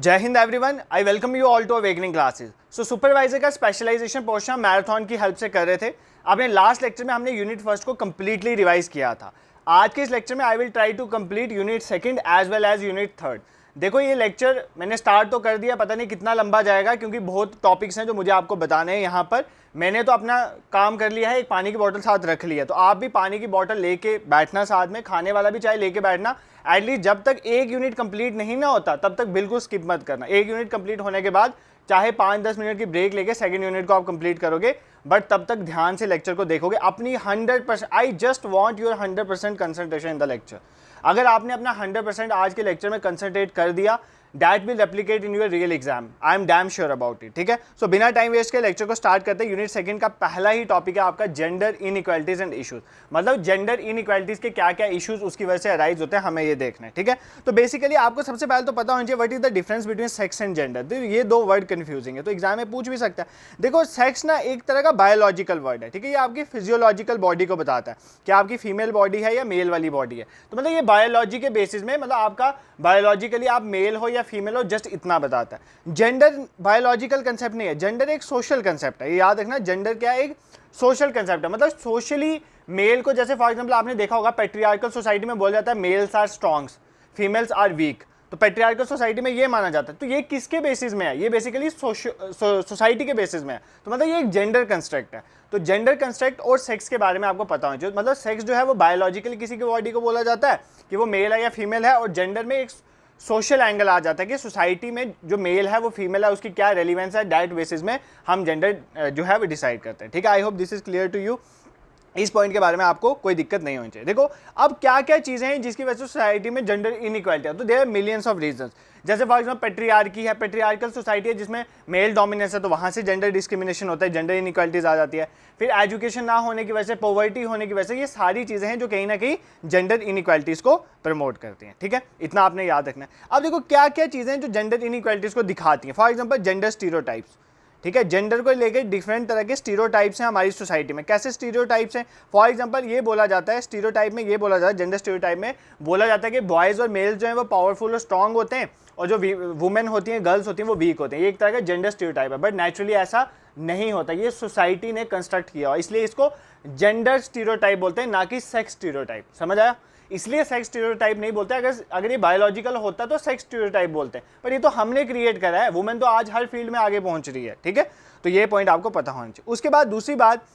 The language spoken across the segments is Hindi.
जय Hind everyone, I welcome you all to awakening classes. So supervisor का स्पेशलाइजेशन पोर्शन मैराथन की हेल्प से कर रहे थे। अपने लास्ट लेक्चर में हमने यूनिट फर्स्ट को कंप्लीटली रिवाइज किया था। आज के इस लेक्चर में I will try to complete unit second as well as unit third. देखो ये लेक्चर मैंने स्टार्ट तो कर दिया, पता नहीं कितना लंबा जाएगा क्योंकि बहुत टॉपिक्स हैं जो मुझे आपको बताने हैं। यहाँ पर मैंने तो अपना काम कर लिया है, एक पानी की बोतल साथ रख ली है, तो आप भी पानी की बोतल लेके बैठना, साथ में खाने वाला भी चाहे लेके बैठना। एटलीस्ट जब तक एक यूनिट कंप्लीट नहीं ना होता तब तक बिल्कुल स्किप मत करना। एक यूनिट कंप्लीट होने के बाद चाहे 5-10 मिनट की ब्रेक लेके सेकंड यूनिट को आप कंप्लीट करोगे, बट तब तक ध्यान से लेक्चर को देखोगे। अपनी 100%, I just want your 100% concentration in the lecture. अगर आपने अपना 100% आज के लेक्चर में कंसंट्रेट कर दिया, that will replicate in your real exam, I am damn sure about it. ठीक है, सो बिना टाइम वेस्ट के लेक्चर को स्टार्ट करते हैं। यूनिट सेकंड का पहला ही टॉपिक है आपका जेंडर इनइक्वालिटीज एंड इश्यूज। मतलब जेंडर इनइक्वालिटीज के क्या क्या इश्यूज उसकी वजह से अराइज होते हैं, हमें ये देखना है। ठीक है, तो बेसिकली आपको सबसे पहले तो पता होना चाहिए what is the difference between sex and gender. तो ये दो वर्ड कंफ्यूजिंग है, तो एग्जाम में पूछ भी सकता है। देखो सेक्स ना एक तरह का बायोलॉजिकल वर्ड है, ठीक है, ये आपकी फिजियोलॉजिकल बॉडी को बताता है कि आपकी फीमेल बॉडी है या मेल वाली बॉडी है। तो मतलब ये बायोलॉजी के बेसिस में, मतलब आपका बायोलॉजिकली आप मेल हो या फीमेल हो, जस्ट इतना बताता है। जेंडर बायोलॉजिकल कंसेप्ट नहीं है, जेंडर एक सोशल कंसेप्ट है। ये याद रखना, जेंडर क्या है, एक सोशल कंसेप्ट है। मतलब सोशली मेल को, जैसे फॉर एग्जांपल आपने देखा होगा पेट्रियार्कल सोसाइटी में बोला जाता है males are strongs, females are weak. तो पेट्रियार्कल सोसाइटी में ये माना जाता है। तो ये किसके बेसिस में है? ये बेसिकली सोसाइटी के बेसिस में है। तो मतलब ये एक जेंडर कंस्ट्रक्ट है। तो जेंडर कंस्ट्रक्ट और सेक्स के बारे में आपको पता होना चाहिए। मतलब सेक्स जो है वो बायोलॉजिकली किसी की बॉडी को बोला जाता है कि वो मेल है या फीमेल है, और जेंडर में एक सोशल एंगल आ जाता है कि सोसाइटी में जो मेल है वो फीमेल है, उसकी क्या रेलिवेंस है, दैट बेसिस में हम जेंडर जो है वो डिसाइड करते हैं। ठीक है, I hope this is clear to you. इस पॉइंट के बारे में आपको कोई दिक्कत नहीं होनी चाहिए। देखो अब क्या क्या चीज़ें हैं जिसकी वजह से सोसाइटी में जेंडर इनइक्वालिटी है। तो there are millions of reasons. जैसे फॉर एग्जांपल पेट्रियार्की है, पेट्रियार्कल सोसाइटी है जिसमें मेल डोमिनेंस है, तो वहाँ से जेंडर डिस्क्रिमिनेशन होता है, जेंडर इनइक्वालिटीज आ जाती है। फिर एजुकेशन ना होने की वजह से, पॉवर्टी होने की वजह से, ये सारी चीज़ें हैं जो कहीं ना कहीं जेंडर इनइक्वालिटीज़ को प्रमोट करती हैं। ठीक है, इतना आपने याद रखना है। अब देखो क्या क्या चीज़ें हैं जो जेंडर इनइक्वालिटीज़ को दिखाती हैं। For example gender stereotypes. ठीक है, जेंडर को लेकर डिफरेंट तरह के स्टीरियोटाइप्स हैं हमारी सोसाइटी में। कैसे स्टीरियोटाइप्स हैं? फॉर एग्जांपल ये बोला जाता है, स्टीरियोटाइप में ये बोला जाता है, जेंडर स्टीरियोटाइप में बोला जाता है कि बॉयज़ और मेल्स जो हैं वो पावरफुल और स्ट्रॉन्ग होते हैं, और जो वुमेन होती हैं, गर्ल्स होती हैं, वो वीक होते हैं। ये एक तरह का जेंडर स्टीरियोटाइप है, बट नेचुरली ऐसा नहीं होता। ये सोसाइटी ने कंस्ट्रक्ट किया हुआ, इसलिए इसको जेंडर स्टीरियोटाइप बोलते हैं, ना कि सेक्स स्टीरियोटाइप। समझ आया? इसलिए सेक्स स्टीरियोटाइप नहीं बोलते। अगर ये बायोलॉजिकल होता तो सेक्स स्टीरियोटाइप बोलते हैं, पर ये तो हमने क्रिएट करा है। वुमेन तो आज हर फील्ड में आगे पहुंच रही है। ठीक है, तो ये पॉइंट आपको पता होना चाहिए। उसके बाद दूसरी बात,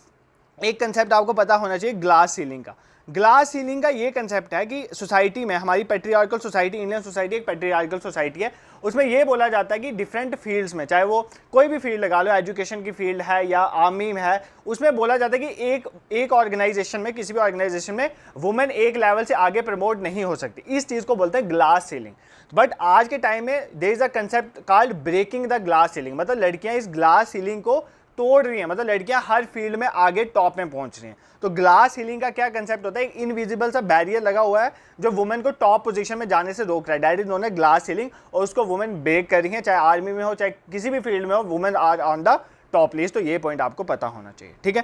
एक कंसेप्ट आपको पता होना चाहिए ग्लास सीलिंग का। ग्लास सीलिंग का ये कंसेप्ट है कि सोसाइटी में, हमारी पेट्रियार्कल सोसाइटी, इंडियन सोसाइटी एक पेट्रियार्कल सोसाइटी है, उसमें ये बोला जाता है कि डिफरेंट फील्ड्स में, चाहे वो कोई भी फील्ड लगा लो, एजुकेशन की फील्ड है या आर्मी में है, उसमें बोला जाता है कि एक ऑर्गेनाइजेशन में, किसी भी ऑर्गेनाइजेशन में वुमेन एक लेवल से आगे प्रमोट नहीं हो सकती। इस चीज़ को बोलते हैं ग्लास सीलिंग। बट आज के टाइम में there is a concept called breaking the glass ceiling. मतलब लड़कियां इस ग्लास सीलिंग को तोड़ रही हैं, मतलब लड़कियां हर फील्ड में आगे टॉप में पहुंच रही हैं। तो ग्लास सीलिंग का क्या कंसेप्ट होता है? एक इनविजिबल सा बैरियर लगा हुआ है जो वुमेन को टॉप पोजीशन में जाने से रोक रहा है। That is known as glass ceiling, और उसको वुमेन ब्रेक कर रही है, चाहे आर्मी में हो, चाहे किसी भी फील्ड में हो, women are on the top list. तो ये पॉइंट आपको पता होना चाहिए। ठीक है,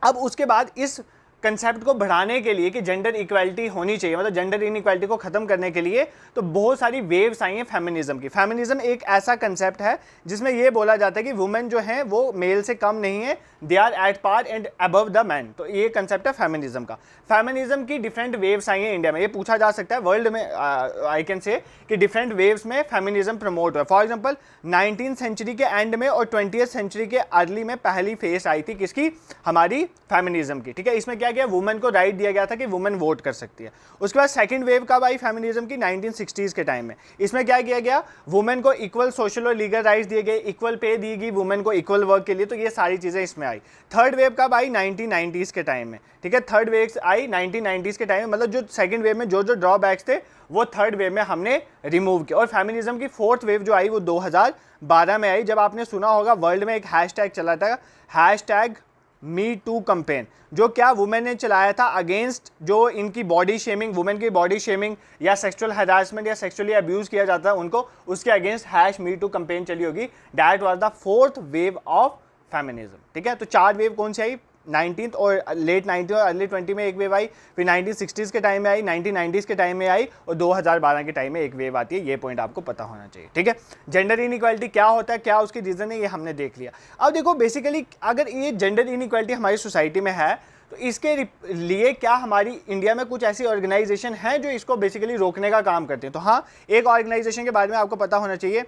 अब उसके बाद इस कंसेप्ट को बढ़ाने के लिए कि जेंडर इक्वालिटी होनी चाहिए, मतलब जेंडर इनइक्वालिटी को खत्म करने के लिए, तो बहुत सारी वेव्स आई हैं फेमिनिज्म की। फेमिनिज्म एक ऐसा कंसेप्ट है जिसमें यह बोला जाता है कि वुमेन जो है वो मेल से कम नहीं है, they are at par and above the man. तो ये कंसेप्ट है फेमिनिज्म का। फेमिनिज्म की डिफरेंट वेव्स आई हैं इंडिया में, ये पूछा जा सकता है वर्ल्ड में, आई कैन से कि डिफरेंट वेव्स में फेमिनिज्म प्रमोट हुआ। फॉर एग्जाम्पल 19th सेंचुरी के एंड में और 20th सेंचुरी के अर्ली में पहली फेज आई थी किसकी? हमारी फेमिनिज्म की। ठीक है, इसमें क्या किया, वुमेन को राइट दिया गया था कि वुमेन वोट कर सकती है। उसके बाद सेकंड वेव कब आई फेमिनिज्म की? 1960s के टाइम में। इसमें क्या किया गया, वुमेन को इक्वल सोशल और लीगल राइट्स दिए गए, इक्वल पे दी गई वुमेन को इक्वल वर्क के लिए। तो ये सारी चीजें इसमें आई। थर्ड वेव कब आई? 1990s के टाइम में। ठीक है, थर्ड वेव आई 1990s के टाइम में। मतलब जो सेकंड वेव में जो ड्रॉबैक्स थे वो थर्ड वेव में हमने रिमूव किया। और फेमिनिज्म की फोर्थ वेव जो आई वो 2012 में आई, जब आपने सुना होगा वर्ल्ड में एक हैशटैग चला था, हैशटैग मी टू कैंपेन, जो क्या वुमेन ने चलाया था अगेंस्ट जो इनकी बॉडी शेमिंग, वुमेन की बॉडी शेमिंग या सेक्सुअल हरासमेंट या सेक्सुअली अब्यूज किया जाता है उनको, उसके against hash me too campaign चली होगी। That was the fourth wave of feminism. ठीक है, तो चार वेव कौन सी आई? 19th और लेट 19 और अर्ली 20 में एक वेव आई, फिर 1960s के टाइम में आई, 1990s के टाइम में आई और 2012 के टाइम में एक वेव आती है। ये पॉइंट आपको पता होना चाहिए, ठीक है। जेंडर इनइक्वालिटी क्या होता है, क्या उसकी रीज़न है, ये हमने देख लिया। अब देखो बेसिकली अगर ये जेंडर इनइक्वालिटी हमारी सोसाइटी में है तो इसके लिए क्या हमारी इंडिया में कुछ ऐसी ऑर्गेनाइजेशन हैं जो इसको बेसिकली रोकने का काम करते हैं? तो हाँ, एक ऑर्गेनाइजेशन के बारे में आपको पता होना चाहिए।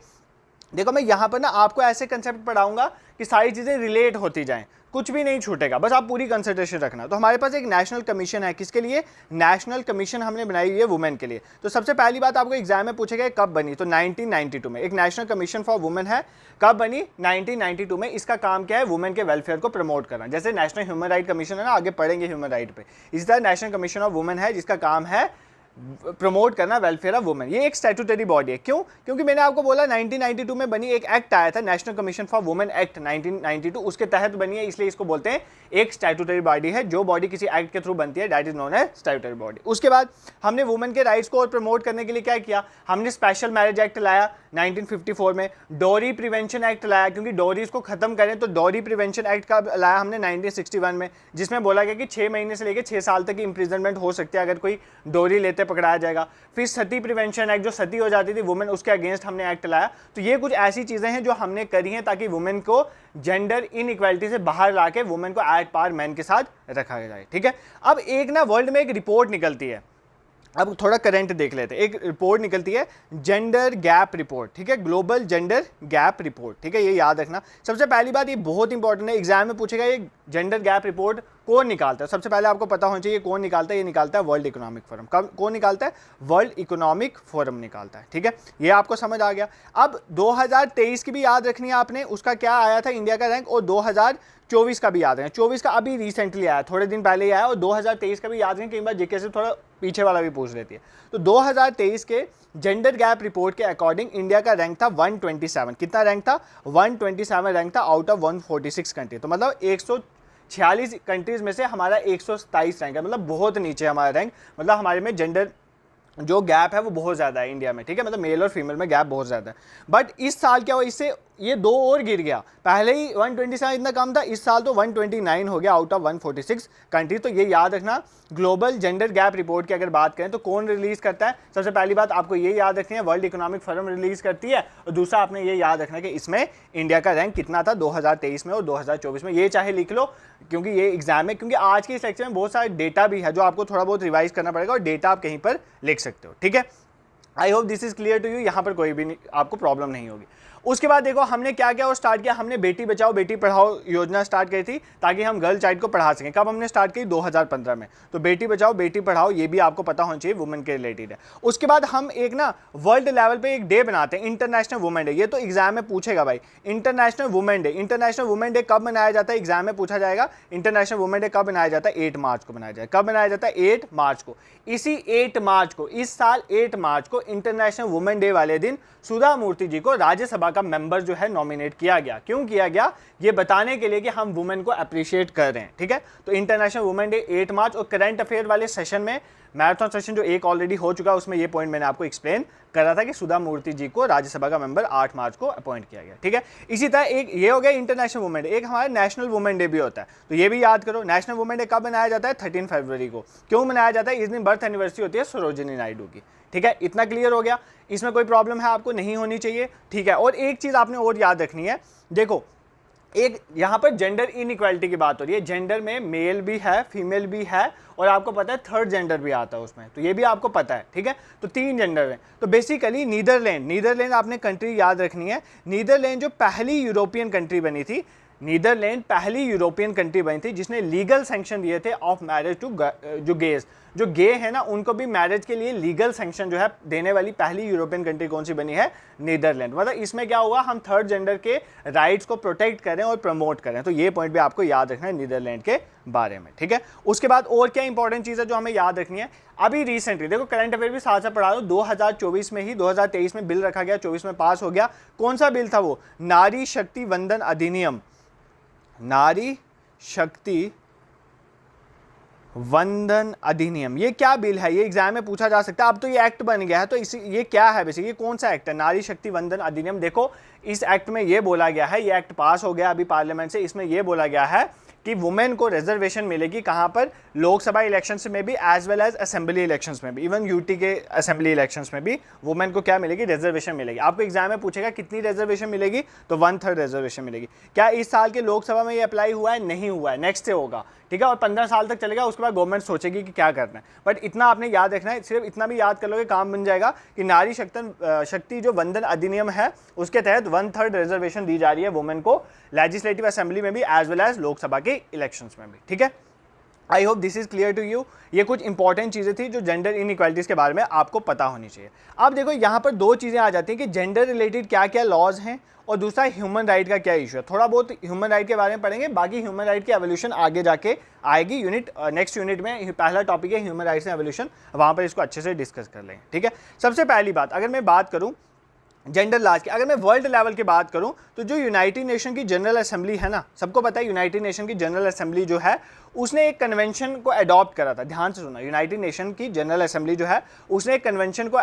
देखो मैं यहाँ पर ना आपको ऐसे कंसेप्ट पढ़ाऊंगा कि सारी चीज़ें रिलेट होती जाएं, कुछ भी नहीं छूटेगा, बस आप पूरी कंसंट्रेशन रखना। तो हमारे पास एक नेशनल कमीशन है, किसके लिए? नेशनल कमीशन हमने बनाई हुई है वुमेन के लिए। तो सबसे पहली बात आपको एग्जाम में पूछेगा कब बनी, तो 1992 में एक नेशनल कमीशन फॉर वुमेन है। कब बनी? 1992 में। इसका काम क्या है? वुमेन के वेलफेयर को प्रमोट करना। जैसे नेशनल ह्यूमन राइट कमीशन है ना, आगे पढ़ेंगे ह्यूमन राइट पे, इसी तरह नेशनल कमीशन ऑफ वुमेन है जिसका काम है प्रमोट करना वेलफेयर ऑफ वुमेन। ये एक स्टैट्यूटरी बॉडी है। क्यों? क्योंकि मैंने आपको बोला 1992 में बनी, एक एक्ट आया था national commission for women act 1992, उसके तहत बनी है, इसलिए इसको बोलते हैं एक स्टैट्यूटरी बॉडी है। जो बॉडी किसी एक्ट के थ्रू बनती है that is known as statutory body. उसके बाद हमने वुमेन के राइट्स को और प्रमोट करने के लिए क्या किया? हमने स्पेशल मैरिज एक्ट लाया 1954 में, डोरी प्रिवेंशन एक्ट लाया क्योंकि डोरीज को खत्म करें, तो डोरी प्रिवेंशन एक्ट का लाया हमने 1961 में, जिसमें बोला गया कि 6 महीने से लेकर 6 साल तक की इंप्रिजनमेंट हो सकती है अगर कोई डोरी लेते पकड़ाया जाएगा। फिर सती प्रिवेंशन एक्ट, जो सती हो जाती थी वुमेन, उसके अगेंस्ट हमने एक्ट लाया। तो ये कुछ ऐसी चीजें हैं जो हमने करी हैं ताकि वुमेन को जेंडर इनइक्वालिटी से बाहर लाके वुमेन को एट पार मैन के साथ रखा जाए, ठीक है। अब एक ना वर्ल्ड में एक रिपोर्ट निकलती है, अब थोड़ा करंट देख लेते हैं। एक रिपोर्ट निकलती है जेंडर गैप रिपोर्ट, ठीक है, ग्लोबल जेंडर गैप रिपोर्ट, ठीक है, ये याद रखना। सबसे पहली बात, ये बहुत इंपॉर्टेंट है, एग्जाम में पूछेगा ये जेंडर गैप रिपोर्ट कौन निकालता है। सबसे पहले आपको पता होना चाहिए कौन निकालता है। ये निकालता है वर्ल्ड इकोनॉमिक फोरम। कौन निकालता है? वर्ल्ड इकोनॉमिक फोरम निकालता है, ठीक है, ये आपको समझ आ गया। अब 2023 की भी याद रखनी है आपने, उसका क्या आया था इंडिया का रैंक, और 2024 का भी याद रखें। 24 का अभी रिसेंटली आया, थोड़े दिन पहले ही आया, और 2023 का भी याद रखें, कई बार जीके से थोड़ा पीछे वाला भी पूछ लेती है। तो 2023 के जेंडर गैप रिपोर्ट के अकॉर्डिंग इंडिया का रैंक था 127। कितना रैंक था? 127 रैंक था आउट ऑफ 146 कंट्री। तो मतलब 146 कंट्रीज में से हमारा 127 रैंक है, मतलब बहुत नीचे हमारा रैंक। मतलब हमारे में जेंडर जो गैप है वो बहुत ज़्यादा है इंडिया में, ठीक है, मतलब मेल और फीमेल में गैप बहुत ज़्यादा है। बट इस साल क्या हुआ, इससे ये 2 और गिर गया। पहले ही 127 इतना कम था, इस साल तो 129 हो गया आउट ऑफ 146 कंट्री। तो ये याद रखना, ग्लोबल जेंडर गैप रिपोर्ट की अगर बात करें तो कौन रिलीज करता है? सबसे पहली बात आपको ये याद रखनी है, वर्ल्ड इकोनॉमिक फोरम रिलीज करती है। और दूसरा आपने ये याद रखना है कि इसमें इंडिया का रैंक कितना था 2023 में और 2024 में। ये चाहे लिख लो क्योंकि ये एग्जाम है, क्योंकि आज के इस लेक्चर में बहुत सारे डेटा भी है जो आपको थोड़ा बहुत रिवाइज करना पड़ेगा, और डेटा आप कहीं पर लिख सकते हो, ठीक है। I hope this is clear to you, यहाँ पर कोई भी आपको प्रॉब्लम नहीं होगी। उसके बाद देखो हमने क्या क्या और स्टार्ट किया, हमने बेटी बचाओ बेटी पढ़ाओ योजना स्टार्ट करी थी ताकि हम गर्ल चाइल्ड को पढ़ा सकें। कब हमने स्टार्ट की? 2015 में। तो बेटी बचाओ बेटी पढ़ाओ ये भी आपको पता होना चाहिए, वुमेन के रिलेटेड है। उसके बाद हम एक ना वर्ल्ड लेवल पे एक डे बनाते हैं, इंटरनेशनल वुमेन डे। ये तो एग्जाम में पूछेगा भाई, international women day. International women day कब मनाया जाता है? एग्जाम में पूछा जाएगा। इंटरनेशनल वुमेन डे कब मनाया जाता है? 8 मार्च को मनाया जाएगा। कब मनाया जाता है? 8 मार्च को। इसी 8 मार्च को, इस साल 8 मार्च को इंटरनेशनल वुमेन डे वाले दिन सुधा मूर्ति जी को राज्यसभा का मेंबर जो है नॉमिनेट किया गया। क्यों किया गया? ये बताने के लिए कि हम वुमेन को अप्रिशिएट कर रहे हैं, ठीक है। तो इंटरनेशनल वुमेन डे 8 मार्च। और करंट अफेयर वाले सेशन में, मैराथन सेशन जो एक ऑलरेडी हो चुका है, उसमें ये पॉइंट मैंने आपको एक्सप्लेन कर रहा था कि सुधा मूर्ति जी को राज्यसभा का मेंबर 8 मार्च को अपॉइंट किया गया, ठीक है। इसी तरह एक ये हो गया इंटरनेशनल वुमेन डे। एक हमारा नेशनल वुमेन डे भी होता है, तो ये भी याद करो। नेशनल वुमेन डे कब मनाया जाता है? 13 फरवरी को। क्यों मनाया जाता है? इस दिन बर्थ एनिवर्सरी होती है सरोजिनी नायडू की, ठीक है। इतना क्लियर हो गया, इसमें कोई प्रॉब्लम है आपको? नहीं होनी चाहिए, ठीक है। और एक चीज आपने और याद रखनी है, देखो एक यहाँ पर जेंडर इनइक्वालिटी की बात हो रही है। जेंडर में मेल भी है, फीमेल भी है, और आपको पता है थर्ड जेंडर भी आता है उसमें, तो ये भी आपको पता है, ठीक है। तो 3 जेंडर हैं। तो बेसिकली नीदरलैंड आपने कंट्री याद रखनी है। नीदरलैंड जो पहली यूरोपियन कंट्री बनी थी, नीदरलैंड पहली यूरोपियन कंट्री बनी थी जिसने लीगल सैंक्शन दिए थे ऑफ मैरिज टू जो गेज, जो गे है ना उनको भी मैरिज के लिए लीगल सैंक्शन जो है देने वाली पहली यूरोपियन कंट्री कौन सी बनी है? नीदरलैंड। मतलब इसमें क्या हुआ, हम थर्ड जेंडर के राइट्स को प्रोटेक्ट करें और प्रमोट करें। तो ये पॉइंट भी आपको याद रखना है नीदरलैंड के बारे में, ठीक है। उसके बाद और क्या इंपॉर्टेंट चीज़ है जो हमें याद रखनी है? अभी रिसेंटली देखो करंट अफेयर भी साथ साथ पढ़ा दो, 2024 में ही, 2023 में बिल रखा गया, 24 में पास हो गया। कौन सा बिल था वो? नारी शक्ति वंदन अधिनियम। नारी शक्ति वंदन अधिनियम, ये क्या बिल है? ये एग्जाम में पूछा जा सकता है। अब तो ये एक्ट बन गया है, तो इसी ये क्या है बेसिकली? ये कौन सा एक्ट है? नारी शक्ति वंदन अधिनियम। देखो इस एक्ट में ये बोला गया है, ये एक्ट पास हो गया अभी पार्लियामेंट से, इसमें ये बोला गया है कि वुमेन को रिजर्वेशन मिलेगी कहाँ पर, लोकसभा इलेक्शंस में भी as well as assembly elections में भी, इवन यूटी के असेंबली इलेक्शंस में भी वुमेन को क्या मिलेगी, रिजर्वेशन मिलेगी। आपको एग्जाम में पूछेगा कितनी रिजर्वेशन मिलेगी, तो 1/3 रिजर्वेशन मिलेगी। क्या इस साल के लोकसभा में ये अप्लाई हुआ है, नहीं हुआ है, नेक्स्ट से होगा, ठीक है, और 15 साल तक चलेगा, उसके बाद गवर्नमेंट सोचेगी कि क्या करना है। बट इतना आपने याद रखना है, सिर्फ इतना भी याद कर लोगे काम बन जाएगा कि नारी शक्ति जो वंदन अधिनियम है उसके तहत 1/3 रिजर्वेशन दी जा रही है वुमेन को लेजिस्लेटिव असेंबली में भी एज वेल एज लोकसभा के इलेक्शंस में भी, ठीक है। I hope this is clear to you. ये कुछ इंपॉर्टेंट चीज़ें थी जो जेंडर इनइक्वालिटीज़ के बारे में आपको पता होनी चाहिए। अब देखो यहाँ पर दो चीज़ें आ जाती हैं कि जेंडर रिलेटेड क्या क्या लॉज हैं और दूसरा ह्यूमन राइट का क्या इशू है। थोड़ा बहुत ह्यूमन राइट के बारे में पढ़ेंगे, बाकी ह्यूमन राइट की एवोल्यूशन आगे जाके आएगी यूनिट नेक्स्ट यूनिट में। पहला टॉपिक है ह्यूमन राइट्स एंड एवोल्यूशन, वहाँ पर इसको अच्छे से डिस्कस कर लेंगे, ठीक है। सबसे पहली बात, अगर मैं बात करूँ जेंडर लॉज की, अगर मैं वर्ल्ड लेवल की बात करूं तो जो यूनाइटेड नेशन की जनरल असेंबली है ना, सबको पता है यूनाइटेड नेशन की जनरल असेंबली जो है उसने एक कन्वेंशन को अडॉप्ट करा था। ध्यान से सुना, यूनाइटेड नेशन की जनरल असेंबली जो है उसने एक कन्वेंशन को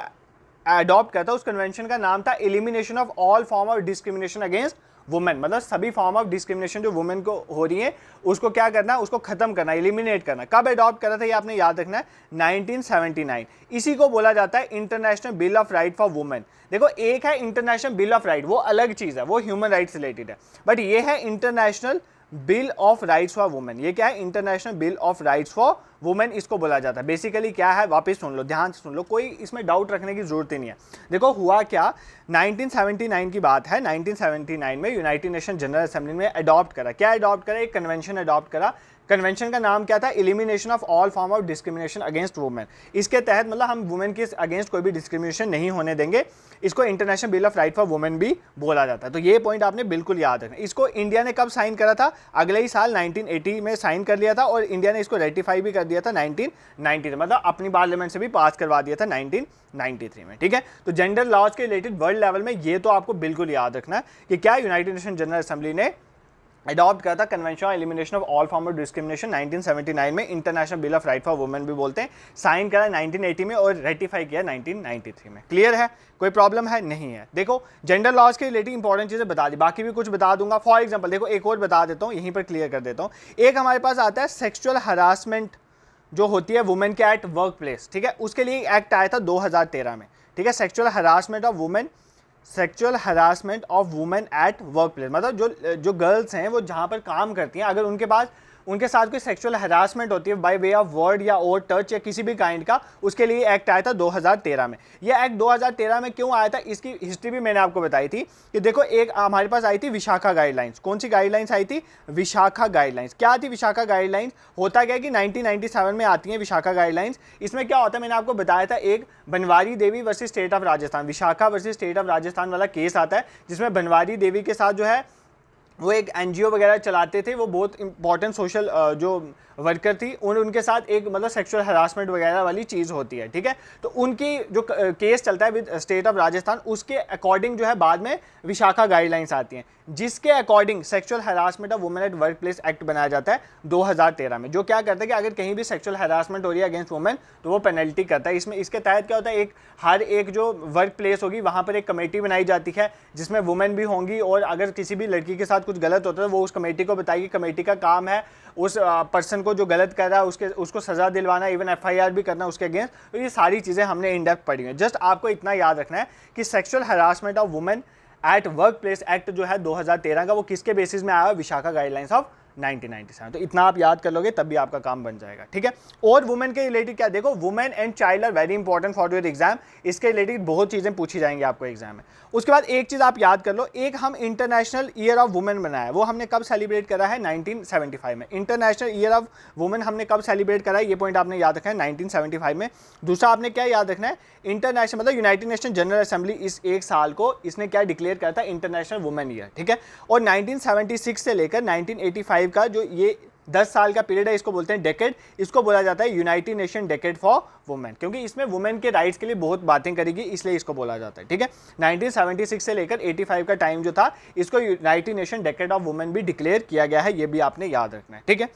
अडॉप्ट करा था। उस कन्वेंशन का नाम था elimination of all form of discrimination against women, मतलब सभी फॉर्म ऑफ डिस्क्रिमिनेशन जो वुमेन को हो रही है उसको क्या करना, उसको खत्म करना, एलिमिनेट करना। कब अडॉप्ट करा था ये आपने याद रखना है, 1979। इसी को बोला जाता है international bill of right for women. देखो एक है इंटरनेशनल बिल ऑफ राइट, वो अलग चीज़ है, वो ह्यूमन राइट्स रिलेटेड है, बट ये है international bill of rights for women. ये क्या है, international bill of rights for women इसको बोला जाता है। बेसिकली क्या है, वापस सुन लो, ध्यान से सुन लो, कोई इसमें डाउट रखने की जरूरत ही नहीं है। देखो हुआ क्या, 1979 की बात है। 1979 में यूनाइटेड नेशन जनरल असेंबली में अडॉप्ट करा, क्या अडॉप्ट करा, एक कन्वेंशन अडॉप्ट करा। कन्वेंशन का नाम क्या था, elimination of all form of discrimination against women. इसके तहत मतलब हम वुमेन के अगेंस्ट कोई भी डिस्क्रिमिनेशन नहीं होने देंगे। इसको international bill of right for women भी बोला जाता है। तो ये पॉइंट आपने बिल्कुल याद रखना। इसको इंडिया ने कब साइन करा था, अगले ही साल 1980 में साइन कर लिया था, और इंडिया ने इसको रेटिफाई भी कर दिया था 1990 में, मतलब अपनी पार्लियामेंट से भी पास करवा दिया था 1993 में, ठीक है। तो जेंडर लॉज के रिलेटेड वर्ल्ड लेवल में ये तो आपको बिल्कुल याद रखना है कि क्या यूनाइटेड नेशन जनरल असेंबली ने अडॉप्ट करा था convention on elimination of all form of discrimination 1979 में, international bill of right for women भी बोलते हैं, साइन करा 1980 में और रेटिफाई किया 1993 में। क्लियर है, कोई प्रॉब्लम है, नहीं है। देखो जेंडर लॉज के रिलेटेड इंपॉर्टेंट चीज़ें बता दी, बाकी भी कुछ बता दूंगा। फॉर एग्जाम्पल देखो एक और बता देता हूँ, यहीं पर क्लियर कर देता हूँ। एक हमारे पास आता है सेक्सुअल हरासमेंट जो होती है वुमेन के एट वर्क प्लेस, ठीक है, उसके लिए एक्ट आया था 2013 में, ठीक है। Sexual harassment of women, sexual harassment of women at work place, मतलब जो गर्ल्स हैं वो जहाँ पर काम करती हैं, अगर उनके साथ कोई सेक्सुअल हरासमेंट होती है बाय वे ऑफ वर्ड या और टच या किसी भी काइंड का, उसके लिए एक्ट आया था 2013 में। यह एक्ट 2013 में क्यों आया था, इसकी हिस्ट्री भी मैंने आपको बताई थी कि देखो एक हमारे पास आई थी विशाखा गाइडलाइंस। कौन सी गाइडलाइंस आई थी, विशाखा गाइडलाइंस। क्या थी विशाखा गाइडलाइंस, होता क्या है कि 1997 में आती है विशाखा गाइडलाइंस। इसमें क्या होता है, मैंने आपको बताया था, एक Banwari Devi versus state of Rajasthan, Vishakha versus state of Rajasthan वाला केस आता है, जिसमें बनवारी देवी के साथ जो है वो एक एनजीओ वगैरह चलाते थे, वो बहुत इंपॉर्टेंट सोशल जो वर्कर थी, उनके साथ एक मतलब सेक्सुअल हरासमेंट वगैरह वाली चीज़ होती है, ठीक है। तो उनकी जो केस चलता है विद स्टेट ऑफ राजस्थान, उसके अकॉर्डिंग जो है बाद में विशाखा गाइडलाइंस आती हैं, जिसके according sexual harassment of women at work place act बनाया जाता है 2013 में, जो क्या करता है कि अगर कहीं भी सेक्सुअल हरासमेंट हो रही है अगेंस्ट वुमेन तो वो पेनल्टी करता है। इसमें इसके तहत क्या होता है, हर एक जो वर्क प्लेस होगी वहाँ पर एक कमेटी बनाई जाती है जिसमें वुमेन भी होंगी, और अगर किसी भी लड़की के साथ कुछ गलत होता है वो उस कमेटी को बताएगी। कमेटी का काम है उस पर्सन को जो गलत कर रहा है उसको सजा दिलवाना, इवन एफआईआर भी करना उसके अगेंस्ट। तो ये सारी चीज़ें हमने इन डेप्थ पढ़ी हैं। जस्ट आपको इतना याद रखना है कि sexual harassment of women at work place act जो है 2013 का, वो किसके बेसिस में आया, विशाखा गाइडलाइंस ऑफ 1997। तो इतना आप याद कर लोगे तब भी आपका काम बन जाएगा, ठीक है। और वुमेन के रिलेटेड क्या, देखो women and child are very important for your exam, इसके रिलेटेड बहुत चीज़ें पूछी जाएंगी आपको एग्जाम में। उसके बाद एक चीज़ आप याद कर लो, एक हम इंटरनेशनल ईयर ऑफ वुमेन बनाया है, वो हमने कब सेलिब्रेट करा है, 1975 में। इंटरनेशनल ईयर ऑफ वुमेन हमने कब सेलिब्रेट करा है, ये पॉइंट आपने याद रखना है, 1975 में। दूसरा आपने क्या याद रखना है, इंटरनेशनल मतलब यूनाइटेड नेशन जनरल असेंबली इस एक साल को इसने क्या डिक्लेयर करा था, इंटरनेशनल वुमेन ईयर, ठीक है। और 1976 से लेकर 1985 का जो ये 10 साल का पीरियड है, इसको बोलते हैं डेकेड, इसको बोला जाता है United nation decade for women, क्योंकि इसमें वुमेन के राइट्स के लिए बहुत बातें करेगी, इसलिए इसको बोला जाता है, ठीक है। 1976 से लेकर 85 का टाइम जो था, इसको United nation decade of women भी डिक्लेयर किया गया है, ये भी आपने याद रखना है, ठीक है।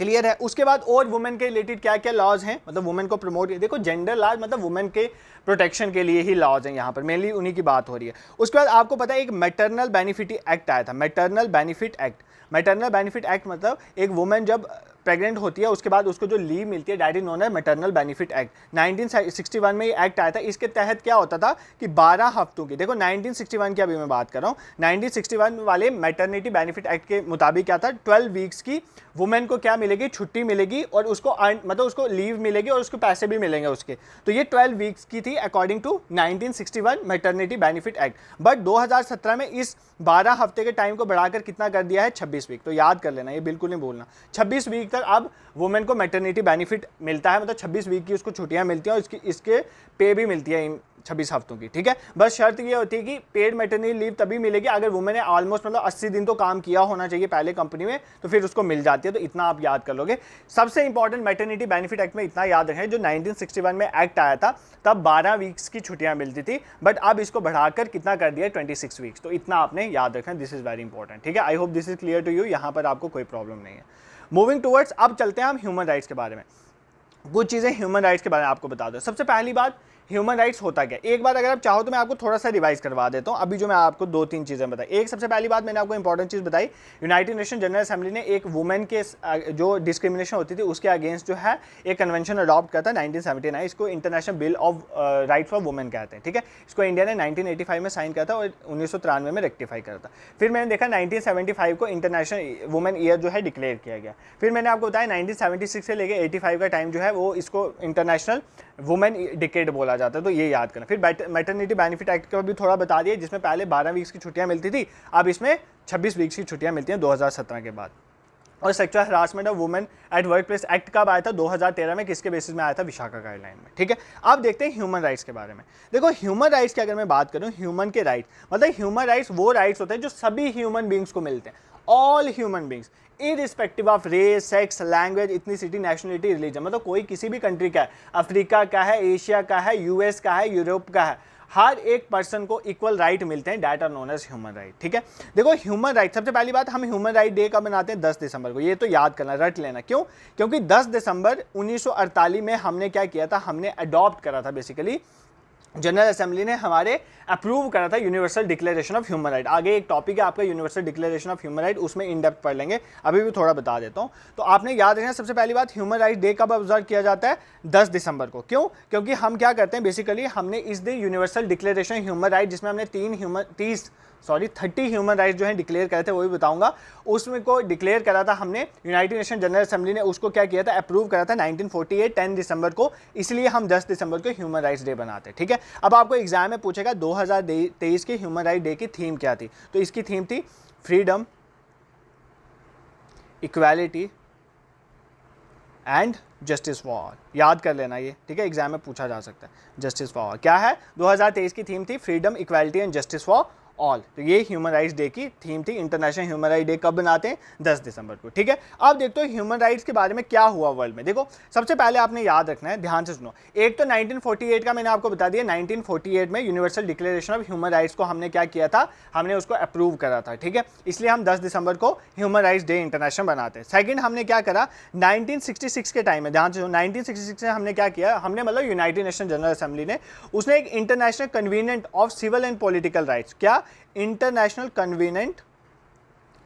क्लियर है। उसके बाद और वुमेन के रिलेटेड क्या क्या लॉज हैं, मतलब वुमेन को प्रमोट, देखो जेंडर लॉज मतलब वुमेन के प्रोटेक्शन के लिए ही लॉज हैं, यहाँ पर मेनली उन्हीं की बात हो रही है। उसके बाद आपको पता है एक मैटरनल बेनिफिट एक्ट आया था, maternal benefit act. Maternal benefit act मतलब एक वुमेन जब प्रेग्नेंट होती है उसके बाद उसको जो लीव मिलती है that is known as maternal benefit act. 1961 में ये एक्ट आया था। इसके तहत क्या होता था कि 12 हफ्तों की, देखो 1961 की अभी मैं बात कर रहा हूँ, 1961 वाले मैटरनिटी बेनिफिट एक्ट के मुताबिक क्या था, 12 वीक्स की वुमेन को क्या मिलेगी, छुट्टी मिलेगी और उसको मतलब उसको लीव मिलेगी और उसको पैसे भी मिलेंगे उसके। तो ये 12 वीक्स की थी according to 1961 maternity benefit act. But 2017 में इस 12 हफ्ते के टाइम को बढ़ाकर कितना कर दिया है, 26 वीक। तो याद कर लेना, ये बिल्कुल नहीं भूलना, 26 वीक तक अब वुमेन को मैटरनिटी बेनिफिट मिलता है, मतलब 26 वीक की उसको छुट्टियां मिलती हैं और इसके पे भी मिलती है इन 26 हफ्तों की, ठीक है। बस शर्त ये होती है कि पेड मैटरनिटी लीव तभी मिलेगी अगर वुमेन ने ऑलमोस्ट मतलब 80 दिन तो काम किया होना चाहिए पहले कंपनी में, तो फिर उसको मिल जाती है। तो इतना आप याद कर लोगे। सबसे इंपॉर्टेंट मैटरनिटी बेनिफिट एक्ट में इतना याद रखें, जो 1961 में एक्ट आया था तब 12 वीक्स की छुट्टियां मिलती थी, बट अब इसको बढ़ाकर कितना कर दिया, 26 वीक्स। तो इतना आपने याद रखना, दिस इज वेरी इंपॉर्टेंट, ठीक है। I hope this is clear to you, यहाँ पर आपको कोई प्रॉब्लम नहीं है। मूविंग टूवर्ड्स, अब चलते हैं हम ह्यूमन राइट्स के बारे में। कुछ चीज़ें ह्यूमन राइट्स के बारे में आपको बता दो। सबसे पहली बात, ह्यूमन राइट्स होता क्या, एक बार अगर आप चाहो तो मैं आपको थोड़ा सा रिवाइज करवा देता हूँ अभी जो मैं आपको 2-3 चीज़ें बताई। एक सबसे पहली बात मैंने आपको इंपॉर्टेंट चीज़ बताई, यूनाइटेड नेशन जनरल असेंबली ने एक वुमेन के जो डिस्क्रिमिनेशन होती थी उसके अगेंस्ट जो है एक कन्वेंशन अडॉप्ट करता है 1979। इसको international bill of rights for women कहते हैं, ठीक है। इसको इंडिया ने 1985 में साइन किया था और 1993 में रेक्टिफाई करा था। फिर मैंने देखा 1975 को इंटरनेशनल वुमेन ईयर जो है डिक्लेयर किया गया। फिर मैंने आपको बताया 1976 से लेकर 85 का टाइम जो है वो इसको इंटरनेशनल वुमेन डिकेड बोला जाता है, तो ये याद करना। फिर मैटरनिटी बेनिफिट एक्ट का भी थोड़ा बता दिया, जिसमें पहले 12 वीक्स की छुट्टियां मिलती थी, अब इसमें 26 वीक्स की छुट्टियां मिलती हैं 2017 के बाद। और sexual harassment of women at work place act कब आया था, 2013 में, किसके बेसिस में आया था, विशाखा गाइडलाइन में, ठीक है। अब देखते हैं ह्यूमन राइट्स के बारे में। देखो ह्यूमन राइट्स की अगर मैं बात करूं, ह्यूमन के राइट्स मतलब ह्यूमन राइट्स वो राइट्स होते हैं जो सभी ह्यूमन बींग्स को मिलते हैं, all human beings irrespective of race, sex, language, ethnicity, nationality, religion, मतलब कोई किसी भी कंट्री का है, अफ्रीका का है, एशिया का है, यूएस का है, यूरोप का है, हर एक पर्सन को इक्वल राइट मिलते हैं, that are known as human right, ठीक है। देखो ह्यूमन राइट, सबसे पहली बात, हम ह्यूमन राइट डे कब मनाते हैं, 10 दिसंबर को। ये तो याद करना, रट लेना, क्यों, क्योंकि 10 दिसंबर 1948 में हमने क्या किया था, हमने अडॉप्ट करा था, बेसिकली जनरल असेंबली ने हमारे अप्रूव करा था universal declaration of human right. आगे एक टॉपिक है आपका universal declaration of human right, उसमें इन डेप्थ पढ़ लेंगे, अभी भी थोड़ा बता देता हूं। तो आपने याद रखना, सबसे पहली बात, ह्यूमन राइट डे कब ऑब्जर्व किया जाता है, 10 दिसंबर को। क्यों, क्योंकि हम क्या करते हैं, बेसिकली हमने इस दिन यूनिवर्सल डिक्लेरेशन ह्यूमन राइट, जिसमें हमने 30 ह्यूमन राइट्स जो है डिक्लेयर करे थे, वो भी बताऊंगा, उसमें को डिक्लेयर करा था हमने, यूनाइटेड नेशन जनरल असेंबली ने उसको क्या किया था, अप्रूव करा था 1948 10 दिसंबर को, इसलिए हम 10 दिसंबर को ह्यूमन राइट्स डे बनाते हैं, ठीक है। अब आपको एग्जाम में पूछेगा 2023 के ह्यूमन राइट डे की थीम क्या थी, तो इसकी थीम थी freedom, equality and justice for all. याद कर लेना ये, ठीक है, एग्जाम में पूछा जा सकता है। जस्टिस फॉर ऑल क्या है, 2023 की थीम थी freedom, equality and justice for all. तो ये ह्यूमन राइट्स डे की थीम थी। इंटरनेशनल ह्यूमन राइट डे कब बनाते हैं, 10 दिसंबर को, ठीक है। अब देखते हो ह्यूमन राइट्स के बारे में क्या हुआ वर्ल्ड में। देखो सबसे पहले आपने याद रखना है, ध्यान से सुनो। एक तो 1948 का मैंने आपको बता दिया, 1948 में universal declaration of human rights को हमने क्या किया था, हमने उसको अप्रूव करा था, ठीक है, इसलिए हम 10 दिसंबर को ह्यूमन राइट्स डे इंटरनेशनल बनाते हैं। सेकंड हमने क्या करा, 1966 के टाइम में, ध्यान से 1966 में हमने क्या किया, हमने मतलब यूनाइटेड नेशन जनरल असेंबली ने, उसने एक international covenant of civil and political rights, क्या, international covenant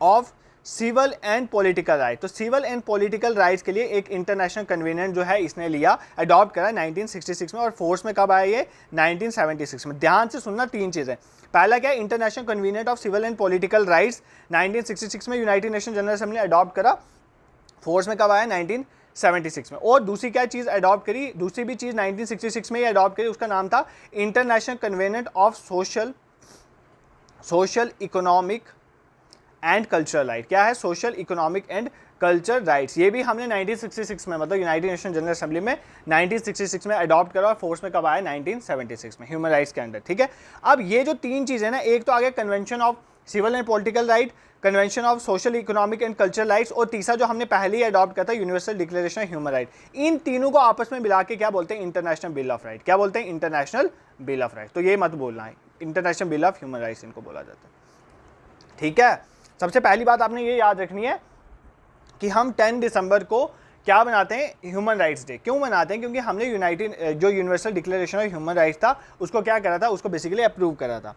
of civil and political right, तो सिविल एंड पॉलिटिकल राइट्स के लिए एक इंटरनेशनल कन्वीनेंट जो है इसने लिया, अडॉप्ट करा 1966 में, और फोर्स में कब आया ये, 1976 में। ध्यान से सुनना, 3 चीजें, पहला क्या है, international covenant of civil and political rights 1966 में यूनाइटेड नेशन जनरल असेंबली ने अडॉप्ट करा, फोर्स में कब आया, 1976 में। और दूसरी क्या चीज़ अडॉप्ट करी, दूसरी भी चीज़ 1966 में ही अडॉप्ट करी, उसका नाम था international covenant of social economic and cultural right. क्या है, social economic and culture rights, ये भी हमने 1966 में, मतलब यूनाइटेड नेशन जनरल असेंबली में 1966 में अडॉप्ट करा, और फोर्स में कब आया, 1976 में, ह्यूमन राइट्स के अंडर, ठीक है। अब ये जो 3 चीज़ें ना, एक तो आगे convention of civil and political right, convention of social economic and cultural rights, और तीसरा जो हमने पहले ही अडॉप्ट किया था, universal declaration of human right, इन तीनों को आपस में मिला के क्या बोलते हैं, इंटरनेशनल बिल ऑफ राइट। क्या बोलते हैं, इंटरनेशनल बिल ऑफ राइट। तो ये मत बोलना है, international bill of human rights इनको बोला जाता है, ठीक है। सबसे पहली बात आपने ये याद रखनी है कि हम 10 दिसंबर को क्या बनाते हैं, ह्यूमन राइट्स डे। क्यों मनाते हैं? क्योंकि हमने यूनाइटेड जो universal declaration of human rights था उसको क्या करा था, उसको बेसिकली अप्रूव करा था।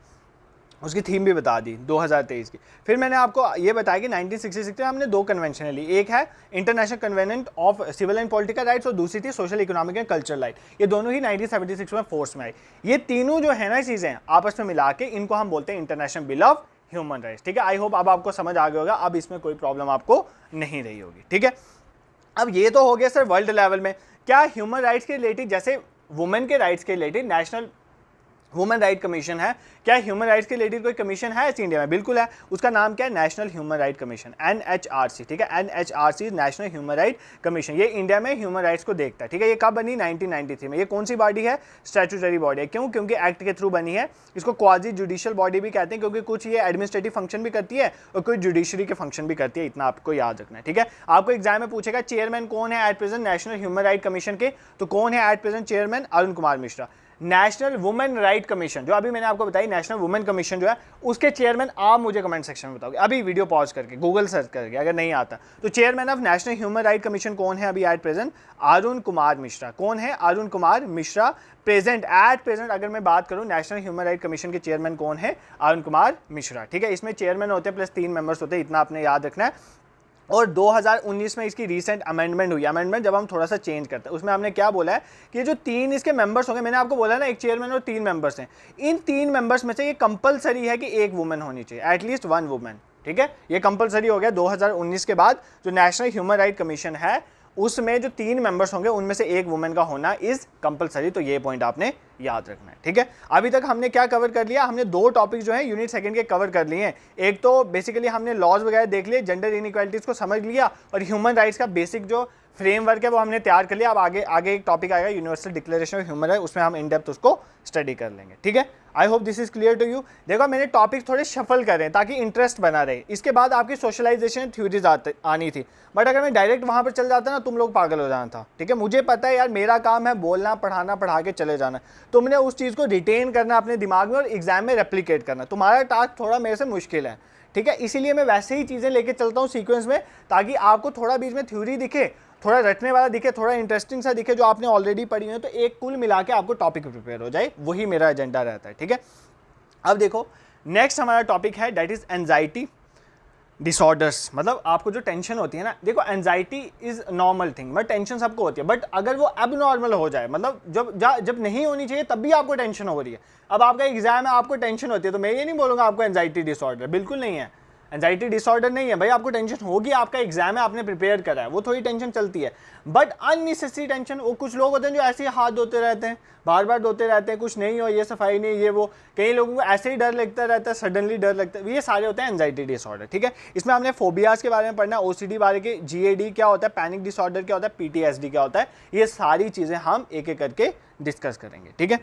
उसकी थीम भी बता दी 2023 की। फिर मैंने आपको ये बताया कि 1966 में हमने 2 कन्वेंशन ली, एक है international covenant of civil and political rights और दूसरी थी social economic and cultural right. ये दोनों ही 1976 में फोर्स में आई। ये तीनों जो है ना चीज़ें आपस में मिला के इनको हम बोलते हैं international bill of human rights. ठीक है, आई होप अब आपको समझ आ गया होगा, अब इसमें कोई प्रॉब्लम आपको नहीं रही होगी। ठीक है, अब ये तो हो गया सर वर्ल्ड लेवल में। क्या ह्यूमन राइट्स के रिलेटेड, जैसे वुमेन के राइट्स के related national human right commission है, क्या ह्यूमन राइट्स के रिलेटेड कोई कमीशन है इस इंडिया में? बिल्कुल है। उसका नाम क्या है? National human right commission, NHRC। ठीक है, NHRC national human right commission. ये इंडिया में ह्यूमन राइट्स को देखता है। ठीक है, ये कब बनी? 1993 में। ये कौन सी बॉडी है? स्टैट्यूटरी बॉडी है। क्यों? क्योंकि एक्ट के थ्रू बनी है। इसको क्वाजी जुडिशियल बॉडी भी कहते हैं, क्योंकि कुछ ये एडमिनिस्ट्रेटिव फंक्शन भी करती है और कुछ जुडिशरी के फंक्शन भी करती है। इतना आपको याद रखना है। ठीक है, आपको एग्जाम में पूछेगा चेयरमैन कौन है at present national human right commission के, तो कौन है at present chairman? Arun Kumar Mishra. National women right commission, जो अभी मैंने आपको बताई नेशनल वुमेन कमीशन जो है, उसके चेयरमैन आप मुझे कमेंट सेक्शन में बताओगे, अभी वीडियो पॉज करके गूगल सर्च करके, अगर नहीं आता तो chairman of national human right commission कौन है अभी एट प्रेजेंट? अरुण कुमार मिश्रा। कौन है? Arun Kumar Mishra. Present, at present अगर मैं बात करूं नेशनल ह्यूमन राइट कमीशन के चेयरमैन कौन है? अरुण कुमार मिश्रा। ठीक है, इसमें चेयरमैन होते हैं प्लस 3 मेंबर्स होते हैं, इतना आपने याद रखना है। और 2019 में इसकी रीसेंट अमेंडमेंट हुई। अमेंडमेंट जब हम थोड़ा सा चेंज करते हैं, उसमें हमने क्या बोला है कि जो 3 इसके मेंबर्स होंगे, मैंने आपको बोला ना एक चेयरमैन और 3 मेंबर्स हैं, इन 3 मेंबर्स में से ये कंपलसरी है कि एक वुमेन होनी चाहिए, एटलीस्ट 1 वुमेन। ठीक है, ये कंपलसरी हो गया 2019 के बाद। जो नेशनल ह्यूमन राइट कमीशन है उसमें जो 3 मेंबर्स होंगे उनमें से एक वुमेन का होना इज कंपलसरी। तो ये पॉइंट आपने याद रखना है। ठीक है, अभी तक हमने क्या कवर कर लिया? हमने 2 टॉपिक जो है यूनिट सेकंड के कवर कर लिए हैं। एक तो बेसिकली हमने लॉज वगैरह देख लिए, जेंडर इनइक्वालिटीज को समझ लिया, और ह्यूमन राइट्स का बेसिक जो फ्रेमवर्क है वो हमने तैयार कर लिया। अब आगे एक टॉपिक आएगा universal declaration of human right, उसमें हम इन डेप्थ उसको स्टडी कर लेंगे। ठीक है, I hope this is clear to you. देखो मैंने टॉपिक थोड़े शफल कर रहे हैं ताकि इंटरेस्ट बना रहे। इसके बाद आपकी सोशलाइजेशन थ्योरीज आनी थी, बट अगर मैं डायरेक्ट वहाँ पर चल जाता ना तुम लोग पागल हो जाना था। ठीक है, मुझे पता है यार, मेरा काम है बोलना, पढ़ाना, पढ़ा के चले जाना। तुमने उस चीज़ को रिटेन करना अपने दिमाग में और एग्जाम में रेप्लिकेट करना। तुम्हारा टास्क थोड़ा मेरे से मुश्किल है। ठीक है, इसीलिए मैं वैसे ही चीज़ें लेके चलता हूँ सीक्वेंस में, ताकि आपको थोड़ा बीच में थ्योरी दिखे, थोड़ा रटने वाला दिखे, थोड़ा इंटरेस्टिंग सा दिखे जो आपने ऑलरेडी पढ़ी है, तो एक कुल मिला के आपको टॉपिक प्रिपेयर हो जाए। वही मेरा एजेंडा रहता है। ठीक है, अब देखो नेक्स्ट हमारा टॉपिक है दैट इज एंजाइटी डिसऑर्डर्स। मतलब आपको जो टेंशन होती है ना, देखो anxiety is normal thing, but tension सबको होती है, बट अगर वो अब नॉर्मल हो जाए, मतलब जब नहीं होनी चाहिए तब भी आपको टेंशन हो रही है। अब आपका एग्जाम है, आपको टेंशन होती है, तो मैं ये नहीं बोलूँगा आपको एंजाइटी डिसऑर्डर, बिल्कुल नहीं है। एंजाइटी डिसऑर्डर नहीं है भाई, आपको टेंशन होगी, आपका एग्जाम है, आपने प्रिपेयर करा है, वो थोड़ी टेंशन चलती है। बट अननेसेसरी टेंशन, वो कुछ लोग होते हैं जो ऐसे ही हाथ धोते रहते हैं, बार बार धोते रहते हैं, कुछ नहीं हो, ये सफाई नहीं, ये वो। कई लोगों को ऐसे ही डर लगता रहता है, सडनली डर लगता है, ये सारे होते हैं एंजाइटी डिसऑर्डर। ठीक है, इसमें हमने फोबियाज के बारे में पढ़ना, OCD बारे के, GAD क्या होता है, पैनिक डिसऑर्डर क्या होता है, PTSD क्या होता है, ये सारी चीज़ें हम एक एक करके डिस्कस करेंगे। ठीक है,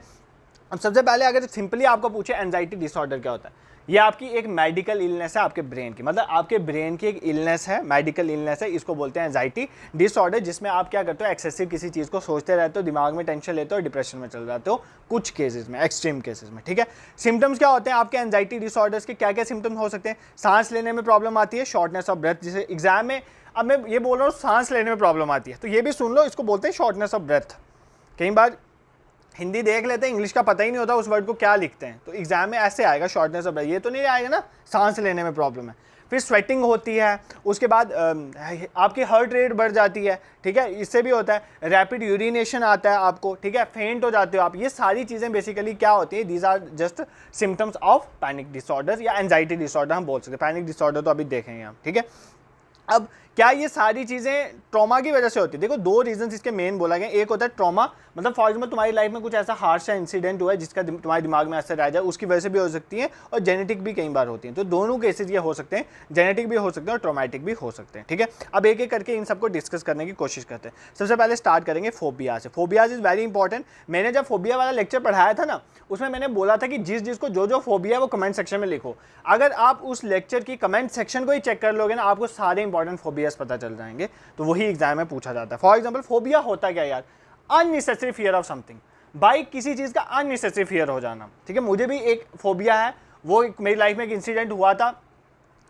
अब सबसे पहले अगर सिंपली आपको पूछे एंजाइटी डिसऑर्डर क्या होता है, ये आपकी एक मेडिकल इलनेस है आपके ब्रेन की, मतलब आपके ब्रेन की एक इलनेस है, मेडिकल इलनेस है, इसको बोलते हैं एंजाइटी डिसऑर्डर, जिसमें आप क्या करते हो, एक्सेसिव किसी चीज़ को सोचते रहते हो, दिमाग में टेंशन लेते हो, डिप्रेशन में चल जाते हो कुछ केसेस में, एक्सट्रीम केसेस में। ठीक है, सिम्टम्स क्या होते हैं आपके एंजाइटी डिसऑर्डर्स के? क्या क्या सिम्टम्स हो सकते हैं? सांस लेने में प्रॉब्लम आती है, शॉर्टनेस ऑफ ब्रेथ, जिसे एग्जाम में, अब मैं ये बोल रहा हूँ सांस लेने में प्रॉब्लम आती है, तो ये भी सुन लो, इसको बोलते हैं शॉर्टनेस ऑफ ब्रेथ। कई बार हिंदी देख लेते हैं, इंग्लिश का पता ही नहीं होता उस वर्ड को क्या लिखते हैं, तो एग्जाम में ऐसे आएगा शॉर्टनेस ऑफ ब्रेथ, ये तो नहीं आएगा ना सांस लेने में प्रॉब्लम है। फिर स्वेटिंग होती है, उसके बाद आपकी हार्ट रेट बढ़ जाती है। ठीक है, इससे भी होता है, रैपिड यूरिनेशन आता है आपको। ठीक है, फेंट हो जाते हो आप। ये सारी चीज़ें बेसिकली क्या होती है, these are just symptoms of panic disorder या एंजाइटी डिसऑर्डर हम बोल सकते हैं। पैनिक डिसऑर्डर तो अभी देखेंगे हम। ठीक है, अब क्या ये सारी चीज़ें ट्रॉमा की वजह से होती है? देखो 2 रीजंस इसके मेन बोला गया। एक होता है ट्रॉमा, मतलब फॉर एग्जाम्पल तुम्हारी लाइफ में कुछ ऐसा हार्श इंसिडेंट हुआ है जिसका तुम्हारे दिमाग में असर आ जाए, उसकी वजह से भी हो सकती है, और जेनेटिक भी कई बार होती है। तो दोनों केसेस ये हो सकते हैं, जेनेटिक भी हो सकते हैं और ट्रॉमेटिक भी हो सकते हैं। ठीक है, अब एक एक करके इन सबको डिस्कस करने की कोशिश करते हैं। सबसे पहले स्टार्ट करेंगे फोबिया से। Phobias is very important. मैंने जब फोबिया वाला लेक्चर पढ़ाया था ना, उसमें मैंने बोला था कि जिसको जो फोबिया है वो कमेंट सेक्शन में लिखो। अगर आप उस लेक्चर की कमेंट सेक्शन को ही चेक कर लोगे ना, आपको सारे इंपॉर्टेंट फोबियाज पता चल जाएंगे, तो वही एग्जाम में पूछा जाता है। फॉर एग्जांपल फोबिया होता क्या यार? Unnecessary fear of something, by किसी चीज का अननेसेसरी फियर हो जाना। ठीक है, मुझे भी एक फोबिया है, वो मेरी लाइफ में एक इंसिडेंट हुआ था,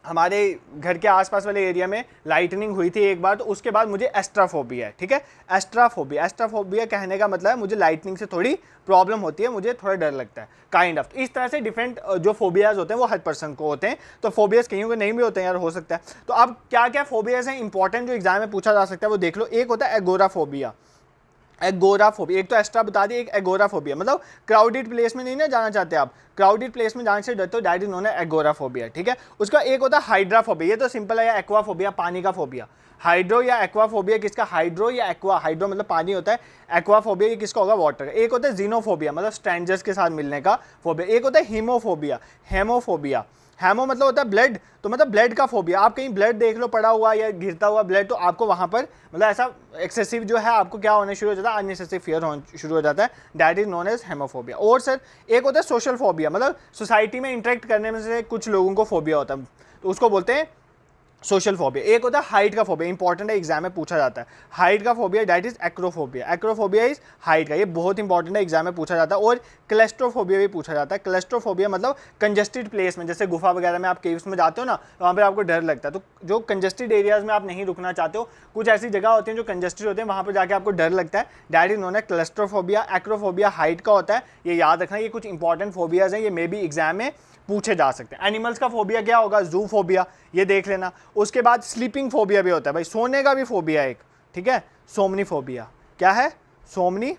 हमारे घर के आसपास वाले एरिया में लाइटनिंग हुई थी एक बार, तो उसके बाद मुझे एस्ट्राफोबिया है, ठीक है। एस्ट्राफोबिया कहने का मतलब है मुझे लाइटनिंग से थोड़ी प्रॉब्लम होती है, मुझे थोड़ा डर लगता है, काइंड ऑफ। इस तरह से डिफरेंट जो फोबियाज होते हैं वो हर पर्सन को होते हैं। तो फोबियाज कहीं के नहीं भी होते हैं यार, हो सकता है। तो अब क्या क्या फोबियाज हैं इंपॉर्टेंट जो एग्जाम में पूछा जा सकता है वो देख लो। एक होता है एगोराफोबिया। एक तो एस्ट्रा बता दी, एक एगोराफोबिया मतलब क्राउडेड प्लेस में नहीं ना जाना चाहते आप, क्राउडेड प्लेस में जाने से डरते हो, that is known as agoraphobia, ठीक है। उसका एक होता है हाइड्राफोबिया, ये तो सिंपल है, या एक्वाफोबिया, पानी का फोबिया। हाइड्रो या एक्वाफोबिया किसका, हाइड्रो या एक्वा, हाइड्रो मतलब पानी होता है, एक्वाफोबिया ये किसका होगा, वाटर। एक होता है जीनोफोबिया मतलब स्ट्रेंजर्स के साथ मिलने का फोबिया। एक होता है हीमोफोबिया, हेमोफोबिया, हेमो मतलब होता है ब्लड, तो मतलब ब्लड का फोबिया। आप कहीं ब्लड देख लो पड़ा हुआ या गिरता हुआ ब्लड, तो आपको वहाँ पर मतलब ऐसा एक्सेसिव जो है आपको क्या होने शुरू हो जाता है, अननेसेसरी फियर होने शुरू हो जाता है, that is known as hemophobia. और सर एक होता है सोशल फोबिया, मतलब सोसाइटी में इंटरेक्ट करने में से कुछ लोगों को फोबिया होता है, तो उसको बोलते हैं सोशल फोबिया। एक होता है हाइट का फोबिया, इंपॉर्टेंट है, एग्जाम में पूछा जाता है। हाइट का phobia that is acrophobia. Acrophobia is height का, ये बहुत इंपॉर्टेंट है, एग्जाम में पूछा जाता है। और क्लेस्ट्रोफोबिया भी पूछा जाता है। क्लेस्ट्रोफोबिया मतलब कंजेस्टेड प्लेस में, जैसे गुफा वगैरह में आप केव्स में जाते हो ना, तो वहाँ पर आपको डर लगता है। तो जो कंजेस्टेड एरियाज में आप नहीं रुकना चाहते हो, कुछ ऐसी जगह होती हैं जो कंजेस्टेड होते हैं, वहाँ पर जाकर आपको डर लगता है, that is known as claustrophobia. Acrophobia height का होता है, ये याद रखना। ये कुछ इंपॉर्टेंट फोबियाज हैं, ये मे बी एग्जाम में पूछे जा सकते हैं। एनिमल्स का फोबिया क्या होगा, जू फोबिया, ये देख लेना। उसके बाद स्लीपिंग फोबिया भी होता है भाई, सोने का भी फोबिया एक, ठीक है, सोमनी फोबिया। क्या है, सोमनी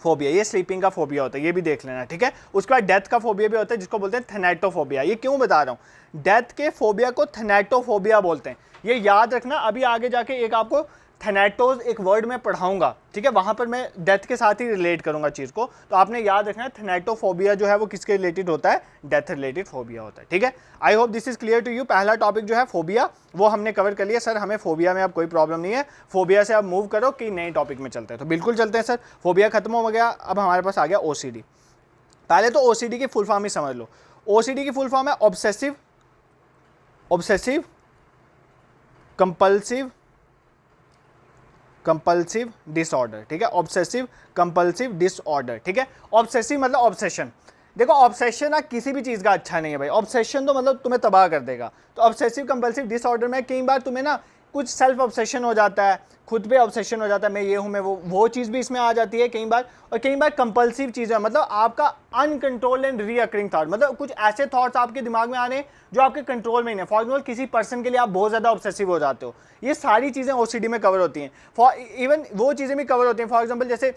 फोबिया, ये स्लीपिंग का फोबिया होता है, ये भी देख लेना, ठीक है। उसके बाद डेथ का फोबिया भी होता है, जिसको बोलते हैं थैनेटोफोबिया। ये क्यों बता रहा हूँ, डेथ के फोबिया को थैनेटोफोबिया बोलते हैं, ये याद रखना। अभी आगे जाके एक आपको थैनेटोज एक वर्ड में पढ़ाऊंगा, ठीक है, वहां पर मैं डेथ के साथ ही रिलेट करूंगा चीज को, तो आपने याद रखना है थैनेटोफोबिया जो है वो किसके रिलेटेड होता है, डेथ रिलेटेड फोबिया होता है, ठीक है। I hope this is clear to you. पहला टॉपिक जो है फोबिया वो हमने कवर कर लिया। सर हमें फोबिया में अब कोई प्रॉब्लम नहीं है, फोबिया से अब मूव करो कि नए टॉपिक में चलते हैं, तो बिल्कुल चलते हैं सर। फोबिया खत्म हो गया, अब हमारे पास आ गया ओसीडी। पहले तो ओसीडी की फुल फॉर्म ही समझ लो। ओसीडी की फुल फॉर्म है ऑब्सेसिव कंपल्सिव डिसऑर्डर, ठीक है, ऑब्सेसिव कंपल्सिव डिसऑर्डर, ठीक है। ऑब्सेसिव मतलब ऑब्सेशन। देखो ऑब्सेशन ना किसी भी चीज़ का अच्छा नहीं है भाई, ऑब्सेशन तो मतलब तुम्हें तबाह कर देगा। तो ऑब्सेसिव कंपल्सिव डिसऑर्डर में कई बार तुम्हें ना कुछ सेल्फ ऑब्सेशन हो जाता है, खुद पे ऑब्सेशन हो जाता है, मैं ये हूँ मैं वो चीज़ भी इसमें आ जाती है कई बार। और कई बार कंपल्सिव चीज़ें मतलब आपका अनकंट्रोल एंड रीअकरिंग थॉट, मतलब कुछ ऐसे थॉट्स आपके दिमाग में आने जो आपके कंट्रोल में ही नहीं। फॉर एग्जाम्पल किसी पर्सन के लिए आप बहुत ज़्यादा ऑब्सेसिव हो जाते हो, ये सारी चीज़ें ओसीडी में कवर होती हैं। फॉर इवन वो चीज़ें भी कवर होती हैं, फॉर एग्जाम्पल जैसे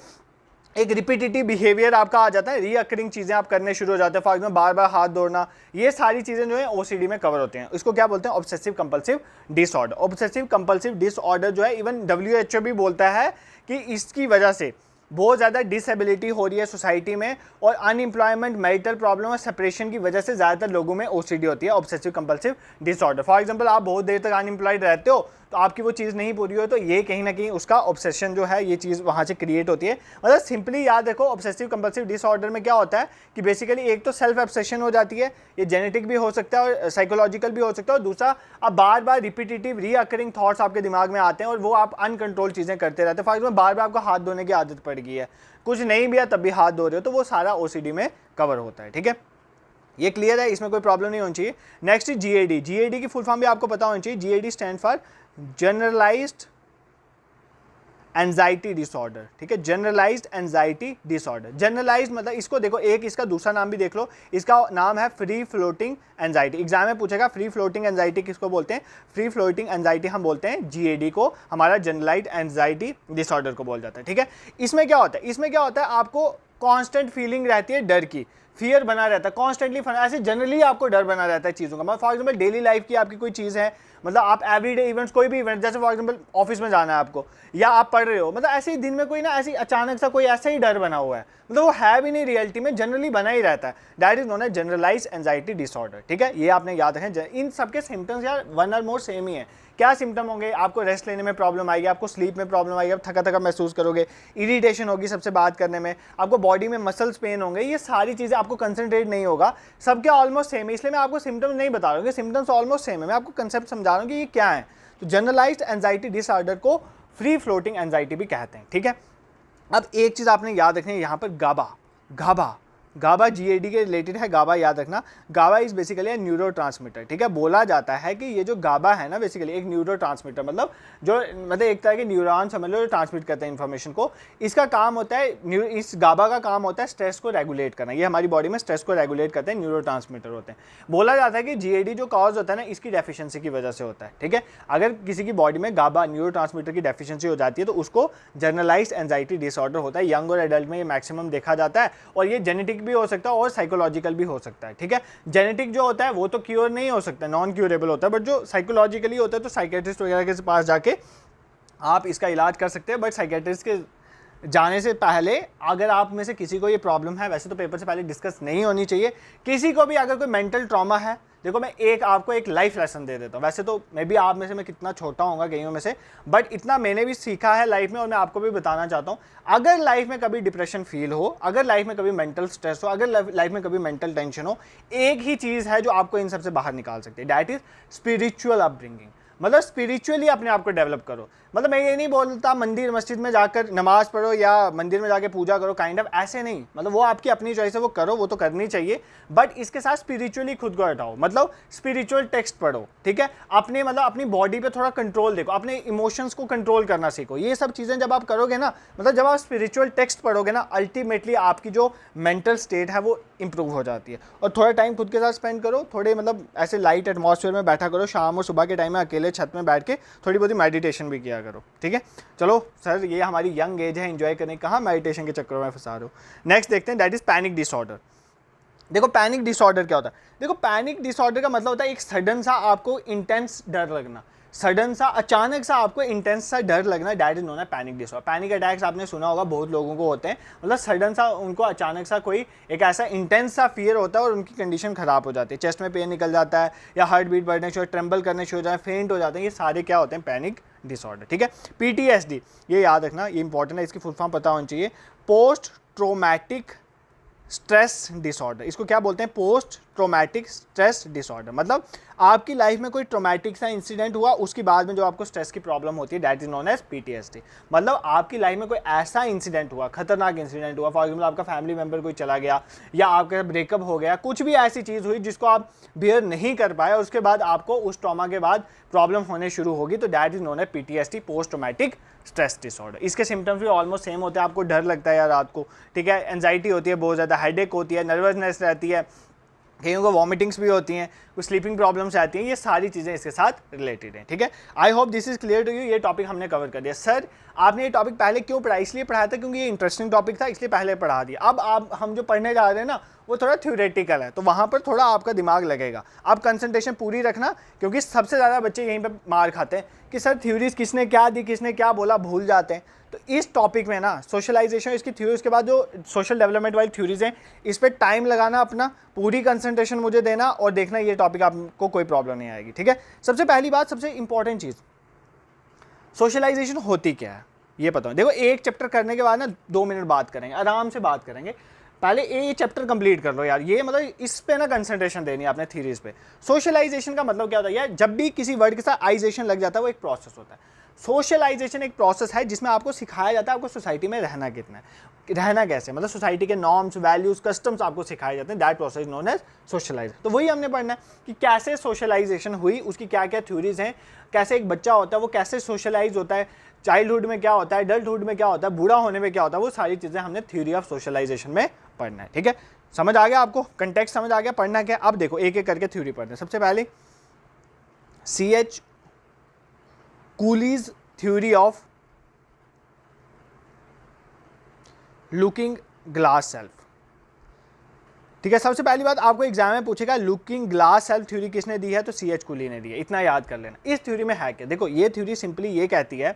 एक रिपीटेटिव बिहेवियर आपका आ जाता है, रीअकरिंग चीज़ें आप करने शुरू हो जाते हैं, फॉर एग्जाम्पल बार बार हाथ दौड़ना, ये सारी चीज़ें जो है ओसीडी में कवर होते हैं। इसको क्या बोलते हैं, obsessive compulsive disorder. Obsessive compulsive disorder जो है इवन WHO भी बोलता है कि इसकी वजह से बहुत ज़्यादा डिसेबिलिटी हो रही है सोसाइटी में, और अनएम्प्लॉयमेंट, मैरिटल प्रॉब्लम और सेपरेशन की वजह से ज़्यादातर लोगों में ओसीडी होती है, obsessive compulsive disorder. For example आप बहुत देर तक अनएम्प्लॉयड रहते हो, तो आपकी वो चीज़ नहीं पूरी हो, तो ये कहीं ना कहीं उसका ऑब्सेशन जो है ये चीज़ वहाँ से क्रिएट होती है। मतलब सिंपली याद रखो, ऑब्सेसिव कंपल्सिव डिसऑर्डर में क्या होता है कि बेसिकली एक तो सेल्फ ऑब्सेशन हो जाती है, ये जेनेटिक भी हो सकता है और साइकोलॉजिकल भी हो सकता है, और दूसरा अब बार बार रिपीटेटिव रीअकरिंग थॉट्स आपके दिमाग में आते हैं और वो आप अनकंट्रोल चीज़ें करते रहते हैं। फॉर एग्जाम्पल बार बार आपको हाथ धोने की आदत पड़ गई है, कुछ नहीं भी है तब भी हाथ धो रहे हो, तो वो सारा ओसीडी में कवर होता है, ठीक है। ये क्लियर है, इसमें कोई प्रॉब्लम नहीं होनी चाहिए। Next GAD. जीएडी की फुल फॉर्म भी आपको पता होनी चाहिए। GAD stand for generalised anxiety disorder, ठीक है, जनरलाइज्ड एंजाइटी डिसऑर्डर। जनरलाइज्ड मतलब इसको देखो, एक इसका दूसरा नाम भी देख लो, इसका नाम है फ्री फ्लोटिंग एंजाइटी। एग्जाम में पूछेगा फ्री फ्लोटिंग एंजाइटी किसको बोलते हैं, फ्री फ्लोटिंग एंजाइटी हम बोलते हैं जीएडी को, हमारा जनरलाइज्ड एंजाइटी डिसऑर्डर को बोल जाता है, ठीक है। इसमें क्या होता है, इसमें क्या होता है, आपको कांस्टेंट फीलिंग रहती है डर की, फियर बना रहता है कॉन्स्टेंटली, ऐसे जनरली आपको डर बना रहता है चीज़ों का। मतलब फॉर एग्जाम्पल डेली लाइफ की आपकी कोई चीज़ है, मतलब आप एवरीडे इवेंट्स, कोई भी इवेंट, जैसे फॉर एग्जाम्पल ऑफिस में जाना है आपको, या आप पढ़ रहे हो, मतलब ऐसे ही दिन में कोई ना ऐसी अचानक सा कोई ऐसा ही डर बना हुआ है, मतलब वो है भी नहीं रियलिटी में, जनरली बना ही रहता है, that is known as generalised anxiety disorder, ठीक है। ये आपने याद रखें। इन सबके सिम्टम्स यार वन और मोर सेम ही है। क्या सिम्टम होंगे, आपको रेस्ट लेने में प्रॉब्लम आएगी, आपको स्लीप में प्रॉब्लम आएगी, आप थका थका महसूस करोगे, इरिटेशन होगी सबसे बात करने में, आपको बॉडी में मसल्स पेन होंगे, ये सारी चीज़ें, आपको कंसंट्रेट नहीं होगा, सबके ऑलमोस्ट सेम है। इसलिए मैं आपको सिम्टम्स नहीं बता रहा हूँ, सिम्टम्स ऑलमोस्ट सेम है, मैं आपको कंसेप्ट समझा रहा हूँ कि ये क्या है। तो जनरलाइज्ड एंजाइटी डिसऑर्डर को फ्री फ्लोटिंग एंजाइटी भी कहते हैं, ठीक है। अब एक चीज़ आपने याद रखनी है यहाँ पर, गाबा। गाबा गाबा जीएडी के रिलेटेड है, गाबा याद रखना। गाबा इज बेसिकली न्यूरो ट्रांसमीटर, ठीक है। बोला जाता है कि ये जो गाबा है ना बेसिकली एक न्यूरो ट्रांसमीटर, मतलब एक तरह के न्यूरॉन समझ लो जो ट्रांसमिट करते हैं इन्फॉर्मेशन को। इसका काम होता है, इस गाबा का काम होता है स्ट्रेस को रेगुलेट करना। ये हमारी बॉडी में स्ट्रेस को रेगुलेट करते हैं, न्यूरो ट्रांसमीटर होते हैं। बोला जाता है कि जीएडी जो कॉज होता है ना इसकी डेफिशिएंसी की वजह से होता है, ठीक है। अगर किसी की बॉडी में गाबा न्यूरो ट्रांसमीटर की डेफिशिएंसी हो जाती है तो उसको जनरलाइज्ड एंजाइटी डिसऑर्डर होता है। यंग और एडल्ट में ये मैक्सिमम देखा जाता है, और ये जेनेटिक भी हो सकता है और साइकोलॉजिकल भी हो सकता है, ठीक है। जेनेटिक जो होता है वो तो क्योर नहीं हो सकता, नॉन क्यूरेबल होता है, बट जो साइकोलॉजिकली होता है तो साइकेट्रिस्ट वगैरह के पास जाके आप इसका इलाज कर सकते हैं। बट साइकेट्रिस्ट के जाने से पहले अगर आप में से किसी को ये प्रॉब्लम है, वैसे तो पेपर से पहले डिस्कस नहीं होनी चाहिए किसी को भी। अगर कोई मेंटल ट्रॉमा है, देखो मैं आपको एक लाइफ लेसन दे देता हूँ। वैसे तो मे बी आप में से मैं कितना छोटा होऊंगा कईयों में से, बट इतना मैंने भी सीखा है लाइफ में और मैं आपको भी बताना चाहता हूँ। अगर लाइफ में कभी डिप्रेशन फील हो, अगर लाइफ में कभी मेंटल स्ट्रेस हो, अगर लाइफ में कभी मेंटल टेंशन हो, एक ही चीज़ है जो आपको इन सबसे बाहर निकाल सकती है, दैट इज स्पिरिचुअल अपब्रिंगिंग। मतलब स्पिरिचुअली अपने आप को डेवलप करो। मतलब मैं ये नहीं बोलता मंदिर मस्जिद में जाकर नमाज पढ़ो या मंदिर में जाके पूजा करो, काइंड ऑफ ऐसे नहीं, मतलब वो आपकी अपनी चॉइस है, वो करो, वो तो करनी चाहिए। बट इसके साथ स्पिरिचुअली खुद को हटाओ, मतलब स्पिरिचुअल टेक्स्ट पढ़ो, ठीक है। अपने मतलब अपनी बॉडी पे थोड़ा कंट्रोल देखो, अपने इमोशंस को कंट्रोल करना सीखो। ये सब चीज़ें जब आप करोगे ना, मतलब जब आप स्पिरिचुअल टेक्स्ट पढ़ोगे ना, अल्टीमेटली आपकी जो मेंटल स्टेट है वो इंप्रूव हो जाती है। और थोड़ा टाइम खुद के साथ स्पेंड करो, थोड़े मतलब ऐसे लाइट एटमॉस्फेयर में बैठा करो, शाम और सुबह के टाइम में अकेले छत में बैठ के थोड़ी बहुत मेडिटेशन भी किया करो, ठीक है। चलो सर ये हमारी यंग एज है, एंजॉय करने, कहाँ मेडिटेशन के चक्करों में फंसा रहे हो। नेक्स्ट देखते हैं, दैट इज पैनिक डिसऑर्डर। देखो पैनिक डिसऑर्डर क्या होता है? देखो पैनिक डिसऑर्डर का मतलब होता है एक सडन सा आपको इंटेंस डर लगना, सडन सा अचानक सा आपको इंटेंस सा डर लगना, दैट इज नोन है पैनिक डिसऑर्डर। पैनिक अटैक्स आपने सुना होगा, बहुत लोगों को होते हैं, मतलब सडन सा उनको अचानक सा कोई एक ऐसा इंटेंस सा फियर होता है और उनकी कंडीशन खराब हो जाती है, चेस्ट में पेन निकल जाता है या हार्ट बीट बढ़ने शुरू, ट्रेम्बल करने शुरू हो जाए, फेंट हो जाते हैं, ये सारे क्या होते हैं? पैनिक डिसऑर्डर, ठीक है। पीटीएसडी, ये याद रखना, ये इंपॉर्टेंट है, इसकी फुल फॉर्म पता होनी चाहिए, पोस्ट ट्रोमैटिक स्ट्रेस डिसऑर्डर। इसको क्या बोलते हैं? Post traumatic stress disorder. मतलब आपकी लाइफ में कोई ट्रोमैटिक सा इंसिडेंट हुआ, उसके बाद में जो आपको स्ट्रेस की प्रॉब्लम होती है, that is known as PTSD. मतलब आपकी लाइफ में कोई ऐसा इंसिडेंट हुआ, खतरनाक इंसिडेंट हुआ, फॉर एग्जाम्पल आपका फैमिली मेंबर कोई चला गया या आपका ब्रेकअप हो गया, कुछ भी ऐसी चीज़ हुई जिसको आप बियर नहीं कर पाए और उसके बाद आपको उस ट्रॉमा के बाद प्रॉब्लम होने शुरू होगी, तो that is known as PTSD, post traumatic stress disorder. इसके सिम्टम्स भी ऑलमोस्ट सेम होते हैं, आपको डर लगता है यार रात को, ठीक है, एंजाइटी होती है बहुत ज़्यादा, हेडेक होती है, नर्वसनेस रहती है, कईयों को वॉमिटिंग्स भी होती हैं, कुछ स्लीपिंग प्रॉब्लम्स आती हैं, ये सारी चीज़ें इसके साथ रिलेटेड हैं, ठीक है। I hope this is clear to you. ये टॉपिक हमने कवर कर दिया। सर आपने ये टॉपिक पहले क्यों पढ़ा? इसलिए पढ़ाया था क्योंकि ये इंटरेस्टिंग टॉपिक था, इसलिए पहले पढ़ा दिया। अब हम जो पढ़ने जा रहे हैं ना वो थोड़ा थ्योरेटिकल है, तो वहाँ पर थोड़ा आपका दिमाग लगेगा। आप कंसंट्रेशन पूरी रखना, क्योंकि सबसे ज़्यादा बच्चे यहीं पर मार खाते हैं कि सर थ्योरीज किसने क्या दी, किसने क्या बोला, भूल जाते हैं। तो इस टॉपिक में ना सोशलाइजेशन, इसकी थ्योरी, उसके बाद जो सोशल डेवलपमेंट वाली थ्योरीज हैं, इस पर टाइम लगाना, अपना पूरी कंसंट्रेशन मुझे देना और देखना ये टॉपिक आपको कोई प्रॉब्लम नहीं आएगी, ठीक है। सबसे पहली बात, सबसे इंपॉर्टेंट चीज़, सोशलाइजेशन होती क्या है ये पता हो। देखो एक चैप्टर करने के बाद ना 2 मिनट बात करेंगे, आराम से बात करेंगे, पहले ये चैप्टर कंप्लीट कर लो यार। ये मतलब इस पे ना कंसंट्रेशन देनी है आपने थ्योरीज पे। सोशलाइजेशन का मतलब क्या होता है यार? जब भी किसी वर्ड के साथ आइजेशन लग जाता है, वो एक प्रोसेस होता है। सोशलाइजेशन एक प्रोसेस है जिसमें आपको सिखाया जाता है आपको सोसाइटी में रहना कितना है, रहना कैसे, मतलब सोसाइटी के नॉर्म्स, वैल्यूज, कस्टम्स आपको सिखाए जाते हैं, that process known as socialise. तो वही हमने पढ़ना है कि कैसे सोशलाइजेशन हुई, उसकी क्या क्या थ्योरीज हैं, कैसे एक बच्चा होता है वो कैसे सोशलाइज होता है, चाइल्डहुड में क्या होता है, एडल्टहुड में क्या होता है, बूढ़ा होने में क्या होता है, वो सारी चीज़ें हमने थ्योरी ऑफ सोशलाइजेशन में पढ़ना है, ठीक है। समझ आ गया आपको? कंटेक्स्ट समझ आ गया? पढ़ना क्या? अब देखो एक एक करके थ्योरी पढ़ते हैं। सबसे पहले CH Coolidge theory of looking glass self, ठीक है। सबसे पहली बात आपको एग्जाम में पूछेगा लुकिंग ग्लास सेल्फ थ्योरी किसने दी है, तो CH कूली ने दी है, इतना याद कर लेना। इस थ्योरी में है क्या? देखो ये थ्योरी सिंपली ये कहती है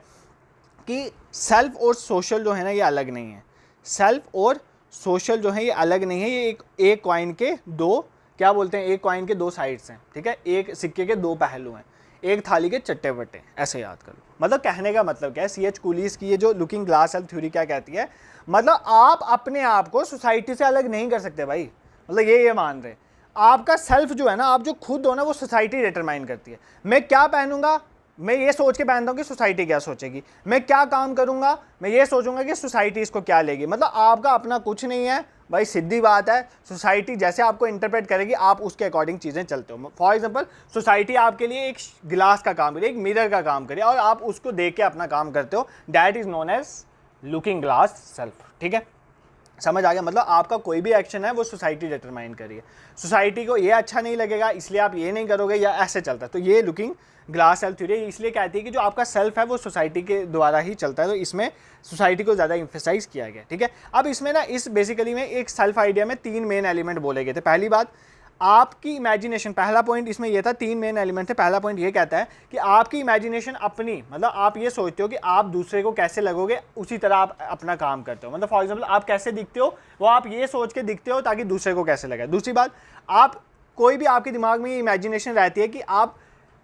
कि सेल्फ और सोशल जो है ना ये अलग नहीं है, सेल्फ और सोशल जो है ये अलग नहीं है, ये एक कॉइन के दो, क्या बोलते हैं, एक कॉइन के दो साइड्स हैं, ठीक है, एक सिक्के के दो पहलू हैं, एक थाली के चट्टे बट्टे, ऐसे याद कर लो। मतलब कहने का मतलब क्या है, CH कूलीज की ये जो लुकिंग ग्लास सेल्फ थ्योरी क्या कहती है, मतलब आप अपने आप को सोसाइटी से अलग नहीं कर सकते भाई, मतलब ये मान रहे आपका सेल्फ जो है ना, आप जो खुद हो ना, वो सोसाइटी डिटरमाइन करती है। मैं क्या पहनूंगा मैं ये सोच के पहनता हूँ कि सोसाइटी क्या सोचेगी, मैं क्या काम करूँगा मैं ये सोचूंगा कि सोसाइटी इसको क्या लेगी। मतलब आपका अपना कुछ नहीं है भाई, सीधी बात है, सोसाइटी जैसे आपको इंटरप्रेट करेगी आप उसके अकॉर्डिंग चीज़ें चलते हो। फॉर एग्जांपल सोसाइटी आपके लिए एक गिलास का काम करे, एक मिरर का काम करे और आप उसको देख के अपना काम करते हो, that is known as looking glass self. ठीक है, समझ आ गया। मतलब आपका कोई भी एक्शन है वो सोसाइटी डिटरमाइन करिए, सोसाइटी को ये अच्छा नहीं लगेगा इसलिए आप ये नहीं करोगे या ऐसे चलता है। तो ये लुकिंग ग्लास सेल्फ थ्योरी इसलिए कहती है कि जो आपका सेल्फ है वो सोसाइटी के द्वारा ही चलता है, तो इसमें सोसाइटी को ज़्यादा इंफेसाइज किया गया। ठीक है, अब इसमें ना इस बेसिकली में एक सेल्फ आइडिया में 3 मेन एलिमेंट बोले गए थे। पहली बात आपकी इमेजिनेशन, पहला पॉइंट इसमें यह था, 3 मेन एलिमेंट थे। पहला पॉइंट ये कहता है कि आपकी इमेजिनेशन अपनी, मतलब आप ये सोचते हो कि आप दूसरे को कैसे लगोगे उसी तरह आप अपना काम करते हो। मतलब फॉर एग्जांपल आप कैसे दिखते हो वो आप ये सोच के दिखते हो ताकि दूसरे को कैसे लगे। दूसरी बात, आप कोई भी आपके दिमाग में ये इमेजिनेशन रहती है कि आप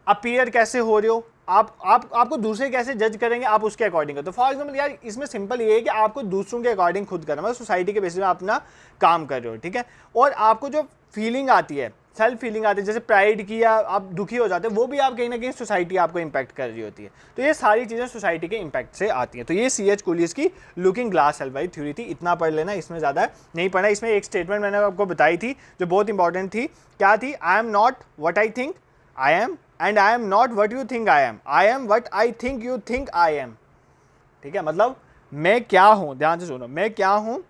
अपीयर कैसे हो रहे हो, आपको दूसरे कैसे जज करेंगे आप उसके अकॉर्डिंग हो। तो फॉर एग्जांपल यार इसमें सिंपल ये है कि आपको दूसरों के अकॉर्डिंग खुद करना, मतलब सोसाइटी के बेसिस में अपना काम कर रहे हो। ठीक है, और आपको जो फीलिंग आती है, सेल्फ फीलिंग आती है जैसे प्राइड की या आप दुखी हो जाते हैं, वो भी आप कहीं ना कहीं सोसाइटी आपको इंपैक्ट कर रही होती है। तो ये सारी चीज़ें सोसाइटी के इंपैक्ट से आती हैं। तो ये C.H. कूलियस की लुकिंग ग्लास सेल्फ वाली थ्योरी थी, इतना पढ़ लेना, इसमें ज़्यादा नहीं पढ़ना। इसमें एक स्टेटमेंट मैंने आपको बताई थी जो बहुत इंपॉर्टेंट थी, क्या थी? I am not what I think I am and I am not what you think I am what I think you think I am. ठीक है, मतलब मैं क्या हूँ, ध्यान से सुनो, मैं क्या हूँ,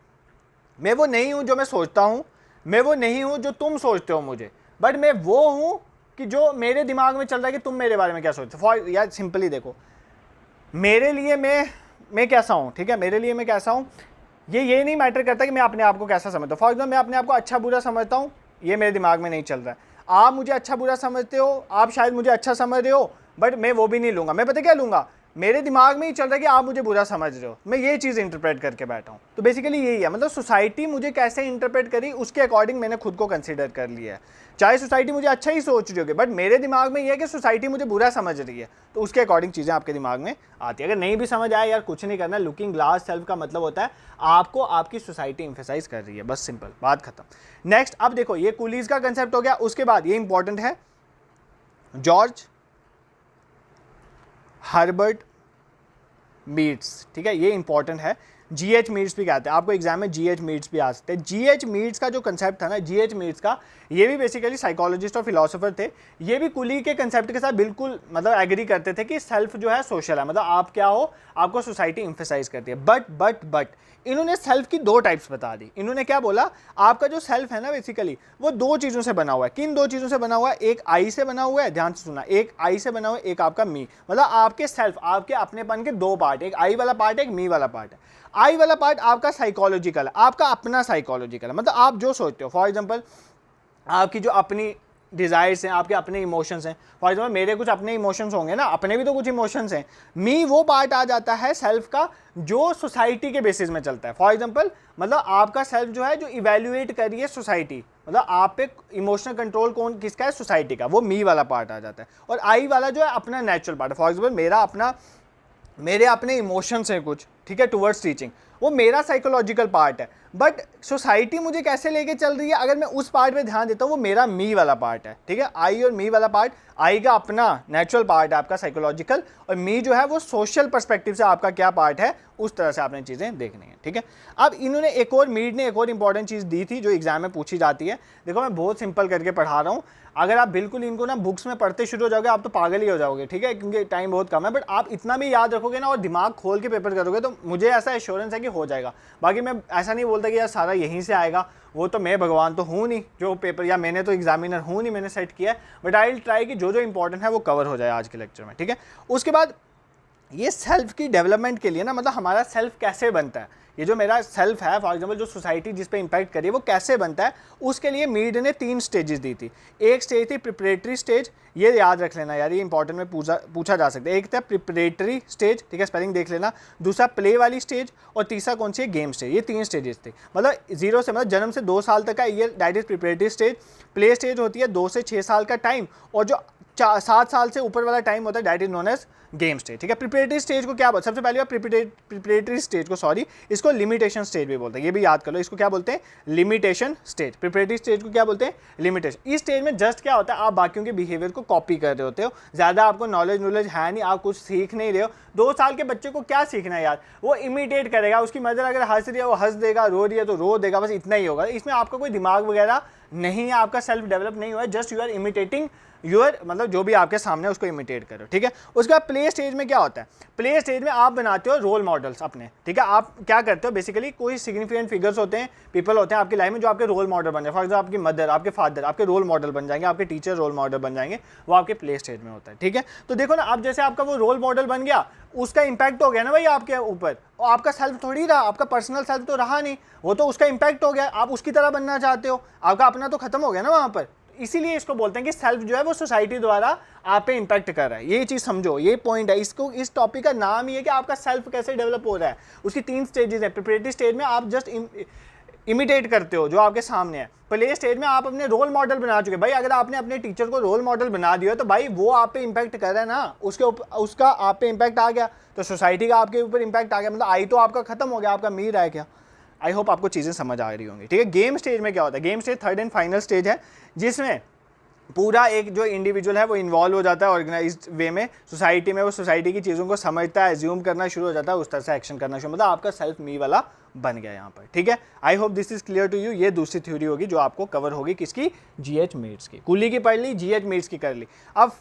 मैं वो नहीं हूँ जो मैं सोचता हूँ, मैं वो नहीं हूँ जो तुम सोचते हो मुझे, बट मैं वो हूँ कि जो मेरे दिमाग में चल रहा है कि तुम मेरे बारे में क्या सोचते हो। फॉर यार सिंपली देखो, मेरे लिए मैं कैसा हूँ, ठीक है, मेरे लिए मैं कैसा हूँ ये नहीं मैटर करता कि मैं अपने आप को कैसा समझता हूँ। फॉर एग्जाम्पल मैं अपने आप को अच्छा बुरा समझता हूँ, ये मेरे दिमाग में नहीं चल रहा है। आप मुझे अच्छा बुरा समझते हो, आप शायद मुझे अच्छा समझ रहे हो, बट मैं वो भी नहीं लूँगा। मैं पता क्या लूँगा, मेरे दिमाग में ही चल रहा है कि आप मुझे बुरा समझ रहे हो, मैं ये चीज़ इंटरप्रेट करके बैठा हूँ। तो बेसिकली यही है, मतलब सोसाइटी मुझे कैसे इंटरप्रेट करी उसके अकॉर्डिंग मैंने खुद को कंसीडर कर लिया है। चाहे सोसाइटी मुझे अच्छा ही सोच रही होगी, बट मेरे दिमाग में ये है कि सोसाइटी मुझे बुरा समझ रही है, तो उसके अकॉर्डिंग चीज़ें आपके दिमाग में आती है। अगर नहीं भी समझ आए यार कुछ नहीं करना, लुकिंग ग्लास सेल्फ का मतलब होता है आपको आपकी सोसाइटी एम्फेसाइज कर रही है, बस सिंपल बात खत्म। नेक्स्ट, अब देखो ये कूलीज का कंसेप्ट हो गया। उसके बाद ये इंपॉर्टेंट है, जॉर्ज हर्बर्ट मीट्स। ठीक है, ये इंपॉर्टेंट है। G.H. मीट्स भी कहते हैं, आपको एग्जाम में G.H. मीट्स भी आ सकते हैं। G.H. मीट्स का जो कंसेप्ट था ना, G.H. मीट्स का, ये भी बेसिकली साइकोलॉजिस्ट और फिलोसोफर थे। ये भी कुली के कंसेप्ट के साथ बिल्कुल मतलब एग्री करते थे कि सेल्फ जो है सोशल है, मतलब आप क्या हो आपको सोसाइटी एम्फेसाइज करती है। बट इन्होंने सेल्फ की 2 टाइप्स बता दी। इन्होंने क्या बोला, आपका जो सेल्फ है ना बेसिकली वो 2 चीज़ों से बना हुआ है। किन 2 चीज़ों से बना हुआ है? एक आई से बना हुआ है, ध्यान से सुना, एक आई से बना हुआ है, एक आपका मी। मतलब आपके सेल्फ, आपके अपनेपन के 2 पार्ट, एक आई वाला पार्ट है, एक मी वाला पार्ट है। आई वाला पार्ट आपका साइकोलॉजिकल है, आपका अपना साइकोलॉजिकल है, मतलब आप जो सोचते हो। फॉर एग्जांपल आपकी जो अपनी डिज़ायर्स हैं, आपके अपने इमोशंस हैं। फॉर एग्जांपल मेरे कुछ अपने इमोशंस होंगे ना, अपने भी तो कुछ इमोशंस हैं। मी वो पार्ट आ जाता है सेल्फ का जो सोसाइटी के बेसिस में चलता है। फॉर एग्जांपल मतलब आपका सेल्फ जो है जो इवेल्युएट करिए सोसाइटी, मतलब आप पे इमोशनल कंट्रोल कौन किसका है? सोसाइटी का, वो मी वाला पार्ट आ जाता है। और आई वाला जो है अपना नेचुरल पार्ट है। फॉर एग्जाम्पल मेरे अपने इमोशंस हैं कुछ, ठीक है, टुवर्ड्स टीचिंग, वो मेरा साइकोलॉजिकल पार्ट है। बट सोसाइटी मुझे कैसे लेके चल रही है अगर मैं उस पार्ट पे ध्यान देता हूँ, वो मेरा मी वाला पार्ट है। ठीक है, आई और मी वाला पार्ट, आई का अपना नेचुरल पार्ट है आपका साइकोलॉजिकल, और मी जो है वो सोशल पर्सपेक्टिव से आपका क्या पार्ट है, उस तरह से आपने चीज़ें देखनी है। ठीक है, अब इन्होंने एक और, मीड ने एक और इंपॉर्टेंट चीज़ दी थी जो एग्जाम में पूछी जाती है। देखो मैं बहुत सिंपल करके पढ़ा रहा हूँ, अगर आप बिल्कुल इनको ना बुक्स में पढ़ते शुरू हो जाओगे आप तो पागल ही हो जाओगे। ठीक है, क्योंकि टाइम बहुत कम है, बट आप इतना भी याद रखोगे ना और दिमाग खोल के पेपर करोगे तो मुझे ऐसा एश्योरेंस है कि हो जाएगा। बाकी मैं ऐसा नहीं बोलता कि यार सारा यहीं से आएगा, वो तो मैं भगवान तो हूँ नहीं जो पेपर, या मैंने तो एग्जामिनर हूँ नहीं, मैंने सेट किया है, बट आई विल ट्राई कि जो जो इंपॉर्टेंट है वो कवर हो जाए आज के लेक्चर में। ठीक है, उसके बाद ये सेल्फ की डेवलपमेंट के लिए ना, मतलब हमारा सेल्फ कैसे बनता है, ये जो मेरा सेल्फ है फॉर एग्जांपल जो सोसाइटी जिस पे इंपैक्ट करी है वो कैसे बनता है, उसके लिए मीड ने 3 स्टेजेस दी थी। एक स्टेज थी प्रिपरेटरी स्टेज, ये याद रख लेना यार, ये इंपॉर्टेंट में पूछा जा सकता है। एक था प्रिपरेटरी स्टेज, ठीक है, स्पेलिंग देख लेना। दूसरा प्ले वाली स्टेज, और तीसरा कौन सी है? Game stage. ये 3 स्टेजेस थे, मतलब 0 से, मतलब जन्म से 2 साल तक का ये that is preparatory stage. Play stage होती है 2 से 6 साल का टाइम, और जो 7 साल से ऊपर वाला टाइम होता है, that is known as game stage, ठीक है। प्रिपरेटरी स्टेज को क्या बोलते हैं, सबसे पहले प्रिपरेटरी स्टेज को, सॉरी, इसको लिमिटेशन स्टेज भी बोलते हैं, ये भी याद कर लो, इसको क्या बोलते हैं, लिमिटेशन स्टेज। प्रिपरेटरी स्टेज को क्या बोलते हैं, लिमिटेशन। इस स्टेज में जस्ट क्या होता है, आप बाकियों के बिहेवियर को कॉपी कर रहे होते हो, ज़्यादा आपको नॉलेज है नहीं, आप कुछ सीख नहीं रहे हो। 2 साल के बच्चे को क्या सीखना है यार, वो इमिटेट करेगा, उसकी मदर अगर हंस रही है वो हंस देगा, रो रही है तो रो देगा, बस इतना ही होगा। इसमें आपका कोई दिमाग वगैरह नहीं है, आपका सेल्फ डेवलप नहीं हुआ है, just you are imitating your, मतलब जो भी आपके सामने है उसको इमिटेट करो, ठीक है। उसके बाद प्ले स्टेज में क्या होता है, प्ले स्टेज में आप बनाते हो रोल मॉडल्स अपने, ठीक है। आप क्या करते हो, बेसिकली कोई सिग्निफिकेंट फिगर्स होते हैं, पीपल होते हैं आपकी लाइफ में जो आपके रोल मॉडल बन जाए। फॉर एग्जाम्पल आपकी मदर, आपके फादर आपके रोल मॉडल बन जाएंगे, आपके टीचर रोल मॉडल बन जाएंगे, वो आपके प्ले स्टेज में होता है, ठीक है। तो देखो ना, अब जैसे आपका वो रोल मॉडल बन गया, उसका इंपैक्ट हो गया ना भाई आपके ऊपर, और आपका सेल्फ थोड़ी रहा, आपका पर्सनल सेल्फ तो रहा नहीं, वो तो उसका इंपैक्ट हो गया, आप उसकी तरह बनना चाहते हो, आपका अपना तो खत्म हो गया ना वहाँ पर। इसीलिए इसको बोलते हैं कि सेल्फ जो है वो सोसाइटी द्वारा आप पे इंपैक्ट कर रहा है। ये चीज़ समझो, ये पॉइंट है। इसको, इस टॉपिक का नाम ही है कि आपका सेल्फ कैसे डेवलप हो रहा है। उसकी 3 स्टेजेस है। प्रिपरेटरी स्टेज में आप जस्ट इमिटेट करते हो जो आपके सामने है। प्ले स्टेज में आप अपने रोल मॉडल बना चुके। भाई अगर आपने अपने टीचर को रोल मॉडल बना दिया तो भाई वो आप पे इंपैक्ट कर रहा है ना, उसका आप पे इंपैक्ट आ गया तो सोसाइटी का आपके ऊपर इंपैक्ट आ गया, मतलब आई तो आपका खत्म हो गया, आपका मी रहा है क्या। आई होप आपको चीज़ें समझ आ रही होंगी, ठीक है। गेम स्टेज में क्या होता है, game stage 3rd and final stage है, जिसमें पूरा एक जो इंडिविजुअल है वो इन्वॉल्व हो जाता है ऑर्गेनाइज्ड वे में सोसाइटी में, वो सोसाइटी की चीज़ों को समझता है, एज्यूम करना शुरू हो जाता है, उस तरह से एक्शन करना शुरू, मतलब आपका सेल्फ मी वाला बन गया यहाँ पर, ठीक है। I hope this is clear to you. ये दूसरी थ्योरी होगी जो आपको कवर होगी, किसकी, GH मीट्स की। कूली की पढ़ ली, GH मीट्स की कर ली। अब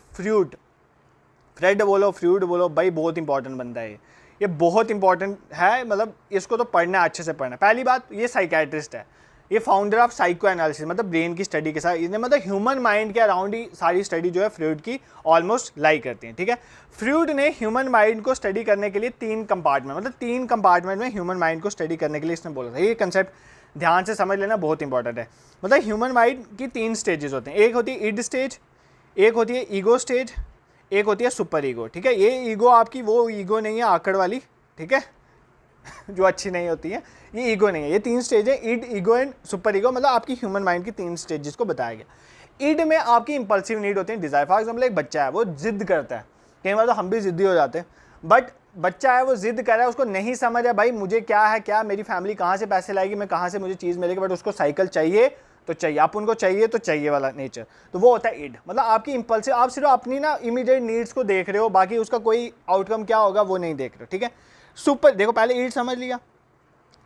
फ्रेड बोलो, फ्रूट बोलो, भाई बहुत इंपॉर्टेंट बनता है ये बहुत इंपॉर्टेंट है, मतलब इसको तो पढ़ना अच्छे से पढ़ना। पहली बात, ये साइकेट्रिस्ट है, ये फाउंडर ऑफ साइको एनालिसिस, मतलब ब्रेन की स्टडी के साथ इसने, मतलब ह्यूमन माइंड के अराउंड ही सारी स्टडी जो है फ्रूड की ऑलमोस्ट लाई करती हैं, ठीक है। फ्रूड ने ह्यूमन माइंड को स्टडी करने के लिए 3 कंपार्टमेंट, मतलब 3 कंपार्टमेंट में ह्यूमन माइंड को स्टडी करने के लिए इसने बोला था। ये कंसेप्ट ध्यान से समझ लेना, बहुत इंपॉर्टेंट है। मतलब ह्यूमन माइंड की 3 स्टेजेस होते हैं, एक होती है इड स्टेज, एक होती है ईगो स्टेज, एक होती है सुपर ईगो, ठीक है। ये ईगो आपकी वो ईगो नहीं है आकड़ वाली, ठीक है जो अच्छी नहीं होती है, ये ईगो नहीं है। ये 3 स्टेज है, id, ego and super ego, मतलब आपकी ह्यूमन माइंड की 3 स्टेजेस को बताया गया। इड में आपकी इंपल्सिव नीड होती है, डिजायर। फॉर एग्जाम्पल एक बच्चा है, वो जिद करता है, कई बार तो हम भी जिद्दी हो जाते हैं, बट बच्चा है वो जिद कर रहा है, उसको नहीं समझ है भाई मुझे क्या है, क्या मेरी फैमिली कहाँ से पैसे लाएगी, मैं कहाँ से मुझे चीज़ मिलेगी, बट उसको साइकिल चाहिए तो चाहिए, आप उनको चाहिए तो चाहिए वाला नेचर, तो वो होता है इड। मतलब आपकी इंपल्सिव, आप सिर्फ अपनी ना इमीडिएट नीड्स को देख रहे हो, बाकी उसका कोई आउटकम क्या होगा वो नहीं देख रहे हो, ठीक है। सुपर, देखो पहले इड समझ लिया,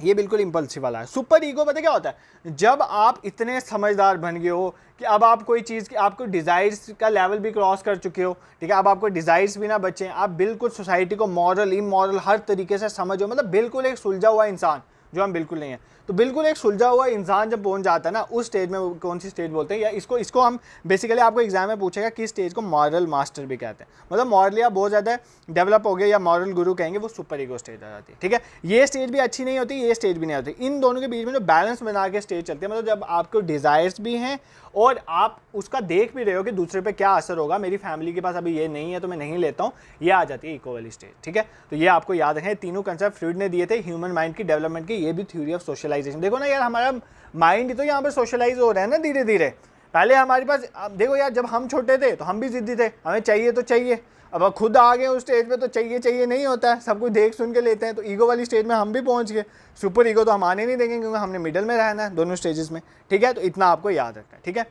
ये बिल्कुल इंपल्सिव वाला है। सुपर ईगो पता क्या होता है, जब आप इतने समझदार बन गए हो कि अब आप कोई चीज़ की, आपको डिज़ायर्स का लेवल भी क्रॉस कर चुके हो, ठीक है। अब आपको डिज़ायर्स भी ना बचे, आप बिल्कुल सोसाइटी को मॉरल इमॉरल हर तरीके से समझो, मतलब बिल्कुल एक सुलझा हुआ इंसान, जो हम बिल्कुल नहीं है। तो बिल्कुल एक सुलझा हुआ इंसान जब पहुंच जाता है ना, उस स्टेज में, कौन सी स्टेज बोलते हैं, या इसको हम बेसिकली आपको एग्जाम में पूछेगा किस स्टेज को मॉरल मास्टर भी कहते हैं, मतलब मॉरली आप बहुत ज़्यादा डेवलप हो गए या मॉरल गुरु कहेंगे, वो सुपर ईगो स्टेज आ जाती है, ठीक है। ये स्टेज भी अच्छी नहीं होती, ये स्टेज भी नहीं होती, इन दोनों के बीच में जो बैलेंस बना के स्टेज चलती है, मतलब जब आपको डिज़ायर्स भी हैं और आप उसका देख भी रहे हो कि दूसरे पे क्या असर होगा, मेरी फैमिली के पास अभी ये नहीं है तो मैं नहीं लेता हूँ, ये आ जाती है इको वाली स्टेज, ठीक है। तो ये आपको याद रखें, तीनों कंसेप्ट फ्रूड ने दिए थे ह्यूमन माइंड की डेवलपमेंट की, ये भी थ्योरी ऑफ सोशलाइजेशन। देखो ना यार, हमारा माइंड ही तो यहाँ पर सोशलाइज हो रहा है ना धीरे धीरे। पहले हमारे पास, देखो यार, जब हम छोटे थे तो हम भी जिद्दी थे, हमें चाहिए तो चाहिए, अब खुद आ गए उस स्टेज पे तो चाहिए चाहिए नहीं होता है, सब कुछ देख सुन के लेते हैं, तो ईगो वाली स्टेज में हम भी पहुंच गए। सुपर ईगो तो हम आने नहीं देंगे क्योंकि हमने मिडल में रहना है दोनों स्टेजेस में, ठीक है। तो इतना आपको याद रखना है, ठीक है।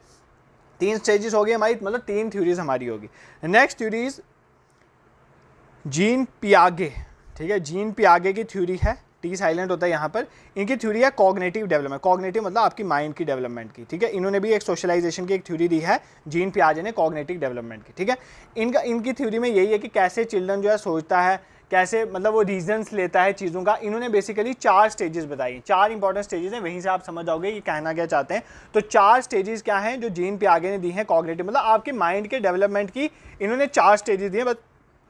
3 स्टेजेस हो गई हमारी, मतलब 3 थ्योरीज हमारी होगी। नेक्स्ट थ्योरीज जीन पियागे, ठीक है। जीन पियागे की थ्योरी है, टी साइलेंट होता है यहाँ पर। इनकी थ्योरी है कॉग्निटिव डेवलपमेंट, कॉग्निटिव मतलब आपकी माइंड की डेवलपमेंट की, ठीक है। इन्होंने भी एक सोशलाइजेशन की एक थ्योरी दी है, जीन पियाजे ने, कॉग्निटिव डेवलपमेंट की, ठीक है। इनकी थ्योरी में यही है कि कैसे चिल्ड्रन जो है सोचता है, कैसे मतलब वो रीजंस लेता है चीज़ों का। इन्होंने बेसिकली 4 स्टेजेस बताई, 4 इंपॉर्टेंट स्टेजेस हैं, वहीं से आप समझ जाओगे कि कहना क्या चाहते हैं। तो 4 स्टेजेस क्या हैं जो जीन पियागे ने दी हैं कॉग्निटिव, मतलब आपके माइंड के डेवलपमेंट की इन्होंने 4 स्टेजेस दी हैं, बस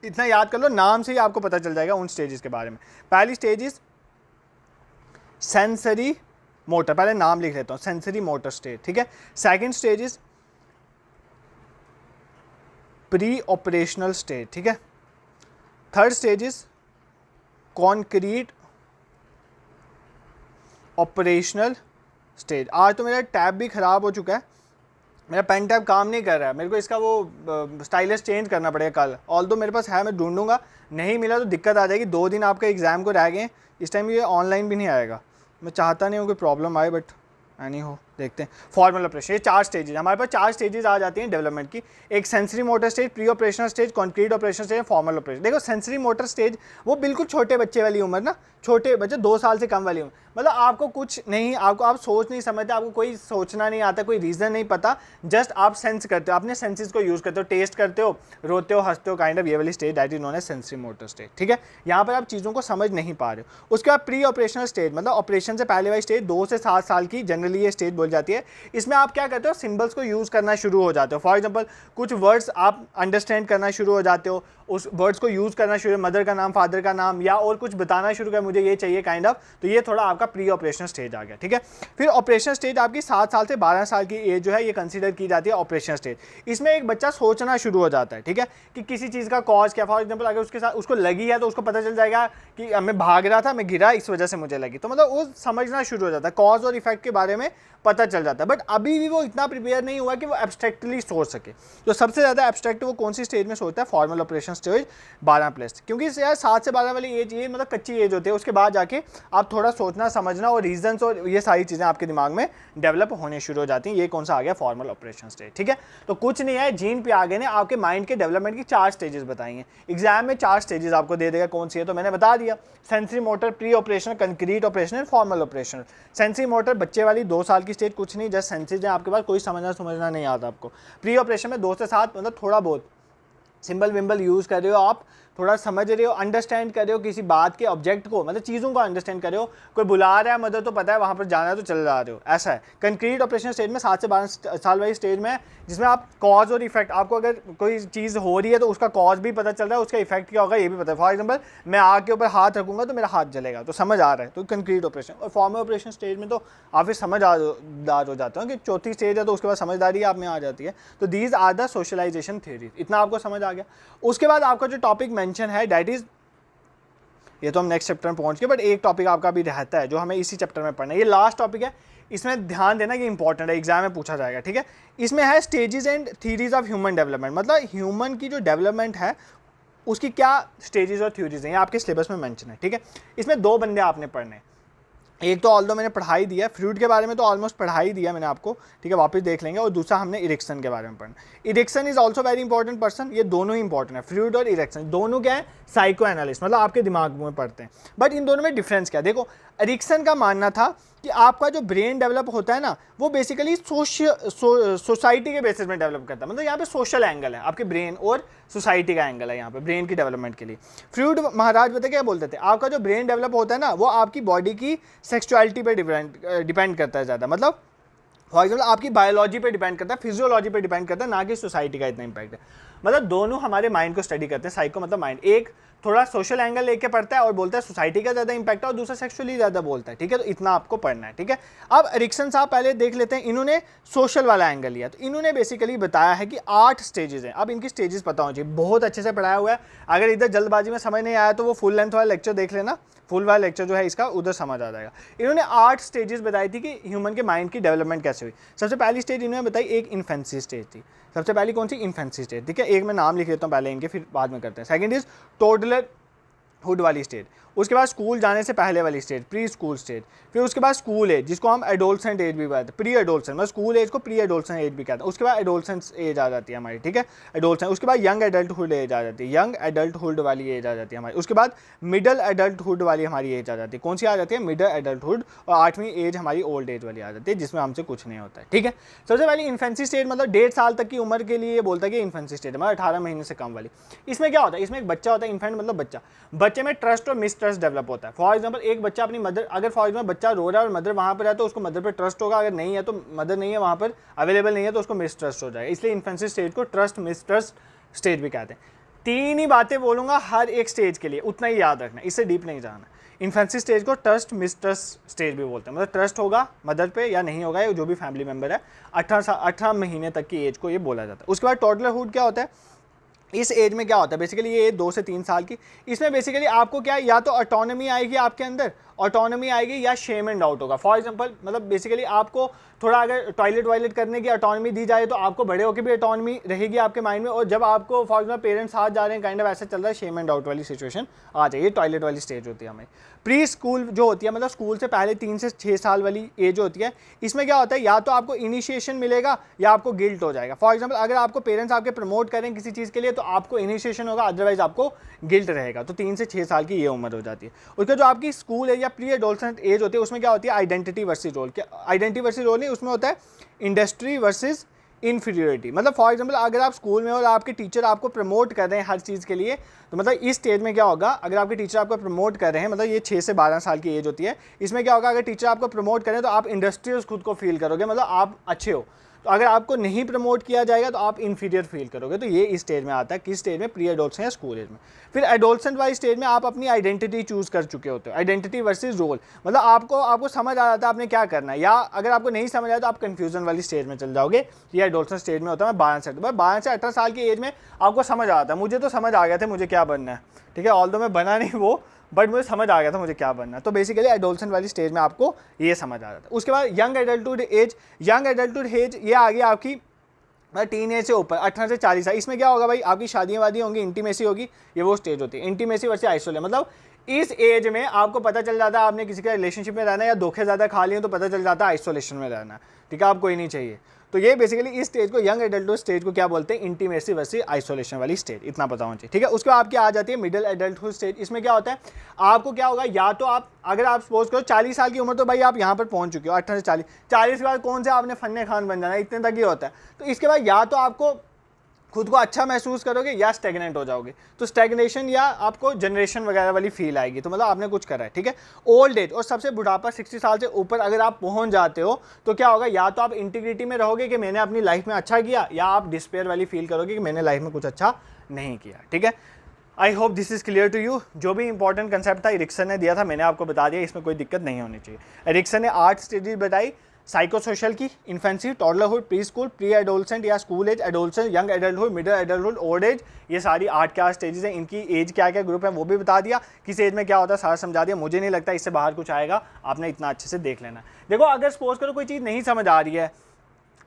इतना याद कर लो, नाम से ही आपको पता चल जाएगा उन स्टेजेस के बारे में। पहली स्टेज सेंसरी मोटर, पहले नाम लिख लेता हूँ, सेंसरी मोटर स्टेज, ठीक है। Second stage is pre operational stage, ठीक है। Third stage is concrete operational stage. आज तो मेरा टैब भी खराब हो चुका है, मेरा पेन टैब काम नहीं कर रहा है, मेरे को इसका वो स्टाइलस चेंज करना पड़ेगा कल। ऑल दो मेरे पास है, मैं ढूंढूंगा, नहीं मिला तो दिक्कत आ जाएगी। 2 दिन आपका एग्ज़ाम को रह गए, इस टाइम ये ऑनलाइन भी नहीं आएगा। मैं चाहता नहीं हूँ कोई प्रॉब्लम आए, बट एनी हो देखते हैं। फॉर्मल ऑपरेशन, ये 4 स्टेजेस, हमारे पास 4 स्टेजेस आ जाती हैं डेवलपमेंट की। एक sensory motor stage, pre operational stage, concrete operation stage, formal operation. देखो सेंसरी मोटर स्टेज वो बिल्कुल छोटे बच्चे वाली उम्र ना, छोटे बच्चे 2 साल से कम वाली उम्र, मतलब आपको कुछ नहीं, आपको आप सोच नहीं समझते, आपको कोई सोचना नहीं आता, कोई रीज़न नहीं पता, जस्ट आप सेंस करते हो, अपने सेंसेस को यूज़ करते हो, टेस्ट करते हो, रोते हो, हंसते हो, काइंड ऑफ ये वाली stage that is known as sensory motor stage. ठीक है, यहाँ पर आप चीज़ों को समझ नहीं पा रहे हो। उसके बाद प्री ऑपरेशनल स्टेज, मतलब ऑपरेशन से पहले वाली स्टेज, 2 से 7 साल की जनरली ये स्टेज बोल जाती है। इसमें आप क्या करते हो, सिंबल्स को यूज़ करना शुरू हो जाते हो। फॉर एग्जांपल कुछ वर्ड्स आप अंडरस्टैंड करना शुरू हो जाते हो, उस वर्ड्स को यूज़ करना शुरू, मदर का नाम, फादर का नाम, या और कुछ बताना शुरू कर, मुझे ये चाहिए काइंड ऑफ। तो ये थोड़ा आपका प्री ऑपरेशन स्टेज आ गया। ठीक है, फिर ऑपरेशन स्टेज आपकी 7 साल से 12 साल की एज जो है ये कंसीडर की जाती है ऑपरेशन स्टेज। इसमें एक बच्चा सोचना शुरू हो जाता है। ठीक है, कि किसी चीज़ का कॉज क्या, फॉर एग्जाम्पल अगर उसके साथ उसको लगी है तो उसको पता चल जाएगा कि मैं भाग रहा था, मैं गिरा, इस वजह से मुझे लगी, तो मतलब वो समझना शुरू हो जाता है, कॉज और इफेक्ट के बारे में पता चल जाता है। बट अभी भी वो इतना प्रिपेयर नहीं हुआ कि वो एब्स्ट्रैक्टली सोच सके। तो सबसे ज़्यादा एब्स्ट्रैक्ट वो कौन सी स्टेज में सोचता है, फॉर्मल ऑपरेशन स्टेज 12+, क्योंकि यार 7 से 12 वाली एज ये मतलब कच्ची एज होती है। उसके बाद जाके आप थोड़ा सोचना समझना और रीजंस और ये सारी चीज़ें आपके दिमाग में डेवलप होने शुरू हो जाती हैं। ये कौन सा आ गया, फॉर्मल ऑपरेशन स्टेज। ठीक है, तो कुछ नहीं है, जीन पे आगे ने आपके माइंड के डेवलपमेंट की 4 स्टेजेस बताई हैं। एग्जाम में 4 स्टेजेस आपको दे देगा, कौन सी है तो मैंने बता दिया, sensory motor, pre operational, concrete operational, formal operational. Sensory motor बच्चे वाली 2 साल की स्टेज, कुछ नहीं, जस्ट सेंसेज है आपके पास, कोई समझना नहीं आता आपको। प्री ऑपरेशन में 2 से 7, मतलब थोड़ा बहुत सिंबल विम्बल यूज़ कर रहे हो आप, थोड़ा समझ रहे हो, अंडरस्टैंड कर रहे हो किसी बात के ऑब्जेक्ट को, मतलब चीज़ों को अंडरस्टैंड कर रहे हो, कोई बुला रहा है मदर तो पता है वहाँ पर जाना है तो चल जा रहे हो, ऐसा है। कंक्रीट ऑपरेशन स्टेज में 7 से 12 साल वाली स्टेज में, जिसमें आप कॉज और इफेक्ट, आपको अगर कोई चीज़ हो रही है तो उसका कॉज भी पता चल रहा है, उसका इफेक्ट क्या होगा ये भी पता है। फॉर एग्जाम्पल मैं आग के ऊपर हाथ रखूँगा तो मेरा हाथ जलेगा, तो समझ आ रहा है, तो कंक्रीट ऑपरेशन। और फॉर्मल ऑपरेशन स्टेज में तो आप फिर समझदार हो जाते हो कि चौथी स्टेज है तो उसके बाद समझदारी आप में आ जाती है। तो these are the socialisation theories, इतना आपको समझ आ गया। उसके बाद आपका जो टॉपिक मेंशन है दैट इज, ये तो हम नेक्स्ट चैप्टर में पहुंच गए, बट एक टॉपिक आपका भी रहता है जो हमें इसी चैप्टर में पढ़ना है, ये लास्ट टॉपिक है, इसमें ध्यान देना कि इंपॉर्टेंट है, एग्जाम में पूछा जाएगा। ठीक है, इसमें है stages and theories of human development, मतलब ह्यूमन की जो डेवलपमेंट है उसकी क्या स्टेजेस और थ्योरीज हैं, ये आपके सिलेबस में मेंशन है। ठीक है, इसमें 2 बंदे आपने पढ़ने हैं। एक तो ऑल्दो मैंने पढ़ाई दिया, फ्रूट के बारे में तो ऑलमोस्ट पढ़ाई दिया मैंने आपको, ठीक है, वापस देख लेंगे। और दूसरा हमने इरेक्शन के बारे में पढ़ना। Erection is also very important person, ये दोनों ही इंपॉर्टेंट है, फ्रूट और इरेक्शन दोनों क्या है, साइको एनालिस्ट, मतलब आपके दिमाग में पढ़ते हैं। बट इन दोनों में डिफरेंस क्या, देखो इरेक्शन का मानना था कि आपका जो ब्रेन डेवलप होता है ना वो बेसिकली सोसाइटी के बेसिस में डेवलप करता है, मतलब यहाँ पे सोशल एंगल है, आपके ब्रेन और सोसाइटी का एंगल है यहाँ पे ब्रेन की डेवलपमेंट के लिए। फ्रूड महाराज बता क्या बोलते थे, आपका जो ब्रेन डेवलप होता है ना वो आपकी बॉडी की सेक्सुअलिटी पे डिपेंड करता है ज़्यादा, मतलब फॉर एग्जाम्पल आपकी बायोलॉजी पे डिपेंड करता है, फिजियोलॉजी पे डिपेंड करता है, ना कि सोसाइटी का इतना इंपैक्ट है। मतलब दोनों हमारे माइंड को स्टडी करते हैं, साइको मतलब माइंड, एक थोड़ा सोशल एंगल लेके पढ़ता है और बोलता है सोसाइटी का ज़्यादा इंपैक्ट है, और दूसरा सेक्सुअली ज़्यादा बोलता है। ठीक है, तो इतना आपको पढ़ना है। ठीक है, अब एरिक्सन साहब पहले देख लेते हैं, इन्होंने सोशल वाला एंगल लिया, तो इन्होंने बेसिकली बताया है कि 8 स्टेजेस हैं। अब इनकी स्टेजेस पता होनी चाहिए, बहुत अच्छे से पढ़ाया हुआ है, अगर इधर जल्दबाजी में समझ नहीं आया तो वो फुल लेंथ वाला लेक्चर देख लेना, फुल वाला लेक्चर जो है इसका उधर समझ आ जाएगा। इन्होंने 8 स्टेजेस बताई थी कि ह्यूमन के माइंड की डेवलपमेंट कैसे हुई। सबसे पहली स्टेज इन्होंने बताई, एक इन्फेंसी स्टेज थी, सबसे पहली कौन सी, इन्फेंसी स्टेज। ठीक है, एक मैं नाम लिख लेता हूँ पहले इनके, फिर बाद में करते हैं। सेकंड इज टोडलर हुड वाली स्टेज, उसके बाद स्कूल जाने से पहले वाली स्टेज, प्री स्कूल स्टेज, फिर उसके बाद स्कूल एज जिसको हम एडोलसेंट एज भी कहते हैं, प्री एडोलसेंट, मतलब स्कूल एज को प्री एडोलसेंट एज भी कहते हैं। उसके बाद एडोलसेंट एज आ जाती है हमारी, ठीक है, एडोलसेंट। उसके बाद यंग एडल्टहुड एज आ जाती है, यंग एडल्टहुड वाली एज आ जाती है हमारी। उसके बाद मिडल एडल्टहुड वाली हमारी एज आ जाती है, कौन सी आ जाती है, मिडल एडल्टहुड। और 8वीं एज हमारी ओल्ड एज वाली आ जाती है, जिसमें हमसे कुछ नहीं होता है। ठीक है, सबसे पहले इन्फेंसी स्टेज, मतलब 1.5 साल तक की उम्र के लिए ये बोलता है कि इन्फेंसी स्टेज मतलब 18 महीने से कम वाली। इसमें क्या होता है, इसमें एक बच्चा होता है, इन्फेंट मतलब बच्चा, बच्चे में ट्रस्ट और मिसट्रस्ट डेवलप होता है। फॉर एग्जाम्पल एक बच्चा अपनी मदर, अगर फॉर एग्जाम्पल बच्चा रो रहा है और मदर वहाँ पर है तो उसको मदर पर ट्रस्ट होगा, अगर नहीं है तो मदर नहीं है वहाँ पर अवेलेबल नहीं है तो उसको मिसट्रस्ट हो जाएगा। इसलिए इन्फेंसी स्टेज को ट्रस्ट मिसट्रस्ट स्टेज भी कहते हैं। 3 ही बातें बोलूँगा हर एक स्टेज के लिए, उतना ही याद रखना, इससे डीप नहीं जाना। इन्फेंसी स्टेज को ट्रस्ट मिसट्रस्ट स्टेज भी बोलते हैं, मतलब ट्रस्ट होगा मदर पे या नहीं होगा, जो भी फैमिली मेम्बर है, 18 महीने तक की एज को ये बोला जाता है। उसके बाद टोडलरहुड क्या होता है, इस एज में क्या होता है बेसिकली, ये 2 से 3 साल की, इसमें बेसिकली आपको क्या या तो ऑटोनॉमी आएगी आपके अंदर ऑटोनॉमी आएगी या शेम एंड डाउट होगा। फॉर एग्जांपल मतलब बेसिकली आपको थोड़ा अगर टॉयलेट करने की ऑटोनॉमी दी जाए तो आपको बड़े होकर भी ऑटोनॉमी रहेगी आपके माइंड में, और जब आपको फॉर एग्जांपल पेरेंट्स साथ जा रहे हैं काइंड ऑफ ऐसा चल रहा है, शेम एंड डाउट वाली सिचुएशन आ जाए। ये टॉयलेट वाली स्टेज होती है हमें। प्री स्कूल जो होती है मतलब स्कूल से पहले 3 से 6 साल वाली एज होती है, इसमें क्या होता है या तो आपको इनिशिएशन मिलेगा या आपको गिल्ट हो जाएगा। फॉर एग्जांपल अगर आपको पेरेंट्स आपके प्रमोट करें किसी चीज़ के लिए तो आपको इनिशिएशन होगा, अदरवाइज आपको गिल्ट रहेगा। तो 3 से 6 साल की ये उम्र हो जाती है। उसका जो आपकी स्कूल एज या प्री एडोलसेंट एज होती है उसमें क्या होती है, आइडेंटिटी वर्सेस रोल। क्या आइडेंटिटी वर्सेस रोल नहीं, उसमें होता है इंडस्ट्री वर्सेस इन्फीरियरिटी। मतलब फॉर एग्जांपल अगर आप स्कूल में और आपके टीचर आपको प्रमोट कर रहे हैं हर चीज़ के लिए, तो मतलब इस स्टेज में क्या होगा, अगर आपके टीचर आपको प्रमोट कर रहे हैं, मतलब ये 6 से 12 साल की एज होती है, इसमें क्या होगा, अगर टीचर आपको प्रमोट करें तो आप इंडस्ट्रियस खुद को फील करोगे, मतलब आप अच्छे हो। तो अगर आपको नहीं प्रमोट किया जाएगा तो आप इन्फीरियर फील करोगे। तो ये इस स्टेज में आता है, किस स्टेज में, प्री एडोलसेंट या स्कूल एज में। फिर एडोलसेंट वाली स्टेज में आप अपनी आइडेंटिटी चूज कर चुके होते हो, आइडेंटिटी वर्सेस रोल। मतलब आपको समझ आ जाता है आपने क्या करना है, या अगर आपको नहीं समझ आया तो आप कंफ्यूजन वाली स्टेज में चल जाओगे। ये एडोलसेंट स्टेज में होता है 12 से 18 साल की एज में आपको समझ आता है। मुझे तो समझ आ गया था मुझे क्या बनना है, ठीक है, ऑल्दो मैं बना नहीं वो, बट मुझे समझ आ गया था मुझे क्या बनना है। तो बेसिकली एडोलसेंट वाली स्टेज में आपको ये समझ आ रहा था। उसके बाद यंग एडल्टहुड एज ये आ गई आपकी टीन एज से ऊपर 18 से 40 साल। इसमें क्या होगा भाई, आपकी शादियाँ वादियाँ होंगी, इंटीमेसी होगी, ये वो स्टेज होती है। इंटीमेसी वर्सेस आइसोलेशन, मतलब इस एज में आपको पता चल जाता है आपने किसी का रिलेशनशिप में रहना है या धोखे ज़्यादा खा लिए तो पता चल जाता है आइसोलेशन में रहना है, ठीक है, आपको ही नहीं चाहिए। तो ये बेसिकली इस स्टेज को, यंग एडल्टहुड स्टेज को क्या बोलते हैं, इंटीमेसी वर्सेस आइसोलेशन वाली स्टेज, इतना पता होना चाहिए, ठीक है। उसके बाद आपकी आ जाती है मिडिल एडल्टहुड स्टेज। इसमें क्या होता है, आपको क्या होगा, या तो आप अगर आप सपोज करो 40 साल की उम्र, तो भाई आप यहाँ पर पहुँच चुके हो 18 से 40 के बाद कौन से आपने फन्ने खान बन जाना है, इतने तक ही होता है। तो इसके बाद या तो आपको खुद को अच्छा महसूस करोगे या स्टेगनेंट हो जाओगे। तो स्टेगनेशन या आपको जनरेशन वगैरह वाली फील आएगी, तो मतलब आपने कुछ करा है, ठीक है। ओल्ड एज और सबसे बुढ़ापा 60 साल से ऊपर अगर आप पहुंच जाते हो तो क्या होगा, या तो आप इंटीग्रिटी में रहोगे कि मैंने अपनी लाइफ में अच्छा किया, या आप डिस्पेयर वाली फील करोगे कि मैंने लाइफ में कुछ अच्छा नहीं किया, ठीक है। I hope this is clear to you. जो भी इंपॉर्टेंट कंसेप्ट था एरिक्सन ने दिया था, मैंने आपको बता दिया, इसमें कोई दिक्कत नहीं होनी चाहिए। एरिक्सन ने 8 स्टेजेस बताई, साइकोसोशल की, infancy, toddlerhood, preschool, preadolescent या school age, adolescent, young adulthood, middle adulthood, old age. ये सारी 8 क्या स्टेजेस हैं, इनकी एज क्या क्या ग्रुप है वो भी बता दिया, किस एज में क्या होता है सारा समझा दिया। मुझे नहीं लगता इससे बाहर कुछ आएगा, आपने इतना अच्छे से देख लेना। देखो अगर सपोज करो कोई चीज़ नहीं समझ आ रही है,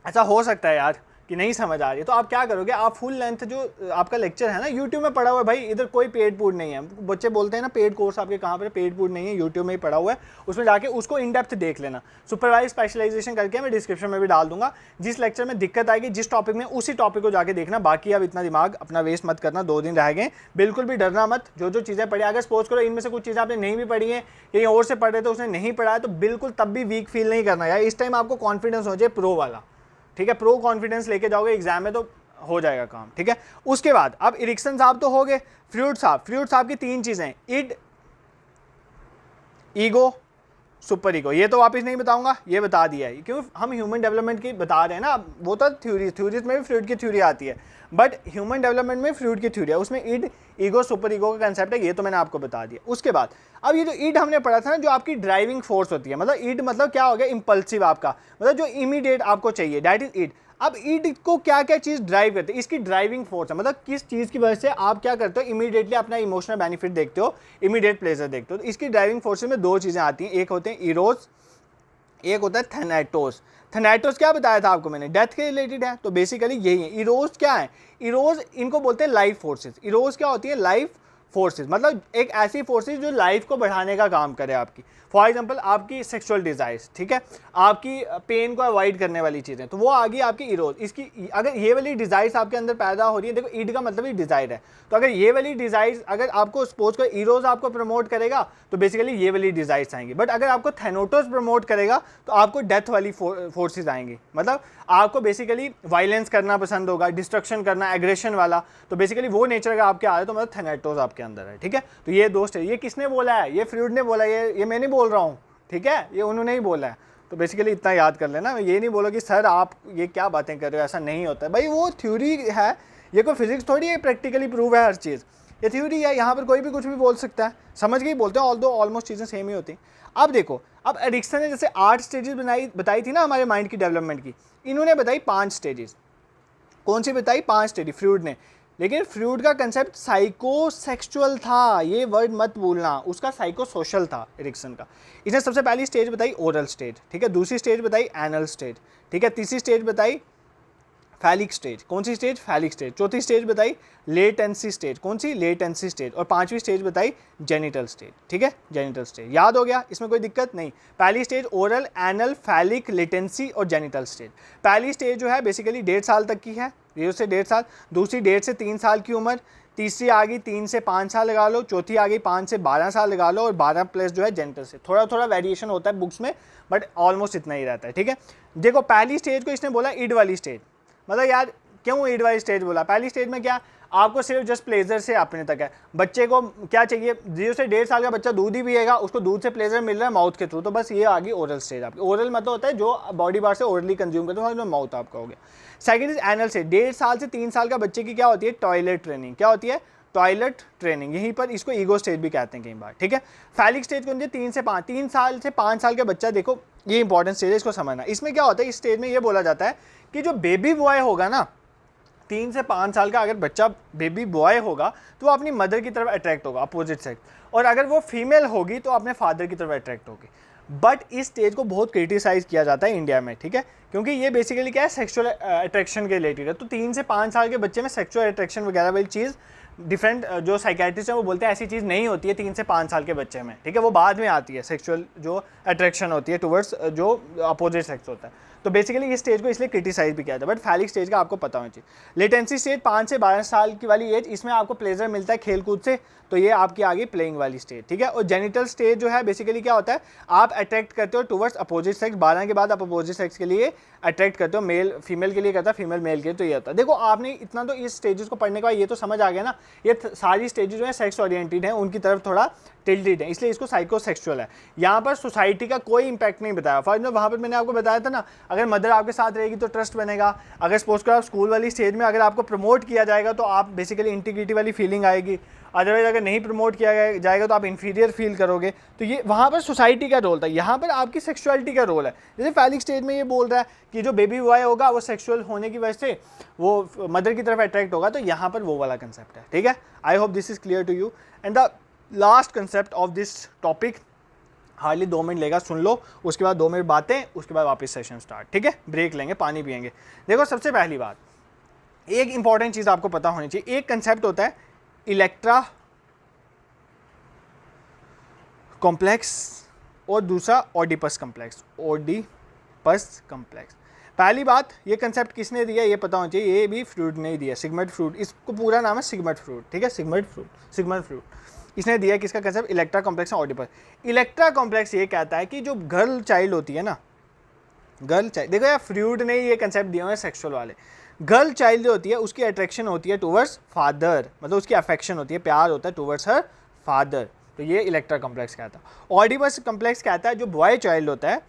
ऐसा हो सकता है यार कि नहीं समझ आ रही है, तो आप क्या करोगे, आप फुल लेंथ जो आपका लेक्चर है ना यूट्यूब में पड़ा हुआ है, भाई इधर कोई पेड पूड नहीं है। बच्चे बोलते हैं ना पेड कोर्स आपके कहाँ पर, पेड पूड नहीं है, यूट्यूब में ही पड़ा हुआ है, उसमें जाके उसको इन डेप्थ देख लेना। सुपरवाइज स्पेशलाइजेशन करके मैं डिस्क्रिप्शन में भी डाल दूंगा। जिस लेक्चर में दिक्कत आएगी जिस टॉपिक में, उसी टॉपिक को जाके देखना। बाकी अब इतना दिमाग अपना वेस्ट मत करना, 2 दिन रह गए, बिल्कुल भी डरना मत। जो जो चीज़ें पढ़ी, अगर सपोज करो इनमें से कुछ चीज़ें आपने नहीं भी पढ़ी है, कहीं और से पढ़ रहे थे उसने नहीं पढ़ा है, तो बिल्कुल तब भी वीक फील नहीं करना यार। इस टाइम आपको कॉन्फिडेंस हो जाए प्रो वाला, ठीक है, प्रो कॉन्फिडेंस लेके जाओगे एग्जाम में तो हो जाएगा काम, ठीक है। उसके बाद अब एरिक्सन साहब तो हो गए। फ्रूड साहब की 3 चीजें, इड, ईगो, सुपर ईगो। ये तो वापस नहीं बताऊंगा, ये बता दिया है, क्योंकि हम ह्यूमन डेवलपमेंट की बता रहे हैं ना। वो तो थ्योरीज में भी फ्रूड की थ्योरी आती है, बट ह्यूमन डेवलपमेंट में फ्रूड की थ्योरी है, उसमें इड, ईगो, सुपर ईगो का कंसेप्ट है। ये तो मैंने आपको बता दिया। उसके बाद अब ये जो ईड हमने पढ़ा था ना, जो आपकी ड्राइविंग फोर्स होती है, मतलब ईड मतलब क्या हो गया, इंपल्सिव आपका, मतलब जो इमीडिएट आपको चाहिए, दैट इज ईड। अब ईड को क्या क्या चीज़ ड्राइव करते हैं, इसकी ड्राइविंग फोर्स है, मतलब किस चीज़ की वजह से आप क्या करते हो, इमीडिएटली अपना इमोशनल बेनिफिट देखते हो, इमीडिएट प्लेजर देखते हो। तो इसकी ड्राइविंग फोर्स में 2 चीज़ें आती हैं, एक होते हैं इरोस, एक होता है थैनेटोस। थैनेटोस क्या बताया था आपको मैंने, डेथ के रिलेटेड है, तो बेसिकली यही है। इरोस क्या है, इरोस इनको बोलते हैं लाइफ फोर्सेस। इरोस क्या होती है, लाइफ फोर्सेस, मतलब एक ऐसी फोर्सेस जो लाइफ को बढ़ाने का काम करे आपकी। फॉर एग्जांपल आपकी सेक्सुअल डिजायर्स, ठीक है, आपकी पेन को अवॉइड करने वाली चीज़ें, तो वो आ गई आपकी इरोज। इसकी अगर ये वाली डिजायर्स आपके अंदर पैदा हो रही है, देखो ईड का मतलब ही डिजायर है, तो अगर ये वाली डिजायर्स अगर आपको सपोज कर इरोज आपको प्रमोट करेगा तो बेसिकली ये वाली डिजायर्स आएंगी। बट अगर आपको थैनोटोस प्रमोट करेगा तो आपको डेथ वाली फोर्सेस आएंगी, मतलब आपको बेसिकली वायलेंस करना पसंद होगा, डिस्ट्रक्शन करना, एग्रेशन वाला। तो बेसिकली वो नेचर अगर आपके आ रहा है तो मतलब थैनेटोस आपके अंदर है, ठीक है। तो ये दोस्त है, ये किसने बोला है, ये फ्रूड ने बोला, ये मैं नहीं बोल रहा हूँ, ठीक है, ये उन्होंने ही बोला है। तो बेसिकली इतना याद कर लेना, ये नहीं बोलो कि सर आप ये क्या बातें कर रहे हो, ऐसा नहीं होता है भाई, वो थ्योरी है, ये कोई फिजिक्स थोड़ी है, प्रैक्टिकली प्रूव है हर चीज़, ये थ्योरी है, यहाँ पर कोई भी कुछ भी बोल सकता है, समझ के ही बोलते हैं, ऑलमोस्ट चीज़ें सेम ही होती हैं। अब देखो, अब एरिक्सन ने जैसे 8 स्टेजेस बताई थी ना हमारे माइंड की डेवलपमेंट की, इन्होंने बताई 5 स्टेजेस। कौन सी बताई, 5 स्टेजेस फ्रूड ने। लेकिन फ्रूड का कंसेप्ट साइकोसेक्सुअल था, ये वर्ड मत भूलना, उसका साइकोसोशल था एरिक्सन का। इसने सबसे पहली स्टेज बताई ओरल स्टेज, ठीक है, दूसरी स्टेज बताई एनल स्टेज, ठीक है, तीसरी स्टेज बताई फैलिक स्टेज, कौन सी स्टेज, फैलिक स्टेज, चौथी स्टेज बताई लेटेंसी स्टेज, कौन सी, लेटेंसी स्टेज, और पांचवी स्टेज बताई जेनिटल स्टेज, ठीक है, जेनिटल स्टेज। याद हो गया, इसमें कोई दिक्कत नहीं। पहली stage oral, anal, phallic, latency और जेनिटल स्टेज। पहली स्टेज जो है बेसिकली 1.5 साल तक की है, 0 से 1.5 साल, दूसरी 1.5 से 3 साल की उम्र, तीसरी आ गई 3 से 5 साल लगा लो, चौथी आ गई 5 से 12 साल लगा लो, और 12 प्लस जो है जेनिटल से। थोड़ा थोड़ा वेरिएशन होता है बुक्स में, बट ऑलमोस्ट इतना ही रहता है, ठीक है। देखो पहली स्टेज को इसने बोला ईड वाली स्टेज, मतलब यार क्यों ईड वाली स्टेज बोला, पहली स्टेज में क्या, आपको सिर्फ जस्ट प्लेजर से अपने तक है। बच्चे को क्या चाहिए, 0 से 1.5 साल का बच्चा दूध ही पिएगा, उसको दूध से प्लेजर मिल रहा है माउथ के थ्रू, तो बस ये आ गई ओरल स्टेज आपकी। ओरल मतलब होता है जो बॉडी पार्ट से ओरली कंज्यूम करते हैं, माउथ आपका हो गया। सेकंड इज एनल स्टेज, 1.5 साल से 3 साल का बच्चे की क्या होती है, टॉयलेट ट्रेनिंग, क्या होती है, टॉयलेट ट्रेनिंग, यहीं पर इसको ईगो स्टेज भी कहते हैं कई बार, ठीक है। फैलिक स्टेज कौन सी, 3 से 5, 3 साल से 5 साल का बच्चा, देखो ये इंपॉर्टेंट स्टेज है, इसको समझना। इसमें क्या होता है, इस स्टेज में ये बोला जाता है कि जो बेबी बॉय होगा ना, 3 से 5 साल का अगर बच्चा बेबी बॉय होगा तो वो अपनी मदर की तरफ अट्रैक्ट होगा, अपोजिट सेक्स, और अगर वो फीमेल होगी तो अपने फादर की तरफ अट्रैक्ट होगी। बट इस स्टेज को बहुत क्रिटिसाइज किया जाता है इंडिया में, ठीक है, क्योंकि ये बेसिकली क्या है, सेक्सुअल अट्रैक्शन के रिलेटेड है। तो 3 से 5 साल के बच्चे में सेक्सुअल अट्रैक्शन वगैरह वाली चीज़ डिफरेंट, जो साइकेट्रिस्ट है वो बोलते हैं ऐसी चीज़ नहीं होती है 3 से 5 साल के बच्चे में, ठीक है, वो बाद में आती है सेक्सुअल जो अट्रैक्शन होती है टुवर्ड्स जो अपोजिट सेक्स होता है। तो बेसिकली इस स्टेज को इसलिए क्रिटिसाइज भी किया था, बट फैलिक स्टेज का आपको पता होना चाहिए। लेटेंसी स्टेज 5 से 12 साल की वाली एज, इसमें आपको प्लेजर मिलता है खेल कूद से, तो ये आपकी आ गई प्लेइंग वाली स्टेज, ठीक है। और जेनिटल स्टेज जो है बेसिकली क्या होता है, आप अट्रैक्ट करते हो टुवर्ड्स अपोजिट सेक्स, 12 के बाद आप अपोजिट सेक्स के लिए अट्रैक्ट करते हो, मेल फीमेल के लिए करता है, फीमेल मेल के लिए, तो ये होता है। देखो आपने इतना तो इस स्टेजेस को पढ़ने के बाद ये तो समझ आ गया ना, ये सारी स्टेजेस जो है सेक्स ओरिएंटेड है, उनकी तरफ थोड़ा टिल्टेड है, इसलिए इसको साइकोसेक्सुअल है। यहाँ पर सोसाइटी का कोई इंपैक्ट नहीं बताया। फॉर एग्जाम्पल वहाँ पर मैंने आपको बताया था ना, अगर मदर आपके साथ रहेगी तो ट्रस्ट बनेगा, अगर सपोज करो आप स्कूल वाली स्टेज में अगर आपको प्रमोट किया जाएगा तो आप बेसिकली इंटीग्रिटी वाली फीलिंग आएगी, अदरवाइज अगर नहीं प्रमोट किया जाएगा तो आप इन्फीरियर फील करोगे। तो ये वहाँ पर सोसाइटी का रोल था, यहाँ पर आपकी सेक्सुअलिटी का रोल है। जैसे फैलिक स्टेज में ये बोल रहा है कि जो बेबी बॉय होगा वो सेक्सुअल होने की वजह से वो मदर की तरफ अट्रैक्ट होगा, तो यहाँ पर वो वाला कंसेप्ट है, ठीक है। I hope this is clear to you. And the last concept of this topic, hardly 2 minute लेगा, सुन लो, उसके बाद 2 मिनट बातें, उसके बाद वापस सेशन स्टार्ट, ठीक है, ब्रेक लेंगे, पानी पियेंगे। देखो सबसे पहली बात, एक इंपॉर्टेंट चीज़ आपको पता होनी चाहिए, एक कंसेप्ट होता है इलेक्ट्रा कॉम्प्लेक्स और दूसरा ओडिपस कॉम्प्लेक्स, ओडिपस कॉम्प्लेक्स। पहली बात, ये कंसेप्ट किसने दिया ये पता होना चाहिए, ये भी फ्रूड ने दिया, सिगमंड फ्रूड, इसको पूरा नाम है सिगमंड फ्रूड, ठीक है, सिगमंड फ्रूड इसने दिया किसका कंसेप्ट, इलेक्ट्रा कॉम्प्लेक्स और ओडिपस। इलेक्ट्रा कॉम्प्लेक्स ये कहता है कि जो गर्ल चाइल्ड होती है ना, गर्ल चाइल्ड, देखो यार फ्रूड ने ये कंसेप्ट दिया है सेक्सुअल वाले, गर्ल चाइल्ड जो होती है उसकी अट्रैक्शन होती है टुवर्ड्स फादर, मतलब उसकी अफेक्शन होती है, प्यार होता है टुवर्ड्स हर फादर, तो ये इलेक्ट्रा कॉम्प्लेक्स कहता है। ऑडिपस कॉम्प्लेक्स कहता है जो बॉय चाइल्ड होता है,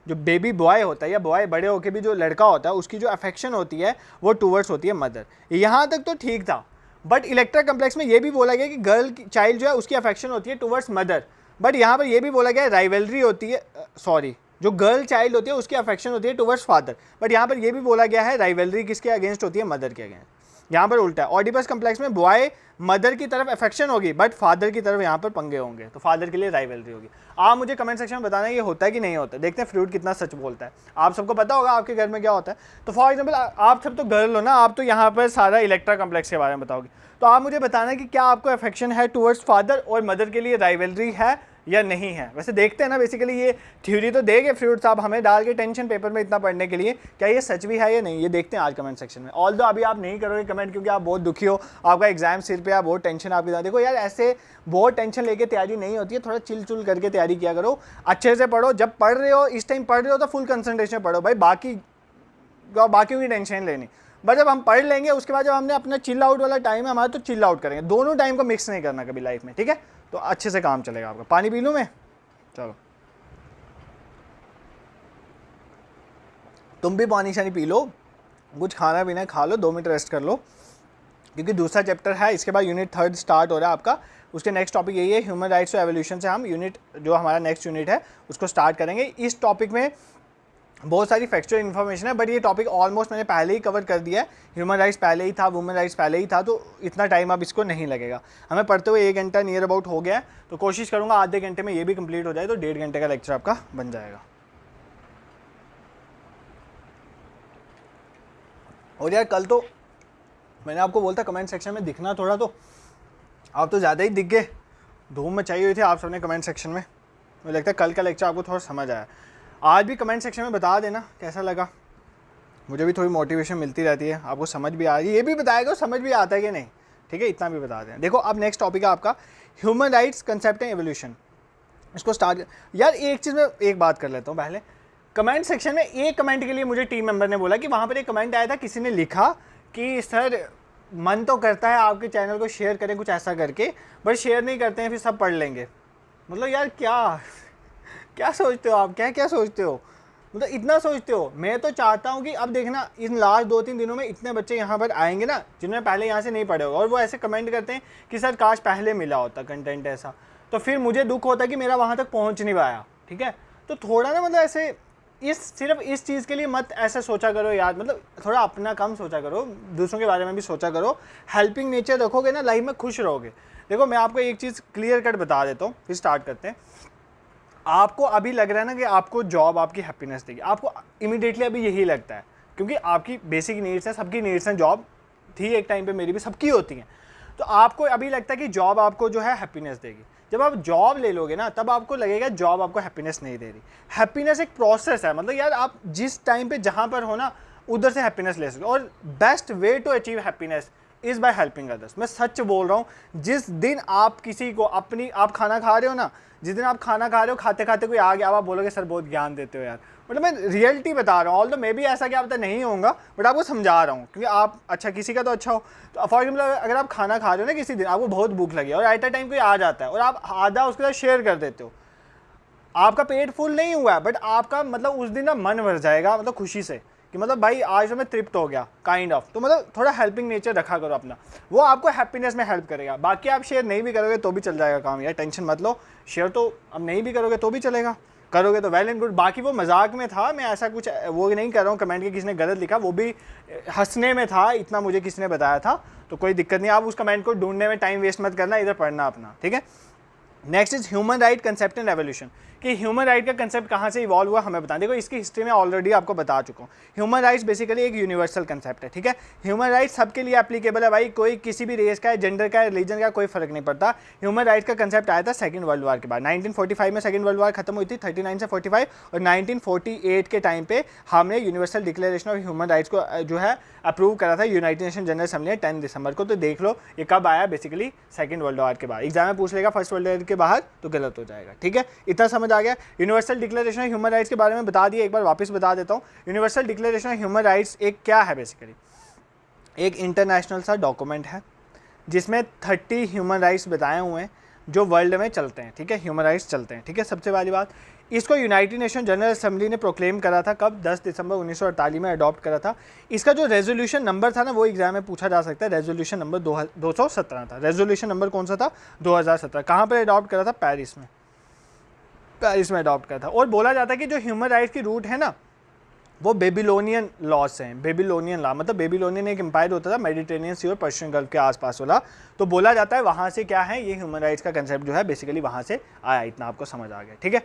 जो बेबी बॉय होता है या बॉय बड़े होकर भी जो लड़का होता है उसकी जो अफेक्शन होती है वो टुवर्ड्स होती है मदर। यहाँ तक तो ठीक था, बट इलेक्ट्रा कॉम्प्लेक्स में ये भी बोला गया कि गर्ल चाइल्ड जो है उसकी अफेक्शन होती है टुवर्ड्स मदर, बट यहाँ पर ये भी बोला गया राइवलरी होती है, जो गर्ल चाइल्ड होती है उसकी अफेक्शन होती है टुवर्ड्स फादर, बट यहाँ पर ये भी बोला गया है राइवलरी किसके अगेंस्ट होती है, मदर के अगेंस्ट। यहाँ पर उल्टा है, ऑडिपस कॉम्प्लेक्स में बॉय मदर की तरफ अफेक्शन होगी बट फादर की तरफ यहाँ पर पंगे होंगे, तो फादर के लिए राइवलरी होगी। आप मुझे कमेंट सेक्शन में बताना ये होता है कि नहीं होता, देखते हैं फ्रूड कितना सच बोलता है। आप सबको पता होगा आपके घर में क्या होता है, तो फॉर एग्जाम्पल आप सब तो गर्ल हो ना, आप तो यहाँ पर सारा इलेक्ट्रा कॉम्प्लेक्स के बारे में बताओगे, तो आप मुझे बताना कि क्या आपको अफेक्शन है टुवर्ड्स फादर और मदर के लिए राइवलरी है या नहीं है। वैसे देखते हैं ना, बेसिकली ये थ्योरी तो देंगे फ्रूट साहब हमें डाल के टेंशन पेपर में इतना पढ़ने के लिए, क्या ये सच भी है या नहीं, ये देखते हैं आज कमेंट सेक्शन में। ऑल्दो अभी आप नहीं करोगे कमेंट क्योंकि आप बहुत दुखी हो, आपका एग्जाम सिर पे, आप बहुत टेंशन आपके साथ। देखो यार ऐसे बहुत टेंशन लेके तैयारी नहीं होती है, थोड़ा चिल चुल करके तैयारी किया करो, अच्छे से पढ़ो, जब पढ़ रहे हो इस टाइम पढ़ रहे हो तो फुल कंसंट्रेशन पढ़ो भाई, बाकियों की टेंशन लेनी, बट जब हम पढ़ लेंगे उसके बाद जब हमने अपना चिल आउट वाला टाइम है हमारा तो चिल आउट करेंगे, दोनों टाइम को मिक्स नहीं करना कभी लाइफ में, ठीक है, तो अच्छे से काम चलेगा आपका। पानी पी लूँ मैं, चलो तुम भी पानी शानी पी लो, कुछ खाना पीना खा लो, 2 मिनट रेस्ट कर लो, क्योंकि दूसरा चैप्टर है, इसके बाद यूनिट 3 स्टार्ट हो रहा है आपका। उसके नेक्स्ट टॉपिक यही है, ह्यूमन राइट्स टू एवोल्यूशन से हम यूनिट जो हमारा नेक्स्ट यूनिट है उसको स्टार्ट करेंगे। इस टॉपिक में बहुत सारी फैक्चुअल इन्फॉर्मेशन है, बट ये टॉपिक ऑलमोस्ट मैंने पहले ही कवर कर दिया है। ह्यूमन राइट्स पहले ही था, वुमेन राइट्स पहले ही था, तो इतना टाइम अब इसको नहीं लगेगा। हमें पढ़ते हुए 1 घंटा नियर अबाउट हो गया है, तो कोशिश करूँगा आधे घंटे में ये भी कंप्लीट हो जाए, तो 1.5 घंटे का लेक्चर आपका बन जाएगा। और यार कल तो मैंने आपको बोलता कमेंट सेक्शन में दिखना थोड़ा, तो आप तो ज़्यादा ही दिख गए, धूम मचाई हुई थी आप सबने कमेंट सेक्शन में। मुझे लगता है कल का लेक्चर आपको थोड़ा समझ आया। आज भी कमेंट सेक्शन में बता देना कैसा लगा, मुझे भी थोड़ी मोटिवेशन मिलती रहती है, आपको समझ भी आ रही है, ये भी बताएगा समझ भी आता है कि नहीं, ठीक है, इतना भी बता दें। देखो अब नेक्स्ट टॉपिक है आपका human rights concept and evolution. इसको स्टार्ट यार एक चीज़ में एक बात कर लेता हूँ पहले। कमेंट सेक्शन में एक कमेंट के लिए मुझे टीम मेंबर ने बोला कि वहाँ पर एक कमेंट आया था, किसी ने लिखा कि सर मन तो करता है आपके चैनल को शेयर करें कुछ ऐसा करके, बट शेयर नहीं करते हैं, फिर सब पढ़ लेंगे। मतलब यार क्या सोचते हो आप, क्या सोचते हो, मतलब इतना सोचते हो। मैं तो चाहता हूँ कि अब देखना इन लास्ट 2-3 दिनों में इतने बच्चे यहाँ पर आएंगे ना जिन्होंने पहले यहाँ से नहीं पढ़े होगा, और वो ऐसे कमेंट करते हैं कि सर काश पहले मिला होता कंटेंट ऐसा, तो फिर मुझे दुख होता है कि मेरा वहाँ तक पहुँच नहीं पाया, ठीक है। तो थोड़ा ना मतलब ऐसे सिर्फ इस चीज़ के लिए मत ऐसा सोचा करो यार, मतलब थोड़ा अपना कम सोचा करो, दूसरों के बारे में भी सोचा करो। हेल्पिंग नेचर रखोगे ना, लाइफ में खुश रहोगे। देखो मैं आपको एक चीज़ क्लियर कट बता देता हूँ, फिर स्टार्ट करते हैं। आपको अभी लग रहा है ना कि आपको जॉब आपकी हैप्पीनेस देगी, आपको इमीडिएटली अभी यही लगता है, क्योंकि आपकी बेसिक नीड्स है, सबकी नीड्स हैं, जॉब थी एक टाइम पे, मेरी भी, सबकी होती हैं। तो आपको अभी लगता है कि जॉब आपको जो है हैप्पीनेस देगी। जब आप जॉब ले लोगे ना तब आपको लगेगा जॉब आपको हैप्पीनेस नहीं दे रही। हैप्पीनेस एक प्रोसेस है, मतलब यार आप जिस टाइम पे जहाँ पर हो ना उधर से हैप्पीनेस ले सकते हो, और best way to achieve happiness is by helping others. मैं सच बोल रहा हूँ, जिस दिन आप किसी को आप खाना खा रहे हो ना, जिस दिन आप खाना खा रहे हो, खाते खाते कोई आ गया, आप बोलोगे सर बहुत ज्ञान देते हो यार, मतलब मैं रियलिटी बता रहा हूँ। ऑल तो मैं भी ऐसा क्या पता नहीं होऊंगा, बट आपको समझा रहा हूँ, क्योंकि आप अच्छा किसी का तो अच्छा हो। तो फॉर एग्जाम्पल अगर आप खाना खा रहे हो ना, किसी दिन आपको बहुत भूख लगी और एट अ टाइम कोई आ जाता है और आप आधा उसके साथ शेयर कर देते हो, आपका पेट फुल नहीं हुआ है, बट आपका मतलब उस दिन ना मन भर जाएगा, मतलब खुशी से कि मतलब भाई आज तो मैं तृप्त हो गया काइंड ऑफ। तो मतलब थोड़ा हेल्पिंग नेचर रखा करो अपना, वो आपको हैप्पीनेस में हेल्प करेगा। बाकी आप शेयर नहीं भी करोगे तो भी चल जाएगा काम, यार टेंशन मत लो। शेयर तो अब नहीं भी करोगे तो भी चलेगा, करोगे तो वेल एंड गुड। बाकी वो मजाक में था, मैं ऐसा कुछ वो नहीं कर रहा हूँ। कमेंट के किसी ने गलत लिखा, वो भी हंसने में था, इतना मुझे किसी ने बताया था, तो कोई दिक्कत नहीं। आप उस कमेंट को ढूंढने में टाइम वेस्ट मत करना, इधर पढ़ना अपना, ठीक है। Next is human right concept and revolution, कि ह्यूमन राइट का कंसेप्ट कहाँ से इवॉल्व हुआ हमें बताएं। देखो इसकी हिस्ट्री में ऑलरेडी आपको बता चुका हूँ। ह्यूमन राइट्स बेसिकली एक यूनिवर्सल कंसेप्ट है, ठीक है। ह्यूमन राइट्स सबके लिए एप्लीकेबल है भाई, कोई किसी भी रेस का है, जेंडर का है, रिलीजन का, कोई फर्क नहीं पड़ता। ह्यूमन राइट्स का कंसेप्ट आया था सेकंड वर्ल्ड वॉर के बाद। 1945 में सेकंड वर्ल्ड वॉर खत्म हुई थी, 39 से 45, और 1948 के टाइम पे हमने universal declaration of human rights को जो है अप्रूव करा था यूनाइटेड नेशन जनरल असेंबली ने 10 दिसंबर को। तो देख लो ये कब आया, बेसिकली सेकंड वर्ल्ड वॉर के बाद। एग्जाम में पूछ लेगा फर्स्ट वर्ल्ड वॉर के बाहर तो गलत हो जाएगा, ठीक है। इतना समझ आ गया। Universal declaration of human rights के बारे में बता दिया, एक बार वापस बता देता हूँ। Universal declaration of human rights एक क्या है, बेसिकली एक इंटरनेशनल सा डॉक्यूमेंट है जिसमें 30 ह्यूमन राइट्स बताए हुए हैं जो वर्ल्ड में चलते हैं, ठीक है, ह्यूमन राइट्स चलते हैं, ठीक है। सबसे पहली बात, इसको यूनाइटेड नेशन जनरल असेंबली ने प्रोक्लेम करा था कब, 10 दिसंबर 1948 में अडॉप्ट करा था। इसका जो रेजोल्यूशन नंबर था ना, वो एग्जाम में पूछा जा सकता है। रेजोल्यूशन नंबर 217 था। रेजोल्यूशन नंबर कौन सा था, 2017। कहाँ पर अडॉप्ट करा था, पेरिस में, पेरिस में अडॉप्ट करा था। और बोला जाता है कि जो ह्यूमन राइट्स की रूट है ना, वो बेबीलोनियन लॉ से हैं। बेबीलोनियन लॉ मतलब बेबीलोनियन एक एम्पायर होता था मेडिटेरेनियन सी और पर्शियन गल्फ के आसपास वाला, तो बोला जाता है वहाँ से क्या है, ये ह्यूमन राइट्स का कंसेप्ट जो है बेसिकली वहाँ से आया। इतना आपको समझ आ गया, ठीक है।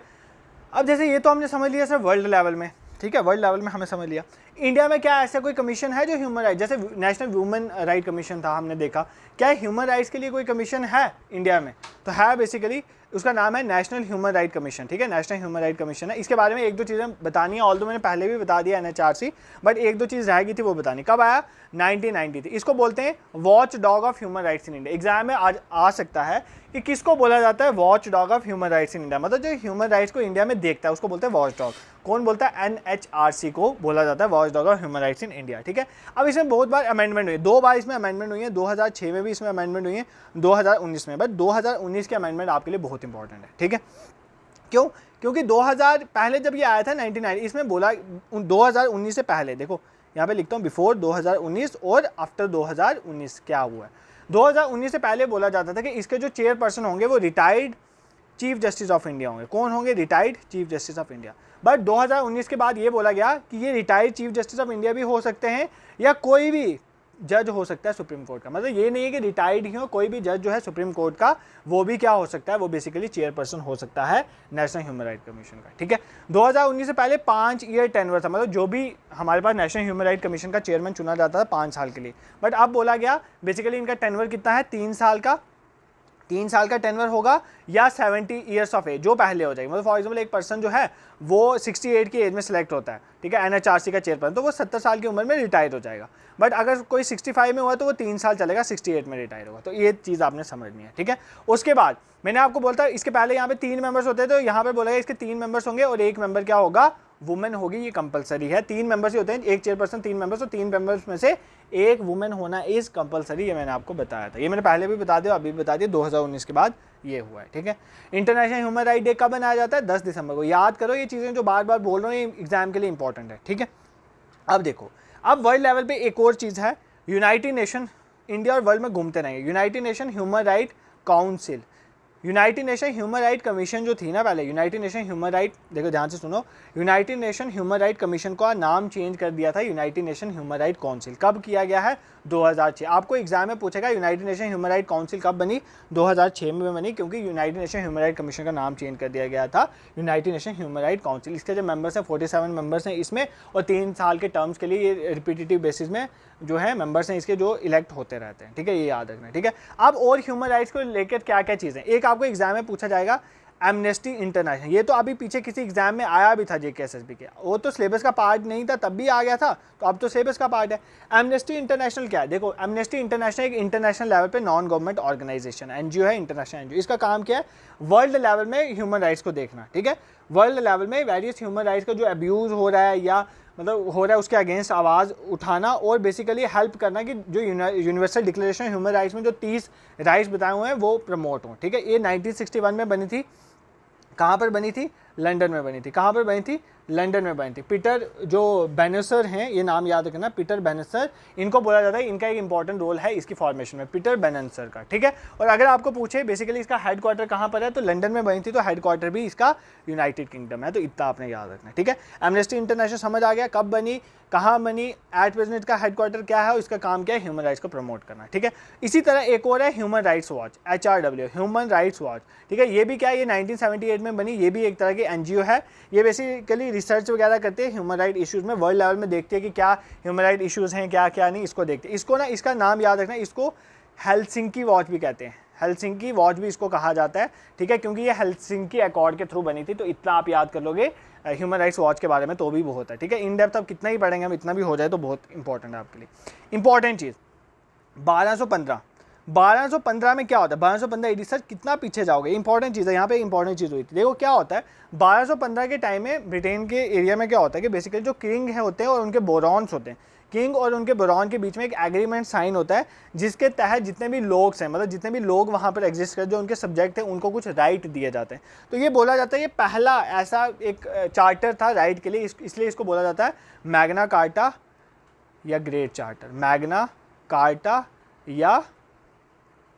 अब जैसे ये तो हमने समझ लिया सर वर्ल्ड लेवल में, ठीक है, वर्ल्ड लेवल में हमें समझ लिया। इंडिया में क्या ऐसा कोई कमीशन है जो ह्यूमन राइट, जैसे नेशनल वुमेन राइट कमीशन था, हमने देखा, क्या ह्यूमन राइट्स के लिए कोई कमीशन है इंडिया में, तो है बेसिकली, उसका नाम है नेशनल ह्यूमन राइट कमीशन, ठीक है, नेशनल ह्यूमन राइट कमीशन है। इसके बारे में एक दो चीज़ें बतानी है, ऑल्दो मैंने पहले भी बता दिया NHRC, बट एक दो चीज़ रह गई थी वो बतानी। कब आया, 1990 थी। इसको बोलते हैं watch dog of human rights in India. Exam में आज आ सकता है कि किसको बोला जाता है watch dog of human rights in India, मतलब जो ह्यूमन राइट्स को इंडिया में देखता है उसको बोलते हैं वॉच डॉग। कौन बोलता है, NHRC को बोला जाता है watch dog of human rights in India, ठीक है। अब इसमें बहुत बार अमेंडमेंट हुई है, 2 बार इसमें अमेंडमेंट हुई है, 2006 में भी इसमें अमेंडमेंट हुई है, 2019 में, बट 2019 के अमेंडमेंट आपके लिए बहुत इंपॉर्टेंट है, ठीक है। क्यों, क्योंकि 2000 पहले जब ये आया था 99, इसमें बोला 2019 से पहले, देखो यहाँ पे लिखता हूँ बिफोर 2019 और आफ्टर 2019 क्या हुआ है। 2019 से पहले बोला जाता था कि इसके जो चेयरपर्सन होंगे वो retired chief justice of India होंगे। कौन होंगे? Retired chief justice of India. But 2019 के बाद ये बोला गया कि ये retired chief justice of India भी हो सकते हैं या कोई भी जज हो सकता है सुप्रीम कोर्ट का। मतलब ये नहीं है कि रिटायर्ड ही हो, कोई भी जज जो है सुप्रीम कोर्ट का वो भी क्या हो सकता है, वो बेसिकली चेयरपर्सन हो सकता है नेशनल ह्यूमन राइट कमीशन का। ठीक है, 2019 से पहले 5 ईयर टेन्योर था, मतलब जो भी हमारे पास नेशनल ह्यूमन राइट कमीशन का चेयरमैन चुना जाता था 5 साल के लिए। बट अब बोला गया बेसिकली इनका टेन्योर कितना है, 3 साल का। 3 साल का टेन्योर होगा या 70 ईयर्स ऑफ एज, जो पहले हो जाएगी। मतलब फॉर एग्जाम्पल एक पर्सन जो है वो 68 की एज में सेलेक्ट होता है, ठीक है, NHRC का चेयरपर्सन, तो वो 70 साल की उम्र में रिटायर हो जाएगा। बट अगर कोई 65 में हुआ तो वो 3 साल चलेगा, 68 में रिटायर होगा। तो ये चीज़ आपने समझनी है। ठीक है, उसके बाद मैंने आपको बोलता है इसके पहले यहाँ पे 3 मेंबर्स होते हैं, तो यहाँ पे बोला इसके 3 मेंबर्स होंगे और 1 मेंबर क्या होगा, वुमेन होगी। ये कंपलसरी है, 3 मेंबर्स ही होते हैं, 1 चेयरपर्सन 3 मेंबर्स, और 3 मेंबर्स में से 1 वुमेन होना इज कंपलसरी। ये मैंने आपको बताया था, ये मैंने पहले भी बता दिया, अभी भी बता दिया, 2019 के बाद ये हुआ है। ठीक है, इंटरनेशनल ह्यूमन राइट डे कब मनाया जाता है? 10 दिसंबर को। याद करो ये चीज़ें जो बार बार बोल रहा हूँ, ये एग्जाम के लिए इंपॉर्टेंट है। ठीक है, अब देखो, अब वर्ल्ड लेवल पे एक और चीज़ है, यूनाइटेड नेशन, इंडिया और वर्ल्ड में घूमते रहेंगे, United nation human right council. United nation human right commission जो थी ना पहले, यूनाइटेड नेशन ह्यूमन राइट, देखो ध्यान से सुनो, United nation human right commission का नाम चेंज कर दिया था United nation human right council. कब किया गया है? 2006। आपको एग्जाम में पूछेगा United nation human right council कब बनी? 2006 में बनी, क्योंकि United nation human right commission का नाम चेंज कर दिया गया था United nation human right council. इसके जो मेंबर्स हैं 47 मेंबर्स हैं इसमें, और 3 साल के टर्म्स के लिए ये रिपीटेटिव बेसिस में जो है मेंबर्स हैं इसके जो इलेक्ट होते रहते हैं। ठीक है, ये याद रखना है। ठीक है, अब और ह्यूमन राइट्स को लेकर क्या क्या चीज़ें, एक आपको एग्जाम में पूछा जाएगा एमनेस्टी इंटरनेशनल। ये तो अभी पीछे किसी एग्जाम में आया भी था JKSSB के, वो तो सिलेबस का पार्ट नहीं था तब भी आ गया था, तो अब तो सिलेबस का पार्ट है। एमनेस्टी इंटरनेशनल क्या है? देखो, एमनेस्टी इंटरनेशनल एक इंटरनेशनल लेवल पे नॉन गवर्नमेंट ऑर्गेनाइजेशन NGO है, इंटरनेशनल NGO। इसका काम क्या है? वर्ल्ड लेवल में ह्यूमन राइट्स को देखना। ठीक है, वर्ल्ड लेवल में वेरियस ह्यूमन राइट्स का जो अब्यूज़ हो रहा है या मतलब हो रहा है उसके अगेंस्ट आवाज़ उठाना और बेसिकली हेल्प करना कि जो यूनिवर्सल डिक्लेरेशन ह्यूमन राइट्स में जो 30 राइट्स बताए हुए हैं वो प्रमोट हों। ठीक है, ये 1961 में बनी थी। कहाँ पर बनी थी? लंदन में बनी थी। कहाँ पर बनी थी? लंदन में बनी थी। पीटर जो बेनेसर हैं, ये नाम याद रखना, पीटर बेनेसर, इनको बोला जाता है, इनका एक इंपॉर्टेंट रोल है इसकी फॉर्मेशन में, पीटर बेनेसर का। ठीक है, और अगर आपको पूछे बेसिकली इसका हेडक्वार्टर कहाँ पर है, तो लंदन में बनी थी, तो हेडक्वार्टर भी इसका यूनाइटेड किंगडम है। तो इतना आपने याद रखना है। ठीक है, एमनेस्टी इंटरनेशनल समझ आ गया, कब बनी, कहाँ बनी, एट प्रेजेंट का हेडक्वार्टर क्या है, इसका काम क्या है, ह्यूमन राइट्स को प्रमोट करना। ठीक है, इसी तरह एक और है human rights watch, HRW, human rights watch. ठीक है, ये भी क्या है, ये 1978 में बनी, ये भी एक तरह की NGO है। ये बेसिकली रिसर्च वगैरह करते हैं ह्यूमन राइट इश्यूज़ में, वर्ल्ड लेवल में देखते हैं कि क्या ह्यूमन राइट इश्यूज़ हैं, क्या क्या नहीं, इसको देखते हैं। इसको ना, इसका नाम याद रखना, इसको हेलसिंकी वॉच भी कहते हैं, हेलसिंकी वॉच भी इसको कहा जाता है। ठीक है, क्योंकि ये हेलसिंकी अकॉर्ड के थ्रू बनी थी, तो इतना आप याद कर लोगे ह्यूमन राइट्स वॉच के बारे में, तो भी बहुत है। ठीक है, इन डेप्थ अब कितना ही पढ़ेंगे हम, इतना भी हो जाए तो बहुत इंपॉर्टेंट है आपके लिए। इंपॉर्टेंट चीज़ 1215 में क्या होता है? 1215 AD, सर कितना पीछे जाओगे, इंपॉर्टेंट चीज़ है, यहाँ पे इंपॉर्टेंट चीज़ हुई थी। देखो क्या होता है 1215 के टाइम में ब्रिटेन के एरिया में क्या होता है कि बेसिकली जो किंग है होते हैं और उनके बोरॉन्स होते हैं, किंग और उनके बोरॉन के बीच में एक एग्रीमेंट साइन होता है, जिसके तहत जितने भी लोग हैं, मतलब जितने भी लोग वहाँ पर एग्जिस्ट करते, जो उनके सब्जेक्ट हैं, उनको कुछ राइट दिए जाते हैं। तो ये बोला जाता है ये पहला ऐसा एक चार्टर था राइट के लिए, इसलिए इसको बोला जाता है मैग्ना कार्टा या ग्रेट चार्टर। मैग्ना कार्टा या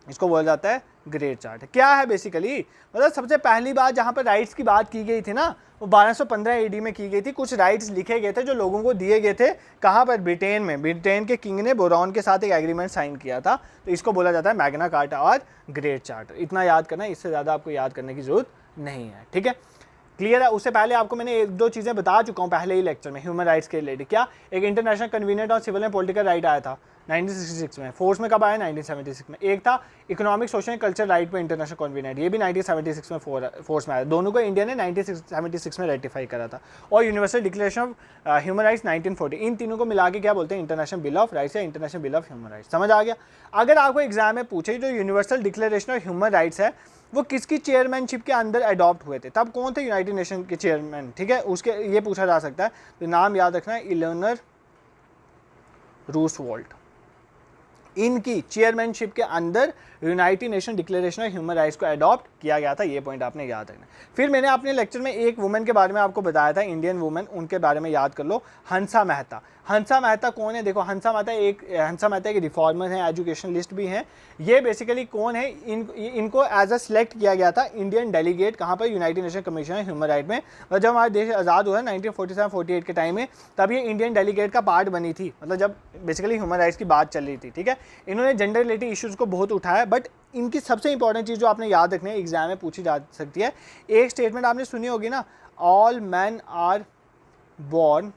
इसको बोला जाता है ग्रेट चार्टर। क्या है बेसिकली, मतलब सबसे पहली बार जहाँ पर राइट्स की बात की गई थी ना, वो 1215 AD में की गई थी। कुछ राइट्स लिखे गए थे जो लोगों को दिए गए थे, कहाँ पर? ब्रिटेन में। ब्रिटेन के किंग ने बोरॉन के साथ एक एग्रीमेंट साइन किया था, तो इसको बोला जाता है मैग्ना कार्टा और ग्रेट चार्टर। इतना याद करना है, इससे ज़्यादा आपको याद करने की जरूरत नहीं है। ठीक है, क्लियर है। उससे पहले आपको मैंने 1-2 चीज़ें बता चुका हूँ पहले ही लेक्चर में ह्यूमन राइट्स के रिलेटेड। क्या? एक इंटरनेशनल कन्वीनियंट और सिविल एंड पॉलिटिकल राइट आया था 1966 में, फोर्स में कब आया? 1976 में। एक था economic social and culture right पे इंटरनेशनल कन्वीनियंट, ये भी 1976 में फोर्स में आया। दोनों को इंडिया ने 1976 में रेटिफाई करा था। और universal declaration of human rights 1940, इन तीनों को मिला के क्या बोलते हैं? इंटरनेशनल बिल ऑफ राइट्स या international bill of human rights. समझ आ गया? अगर आपको एग्जाम में पूछे जो universal declaration of human rights है वो किसकी चेयरमैनशिप के अंदर अडॉप्ट हुए थे, तब कौन थे यूनाइटेड नेशन के चेयरमैन? ठीक है, उसके ये पूछा जा सकता है, तो नाम याद रखना है, इलेनर रूसवेल्ट। इनकी चेयरमैनशिप के अंदर United nation declaration of human rights को अडॉप्ट किया गया था। ये पॉइंट आपने याद रखना। फिर मैंने अपने लेक्चर में एक वुमेन के बारे में आपको बताया था, इंडियन वुमेन, उनके बारे में याद कर लो, हंसा मेहता। हंसा मेहता कौन है? देखो हंसा मेहता एक रिफॉर्मर हैं, एजुकेशनलिस्ट भी हैं। ये बेसिकली कौन है? इनको एज अ सिलेक्ट किया गया था इंडियन डेलीगेट, कहाँ पर? United nation commission human right में। और जब हमारा देश आज़ाद हुआ 1947-48 के टाइम में, तब ये इंडियन डेलीगेट का पार्ट बनी थी, मतलब जब बेसिकली ह्यूमन राइट्स की बात चल रही थी, ठीक है। इन्होंने जेंडर रिलेटेड इश्यूज़ को बहुत उठाया, बट इनकी सबसे इंपॉर्टेंट चीज़ जो आपने याद रखनी है, एग्जाम में पूछी जा सकती है, एक स्टेटमेंट आपने सुनी होगी ना, all man are born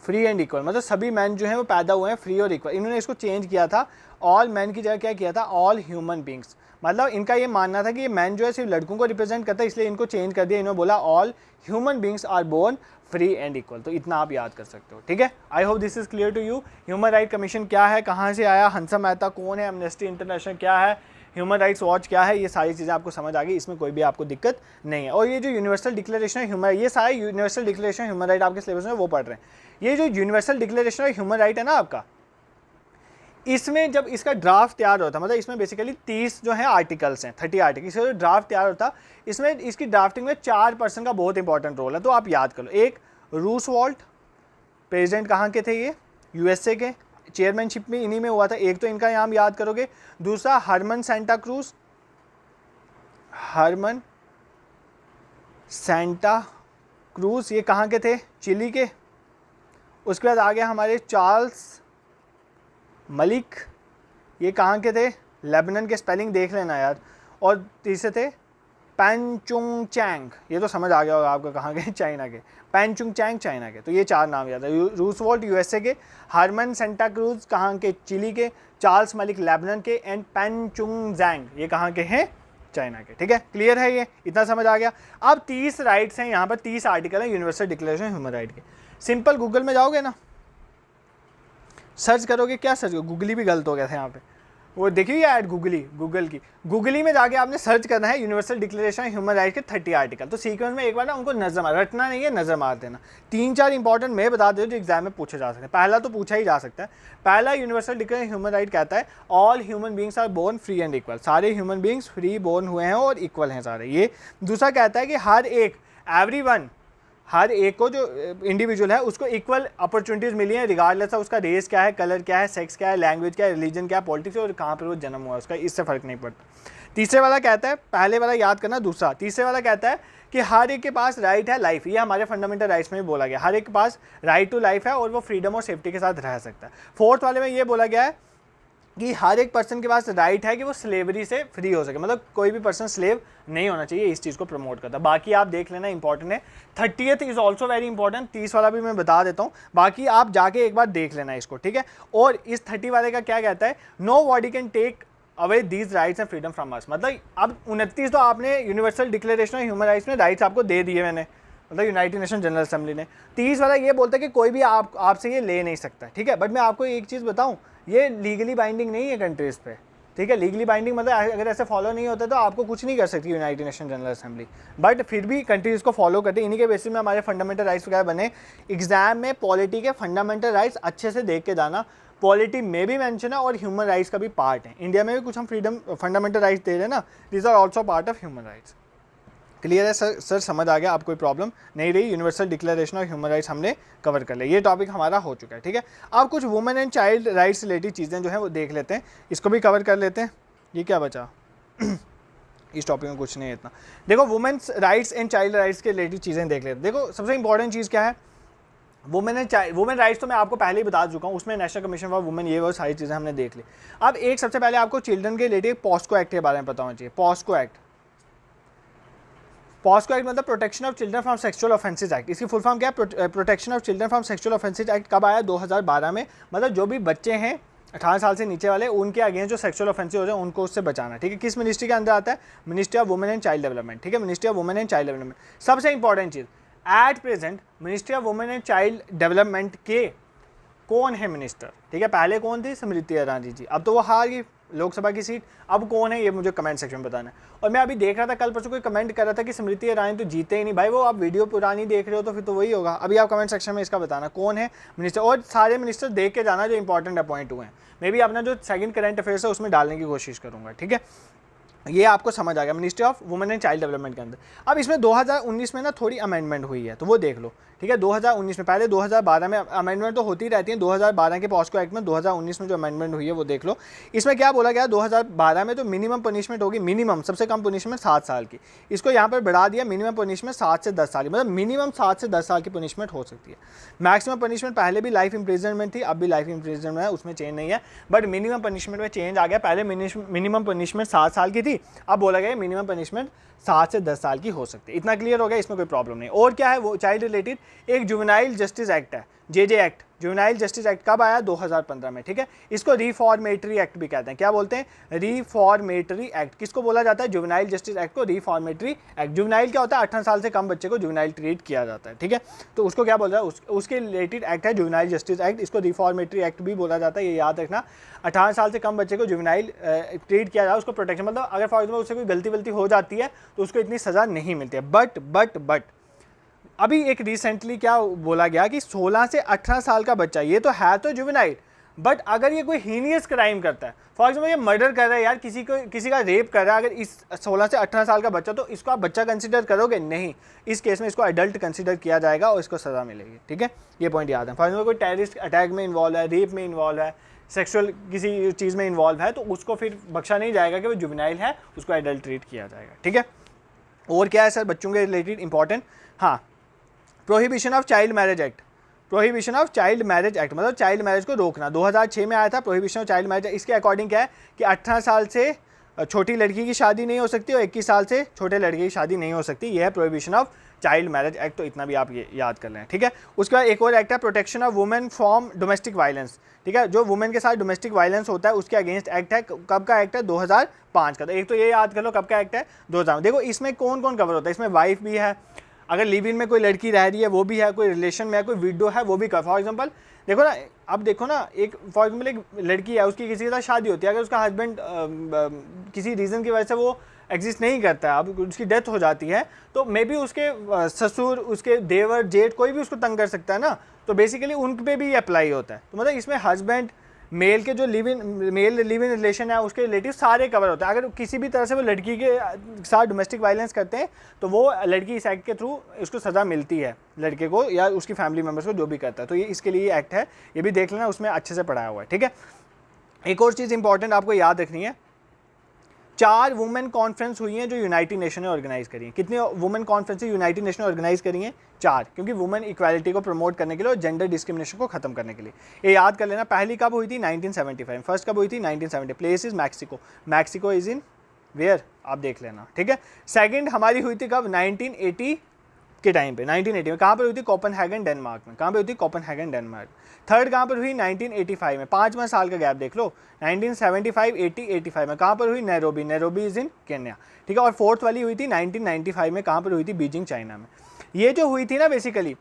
free and equal, मतलब सभी मैन जो हैं वो पैदा हुए हैं फ्री और इक्वल। इन्होंने इसको चेंज किया था, ऑल मैन की जगह क्या किया था? All human beings. मतलब इनका ये मानना था कि ये मैन जो है सिर्फ लड़कों को रिप्रेजेंट करता है, इसलिए इनको चेंज कर दिया। इन्होंने बोला all human beings are born free and equal. तो इतना आप याद कर सकते हो, ठीक है। I hope this is clear to you. Human right commission क्या है, कहाँ से आया, हंसा मेहता कौन है, एमनेस्टी इंटरनेशनल क्या है, ह्यूमन राइट्स वॉच क्या है, ये सारी चीज़ें आपको समझ आ गई, इसमें कोई भी आपको दिक्कत नहीं है। और ये जो यूनिवर्सल डिक्लेरेशन ह्यूमन, ये सारे यूनिवर्सल डिक्लेरेशन ह्यूमन राइट आपके सिलेबस में वो पढ़ रहे हैं। ये जो universal declaration of human right है ना आपका, इसमें जब इसका ड्राफ्ट तैयार होता, मतलब इसमें बेसिकली 30 जो है आर्टिकल्स हैं, 30 आर्टिकल, इसका जो ड्राफ्ट तैयार होता, इसमें इसकी ड्राफ्टिंग में 4 पर्सन का बहुत इंपॉर्टेंट रोल है। तो आप याद कर लो, एक रूसवेल्ट, प्रेसिडेंट कहाँ के थे ये? यूएसए के, चेयरमैनशिप में इन्हीं में हुआ था। एक तो इनका नाम याद करोगे। दूसरा Hernan Santa Cruz, Hernan Santa Cruz, ये कहाँ के थे? चिली के। उसके बाद आ गया हमारे चार्ल्स मलिक, ये कहाँ के थे? लेबनान के, स्पेलिंग देख लेना यार। और तीसरे थे पैनचुंग चैंग, ये तो समझ आ गया होगा आपको कहाँ के? चाइना के। पैनचुंग चैंग चाइना के। तो ये 4 नाम याद है। रूसवेल्ट यूएसए के, हरमन सेंटा क्रूज कहाँ के? चिली के, चार्ल्स मलिक लेबनान के, एंड पैनचुंग जैंग ये कहाँ के हैं? चाइना के। ठीक है, क्लियर है ये? इतना समझ आ गया। अब 30 राइट्स हैं यहाँ पर, 30 आर्टिकल हैं यूनिवर्सल डिक्लेरेशन ह्यूमन राइट के। सिंपल गूगल में जाओगे ना, सर्च करोगे, क्या सर्च करोगे? गूगली भी गलत हो गया था यहाँ पे, वो देखिए ऐड गूगल की, गूगली में जाके आपने सर्च करना है यूनिवर्सल डिक्लेरेशन ह्यूमन राइट के 30 आर्टिकल। तो सीक्वेंस में एक बार ना उनको नजर मार, रटना नहीं है, नजर मार देना। 3-4 इंपॉर्टेंट मैं बता दे जो एग्जाम में पूछे जा सकते हैं। पहला तो पूछा ही जा सकता है। पहला यूनिवर्सल डिक्लेरेशन ह्यूमन राइट कहता है all human beings are born free and equal, सारे ह्यूमन बींग्स फ्री बोर्न हुए हैं और इक्वल हैं सारे। ये दूसरा कहता है कि हर एक, एवरीवन, हर एक को जो इंडिविजुअल है उसको इक्वल अपॉर्चुनिटीज़ मिली हैं, रिगार्डलेस ऑफ उसका रेस क्या है, कलर क्या है, सेक्स क्या है, लैंग्वेज क्या है, रिलीजन क्या है, पॉलिटिक्स और कहाँ पर वो जन्म हुआ उसका, इससे फ़र्क नहीं पड़ता। तीसरे वाला कहता है, पहले वाला याद करना, दूसरा तीसरे वाला कहता है कि हर एक के पास राइट है लाइफ। ये हमारे फंडामेंटल राइट्स में भी बोला गया, हर एक के पास राइट टू लाइफ है और वो फ्रीडम और सेफ्टी के साथ रह सकता है। फोर्थ वाले में ये बोला गया है कि हर एक पर्सन के पास राइट है कि वो स्लेवरी से फ्री हो सके, मतलब कोई भी पर्सन स्लेव नहीं होना चाहिए, इस चीज़ को प्रमोट करता है। बाकी आप देख लेना, इंपॉर्टेंट है। 30th is also very important, 30 वाला भी मैं बता देता हूँ, बाकी आप जाके एक बार देख लेना इसको, ठीक है। और इस 30 वाले का क्या कहता है? Nobody can take away these rights and freedom from us. मतलब अब 29 तो आपने universal declaration of human rights में राइट्स आपको दे दिए मैंने, मतलब यूनाइटेड नेशन जनरल असेंबली ने। 30 वाला ये बोलता है कि कोई भी आपसे ये ले नहीं सकता, ठीक है। बट मैं आपको एक चीज़ बताऊं, ये लीगली बाइंडिंग नहीं है कंट्रीज़ पे, ठीक है। लीगली बाइंडिंग मतलब अगर ऐसे फॉलो नहीं होता तो आपको कुछ नहीं कर सकती United Nation General assembly, but फिर भी कंट्रीज़ को फॉलो करते हैं। इन्हीं के बेसिस में हमारे फंडामेंटल राइट्स वगैरह बने। एग्जाम में पॉलिटी के फंडामेंटल राइट्स अच्छे से देख के जाना, पॉलिटी में भी मेंशन है और ह्यूमन राइट्स का भी पार्ट है। इंडिया में भी कुछ हम फ्रीडम फंडामेंटल राइट्स दे रहे हैं ना, these are also part of human rights. Clear है सर? समझ आ गया? आप कोई प्रॉब्लम नहीं रही? Universal declaration of human rights हमने कवर कर लिया, ये टॉपिक हमारा हो चुका है, ठीक है। अब कुछ women and child rights related चीज़ें जो है वो देख लेते हैं, इसको भी कवर कर लेते हैं। ये क्या बचा? इस टॉपिक में कुछ नहीं है इतना। देखो women's rights and child rights के रिलेटेड चीज़ें देख लेते हैं। देखो सबसे इंपॉर्टेंट चीज़ क्या है? वुमेन राइट्स तो मैं आपको पहले ही बता चुका हूँ, उसमें नेशनल कमीशन फॉर वुमेन, ये वो सारी चीज़ें हमने देख ली। अब एक सबसे पहले आपको चिल्ड्रन के रिलेटेड पॉस्को एक्ट के बारे में पता होना चाहिए। पॉस्को एक्ट मतलब protection of children from sexual offences act. इसकी फुल फॉर्म क्या है? Protection of children from sexual offences act कब आया? 2012 में। मतलब जो भी बच्चे हैं 18 साल से नीचे वाले, उनके अगेंस्ट जो सेक्सुअल ऑफेंसेस हो रहे हैं उनको उससे बचाना, ठीक है। किस मिनिस्ट्री के अंदर आता है? Ministry of women and child development, ठीक है। Ministry of women and child development. सबसे इंपॉर्टेंट चीज़, at present ministry of women and child development के कौन है मिनिस्टर? ठीक है, पहले कौन थी? स्मृति ईरानी जी, अब तो वो हार गई लोकसभा की सीट। अब कौन है ये मुझे कमेंट सेक्शन में बताना है। और मैं अभी देख रहा था, कल परसों कोई कमेंट कर रहा था कि स्मृति ईरानी तो जीते ही नहीं। भाई वो आप वीडियो पुरानी देख रहे हो तो फिर तो वही होगा। अभी आप कमेंट सेक्शन में इसका बताना कौन है मिनिस्टर, और सारे मिनिस्टर देख के जाना जो इंपॉर्टेंट अपॉइंट हुए हैं। मैं भी अपना जो सेकंड करंट अफेयर्स है उसमें डालने की कोशिश करूँगा, ठीक है। ये आपको समझ आ गया ministry of women and child development के अंदर। अब इसमें 2019 में ना थोड़ी अमेंडमेंट हुई है, तो वो देख लो, ठीक है, 2019 में, पहले 2012 में अमेंडमेंट तो होती रहती है, 2012 के पॉस्को एक्ट में 2019 में जो अमेंडमेंट हुई है वो देख लो। इसमें क्या बोला गया, 2012 में तो मिनिमम पनिशमेंट होगी, मिनिमम सबसे कम पनिशमेंट 7 साल की, इसको यहाँ पर बढ़ा दिया मिनिमम पनिशमेंट 7 से 10 साल की, मतलब मिनिमम 7 से 10 साल की पनिशमेंट हो सकती है। मैक्सिमम पनिशमेंट पहले भी लाइफ इंप्रिजनमेंट थी, अब भी लाइफ इंप्रिजनमेंट है, उसमें चेंज नहीं है, बट मिनिमम पनिशमेंट में चेंज आ गया। पहले मिनिमम पनिशमेंट 7 साल की थी, अब बोला गया मिनिमम पनिशमेंट 7 से 10 साल की हो सकती है। इतना क्लियर हो गया, इसमें कोई प्रॉब्लम नहीं। और क्या है वो चाइल्ड रिलेटेड, एक जुवेनाइल जस्टिस एक्ट है, JJ act, juvenile justice act कब आया, 2015 में, ठीक है। इसको रिफॉर्मेटरी एक्ट भी कहते हैं, क्या बोलते हैं, रिफॉर्मेटरी एक्ट। किसको बोला जाता है, जुवेनाइल जस्टिस एक्ट को रिफॉर्मेटरी एक्ट। जुवेनाइल क्या होता है, 18 साल से कम बच्चे को जुवेनाइल ट्रीट किया जाता है, ठीक है, तो उसको क्या बोल रहा है, उसके रिलेटेड एक्ट है जुवेनाइल जस्टिस एक्ट, इसको रिफॉर्मेटरी एक्ट भी बोला जाता है, ये याद रखना। 18 साल से कम बच्चे को जुवेनाइल ट्रीट किया जाए, उसको प्रोटेक्शन, मतलब अगर फॉर एग्जाम्पल उससे कोई गलती हो जाती है तो उसको इतनी सज़ा नहीं मिलती है। बट अभी एक रिसेंटली क्या बोला गया कि 16 से 18 साल का बच्चा, ये तो है तो जुवेनाइल, बट अगर ये कोई हीनियस क्राइम करता है, फॉर एग्जाम्पल ये मर्डर कर रहा है यार, किसी का रेप कर रहा है, अगर इस 16 से 18 साल का बच्चा, तो इसको आप बच्चा कंसिडर करोगे, नहीं, इस केस में इसको एडल्ट कंसिडर किया जाएगा और इसको सज़ा मिलेगी, ठीक है, ये पॉइंट याद है। फॉर एग्जाम्पल कोई टेररिस्ट अटैक में इन्वॉल्व है, रेप में इन्वॉल्व है, सेक्सुअल किसी चीज़ में इन्वॉल्व है, तो उसको फिर बख्शा नहीं जाएगा कि वो जुवेनाइल है, उसको एडल्ट ट्रीट किया जाएगा, ठीक है। और क्या है सर बच्चों के रिलेटेड इंपॉर्टेंट, हाँ, prohibition of child marriage act, prohibition of child marriage act मतलब चाइल्ड मैरिज को रोकना, 2006 में आया था प्रोहिबिशन ऑफ चाइल्ड मैरिज। इसके अकॉर्डिंग क्या है कि 18 साल से छोटी लड़की की शादी नहीं हो सकती और 21 साल से छोटे लड़के की शादी नहीं हो सकती, यह है prohibition of child marriage act, तो इतना भी आप ये याद कर लें, ठीक है। उसके बाद एक और एक्ट है protection of women from domestic violence, ठीक है, जो वुमेन के साथ डोमेस्टिक वायलेंस होता है उसके अगेंस्ट एक्ट है, कब का एक्ट है, 2005 का। तो एक तो ये याद कर लो कब का एक्ट है, 2000। देखो इसमें कौन कौन कवर होता है, इसमें वाइफ भी है, अगर लिव इन में कोई लड़की रह रही है वो भी है, कोई रिलेशन में है, कोई विडो है वो भी कर, फॉर एग्जांपल देखो ना, अब देखो ना, एक फॉर एग्जांपल एक लड़की है, उसकी किसी के साथ शादी होती है, अगर उसका हस्बैंड किसी रीज़न की वजह से वो एग्जिस्ट नहीं करता है, अब उसकी डेथ हो जाती है, तो मे बी उसके ससुर, उसके देवर, जेठ, कोई भी उसको तंग कर सकता है ना, तो बेसिकली उन पे भी अप्लाई होता है। तो मतलब इसमें हस्बैंड, मेल के जो मेल लिव इन रिलेशन है उसके रिलेटिव सारे कवर होते हैं। अगर किसी भी तरह से वो लड़की के साथ डोमेस्टिक वायलेंस करते हैं तो वो लड़की इस एक्ट के थ्रू उसको सज़ा मिलती है, लड़के को या उसकी फैमिली मेम्बर्स को, जो भी करता है। तो ये इसके लिए एक्ट है, ये भी देख लेना, उसमें अच्छे से पढ़ाया हुआ है, ठीक है। एक और चीज़ इंपॉर्टेंट आपको याद रखनी है, 4 वुमेन कॉन्फ्रेंस हुई हैं जो यूनाइटेड नेशन ने ऑर्गेनाइज करी हैं। कितनी वुमेन कॉन्फ्रेंस यूनाइटेड नेशन ने ऑर्गेनाइज करी हैं, 4, क्योंकि वुमेन इक्वालिटी को प्रमोट करने के लिए और जेंडर डिस्क्रिमिनेशन को खत्म करने के लिए। ये याद कर लेना, पहली कब हुई थी, 1975, फर्स्ट कब हुई थी, 1970, place is Mexico, Mexico is in where, आप देख लेना, ठीक है। सेकंड हमारी हुई थी कब, 1980 के टाइम पे, 1980 में, कहाँ पर हुई थी, कोपेनहेगन डेनमार्क में, कहाँ पे हुई थी, कोपेनहेगन डेनमार्क। थर्ड कहाँ पर हुई, 1985 में, 5वां साल का गैप देख लो, 1975, 80, 85 में, कहाँ पर हुई, Nairobi, Nairobi is in Kenya, ठीक है। और फोर्थ वाली हुई थी 1995 में, कहाँ पर हुई थी, बीजिंग, चाइना में। ये जो हुई थी ना बेसिकली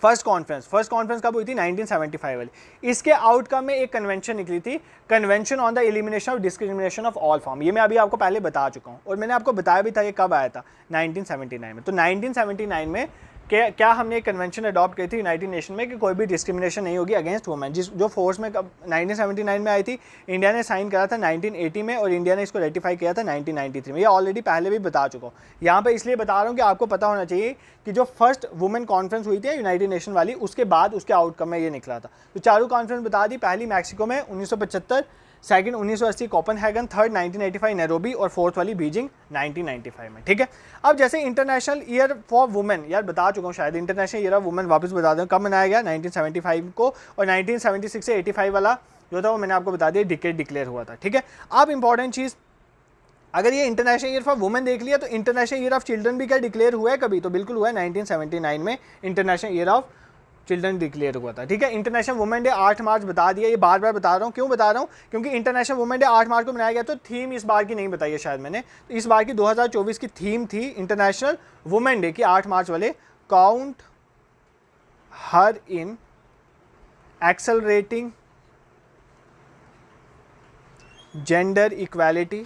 फर्स्ट कॉन्फ्रेंस कब हुई थी, 1975 वाली। इसके आउटकम में एक कन्वेंशन निकली थी, convention on the elimination of discrimination of all form. ये मैं अभी आपको पहले बता चुका हूँ और मैंने आपको बताया भी था कि कब आया था, 1979 में। तो 1979 में क्या हमने एक कन्वेंशन अडॉप्ट की थी यूनाइटेड नेशन में कि कोई भी डिस्क्रिमिनेशन नहीं होगी अगेंस्ट वुमेन, जो फोर्स में 1979 में आई थी, इंडिया ने साइन करा था 1980 में और इंडिया ने इसको रेटिफाई किया था 1993 में। ये ऑलरेडी पहले भी बता चुका हूँ, यहाँ पे इसलिए बता रहा हूँ कि आपको पता होना चाहिए कि जो फर्स्ट वुमेन कॉन्फ्रेंस हुई थी यूनाइटेड नेशन वाली, उसके बाद उसके आउटकम में ये निकला था। तो चारों कॉन्फ्रेंस बता दी, पहली मैक्सिको में 1975, सेकंड 1980 कोपेनहेगन, थर्ड 1985 नैरोबी और फोर्थ वाली बीजिंग 1995 में, ठीक है। अब जैसे इंटरनेशनल ईयर फॉर वुमेन, यार बता चुका हूँ शायद, इंटरनेशनल ईयर ऑफ वुमेन वापस बता दूँ कब मनाया गया, 1975 को, और 1976 से 85 वाला जो था वो मैंने आपको बता दिया डिकेड डिक्लेयर हुआ था, ठीक है। अब इंपॉर्टेंट चीज़, अगर ये इंटरनेशनल ईयर फॉर वुमेन देख लिया तो इंटरनेशनल ईयर ऑफ चिल्ड्रन भी क्या डिक्लेयर हुआ है कभी, तो बिल्कुल हुआ है, 1979 में international year of children declare हुआ था, ठीक है। इंटरनेशनल वुमेन डे 8 मार्च बता दिया, ये बार बार बता रहा हूँ, क्यों बता रहा हूँ, क्योंकि इंटरनेशनल वुमेन डे 8 मार्च को मनाया गया, तो थीम इस बार की नहीं बताई है शायद मैंने, तो इस बार की 2024 की थीम थी इंटरनेशनल वुमेन डे की 8 मार्च वाले, count her in accelerating gender equality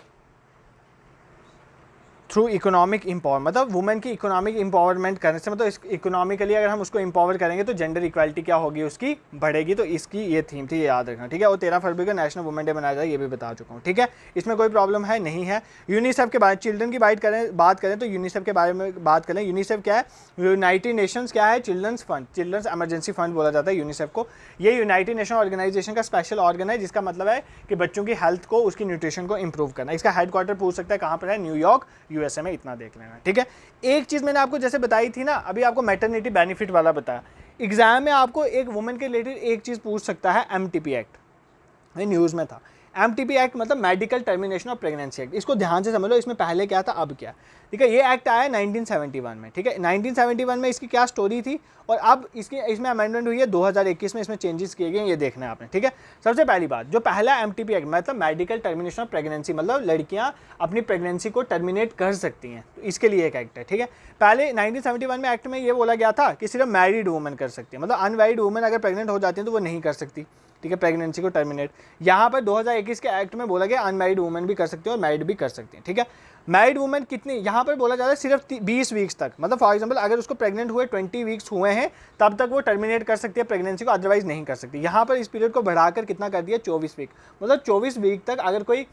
through economic empower, मतलब वुमेन की इकोनॉमिक इम्पावरमेंट करने से, मतलब इकोनॉमिकली अगर हम उसको इम्पावर करेंगे तो जेंडर इक्वालिटी क्या होगी, उसकी बढ़ेगी। तो इसकी ये थीम थी, ये याद रखना, ठीक है। और 13 फरवरी को नेशनल वुमेन डे मनाया जाए, ये भी बता चुका हूँ, ठीक है। इसमें कोई प्रॉब्लम है नहीं है। यूनिसेफ के बारे, चिल्ड्रन की बात करें तो यूनिसेफ के बारे में बात करें। यूनिसेफ क्या है? यूनाइटेड नेशंस क्या है? Children's fund, children's emergency fund बोला जाता है यूनिसेफ को। ये यूनाइटेड नेशन ऑर्गेनाइजेशन का स्पेशल ऑर्गन है, जिसका मतलब है कि बच्चों की हेल्थ को, उसकी न्यूट्रिशन को इंप्रूव करना। इसका हेडक्वार्टर पूछ सकता है कहाँ पर है? न्यूयॉर्क, यूएसए में। इतना देख लेना, ठीक है। एक चीज मैंने आपको जैसे बताई थी ना, अभी आपको मैटरनिटी बेनिफिट वाला बताया, एग्जाम में आपको एक वुमेन के रिलेटेड एक चीज पूछ सकता है, एमटीपी एक्ट, न्यूज में था। एमटीपी एक्ट मतलब medical termination of pregnancy act. इसको ध्यान से समझ लो, इसमें पहले क्या था, अब क्या, ठीक है। ये एक्ट आया 1971 में, ठीक है। 1971 में इसकी क्या स्टोरी थी, और अब इसमें अमेंडमेंट हुई है 2021 में, इसमें चेंजेस किए गए, ये देखना है आपने, ठीक है। सबसे पहली बात, जो पहला एमटीपी एक्ट मतलब मेडिकल टर्मिनेशन ऑफ प्रेगनेंसी, मतलब लड़कियां अपनी प्रेगनेंसी को टर्मिनेट कर सकती हैं, तो इसके लिए एक एक्ट है, ठीक है। पहले 1971 में एक्ट में ये बोला गया था कि सिर्फ मैरिड वुमेन कर सकती है, मतलब अनमैरिड वुमेन अगर प्रेग्नेंट हो जाती है तो वो नहीं कर सकती, ठीक है, प्रेगनेंसी को टर्मिनेट। यहाँ पर 2021 के एक्ट में बोला गया अनमैरिड वुमेन भी कर सकती है और मैरिड भी कर सकती है, ठीक है। मैरिड वुमेन कितनी, यहाँ पर बोला जाता है सिर्फ 20 वीक्स तक, मतलब फॉर एग्जांपल अगर उसको प्रेग्नेंट हुए 20 वीक्स हुए हैं तब तक वो टर्मिनेट कर सकती है प्रेगनेंसी को, अदरवाइज नहीं कर सकती। यहाँ पर इस पीरियड को बढ़ाकर कितना कर दिया, 24 वीक, मतलब 24 वीक तक अगर कोई